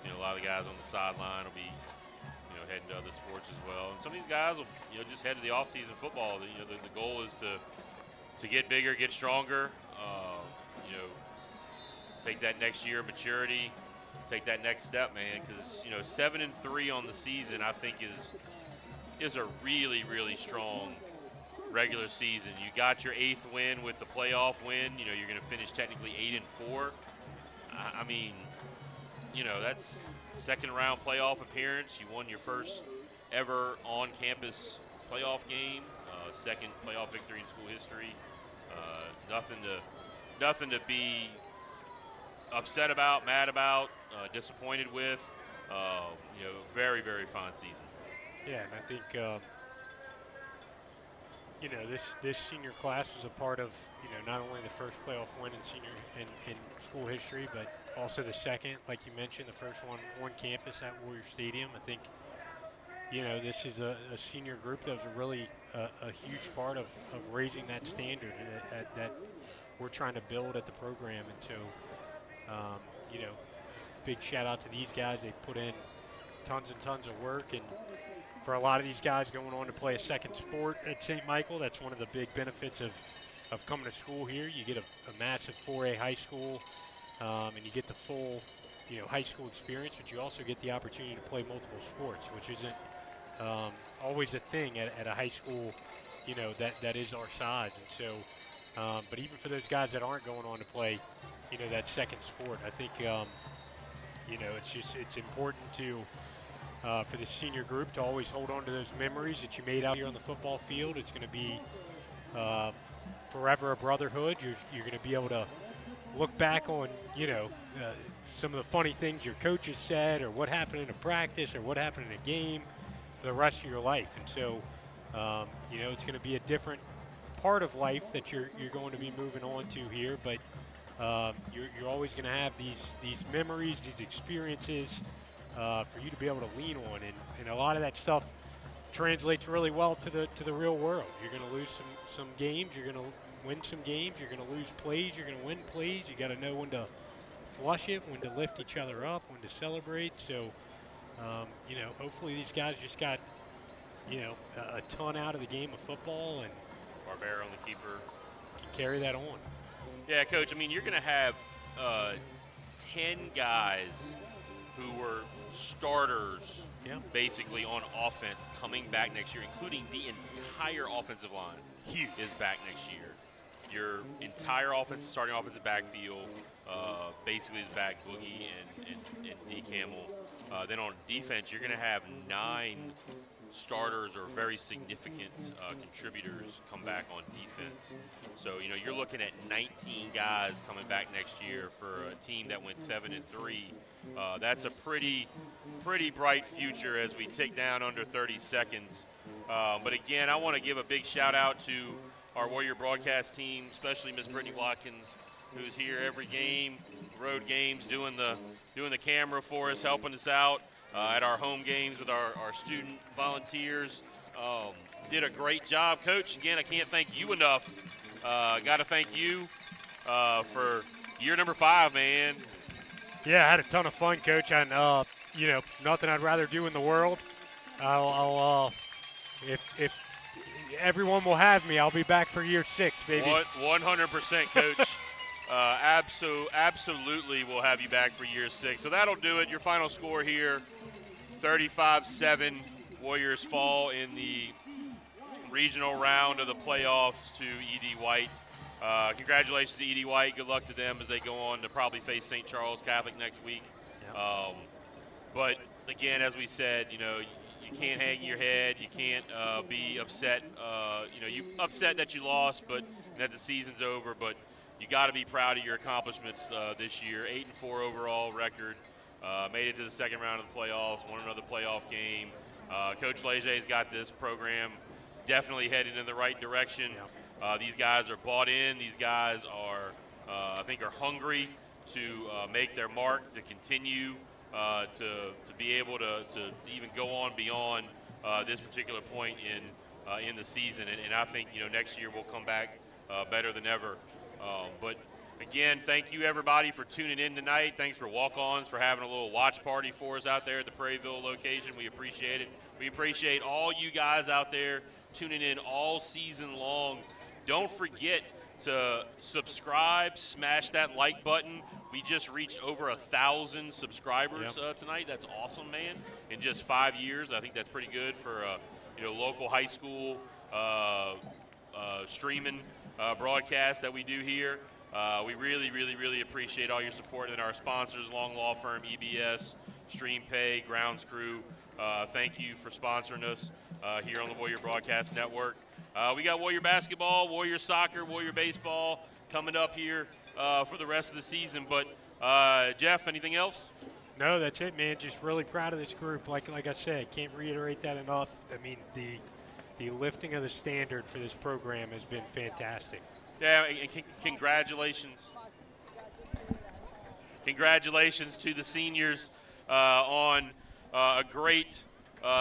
at a lot of the guys on the sideline will be heading to other sports as well. And some of these guys will just head to the off season football. The goal is to get bigger, get stronger. Take that next year of maturity. Take that next step, man, because 7-3 on the season, I think is a really, really strong regular season. You got your 8th win with the playoff win. You're going to finish technically 8-4. I mean, that's second round playoff appearance. You won your first ever on-campus playoff game, second playoff victory in school history. Nothing to be upset about, mad about, disappointed with. Very, very fine season. Yeah, and I think this senior class was a part of not only the first playoff win in school history, but also the second, like you mentioned, the first one on campus at Warrior Stadium. I think this is a senior group that was really a huge part of raising that standard that we're trying to build at the program. And so big shout out to these guys. They put in tons and tons of work, and for a lot of these guys going on to play a second sport at St. Michael, that's one of the big benefits of coming to school here. You get a massive 4A high school, and you get the full high school experience, but you also get the opportunity to play multiple sports, which isn't always a thing at a high school that is our size. And so but even for those guys that aren't going on to play that second sport, I think it's important to for the senior group to always hold on to those memories that you made out here on the football field. It's going to be forever a brotherhood. You're going to be able to look back on some of the funny things your coaches said, or what happened in a practice, or what happened in a game for the rest of your life. And so it's going to be a different part of life that you're going to be moving on to here, but you're always going to have these memories, these experiences for you to be able to lean on, and a lot of that stuff translates really well to the real world. You're going to lose some games, you're going to win some games, you're going to lose plays, you're going to win plays. You got to know when to flush it, when to lift each other up, when to celebrate. So hopefully these guys just got a ton out of the game of football, and Barbera on the keeper can carry that on. Yeah, Coach, I mean, you're going to have 10 guys who were starters basically on offense coming back next year, including the entire offensive line is back next year. Your entire starting offensive backfield basically is back, Boogie and D. Camel. Then on defense, you're going to have 9 starters or very significant contributors come back on defense. So, you're looking at 19 guys coming back next year for a team that went 7-3. That's a pretty bright future as we tick down under 30 seconds. But again, I want to give a big shout out to our Warrior broadcast team, especially Miss Brittany Watkins, who's here every game, road games, doing the camera for us, helping us out. At our home games with our student volunteers. Did a great job, Coach. Again, I can't thank you enough. Got to thank you for year number 5, man. Yeah, I had a ton of fun, Coach, and nothing I'd rather do in the world. If everyone will have me, I'll be back for year 6, baby. 100%, Coach. Absolutely will have you back for year 6. So that'll do it. Your final score here, 35-7. Warriors fall in the regional round of the playoffs to E.D. White. Congratulations to E.D. White. Good luck to them as they go on to probably face St. Charles Catholic next week. But again, as we said, you can't hang your head. You can't be upset. You upset that you lost, but that the season's over. But you got to be proud of your accomplishments this year. 8-4 overall record. Made it to the second round of the playoffs. Won another playoff game. Coach Leger's got this program definitely heading in the right direction. These guys are bought in. These guys are, I think, are hungry to make their mark, to continue to be able to even go on beyond this particular point in the season. And I think next year we'll come back better than ever. But again, thank you everybody for tuning in tonight. Thanks for walk-ons for having a little watch party for us out there at the Prairieville location. We appreciate it. We appreciate all you guys out there tuning in all season long. Don't forget to subscribe, smash that like button. We just reached over 1,000 subscribers tonight. That's awesome, man. In just 5 years, I think that's pretty good for local high school streaming broadcast that we do here. We really, really, really appreciate all your support and our sponsors, Long Law Firm, EBS, StreamPay, Grounds Crew. Thank you for sponsoring us here on the Warrior Broadcast Network. We got Warrior Basketball, Warrior Soccer, Warrior Baseball coming up here for the rest of the season. But, Jeff, anything else? No, that's it, man. Just really proud of this group. Like I said, can't reiterate that enough. I mean, the lifting of the standard for this program has been fantastic. Yeah, and congratulations. Congratulations to the seniors on a great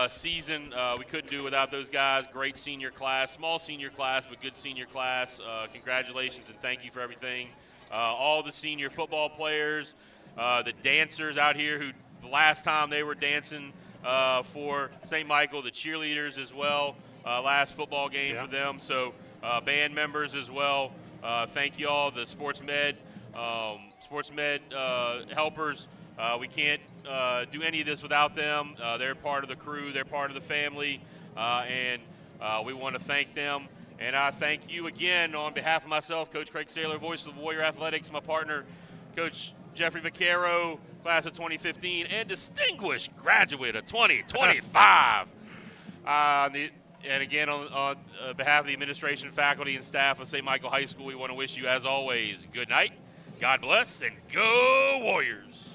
season. We couldn't do it without those guys. Great senior class, small senior class, but good senior class. Congratulations and thank you for everything. All the senior football players, the dancers out here who the last time they were dancing for St. Michael, the cheerleaders as well, last football game for them. So band members as well. Thank you all, the sports med helpers. We can't do any of this without them. They're part of the crew. They're part of the family, and we want to thank them. And I thank you again on behalf of myself, Coach Craig Saylor, voice of Warrior Athletics, my partner, Coach Jeffrey Vaquero, class of 2015, and distinguished graduate of 2025. And again, on behalf of the administration, faculty, and staff of St. Michael High School, we want to wish you, as always, good night, God bless, and go Warriors.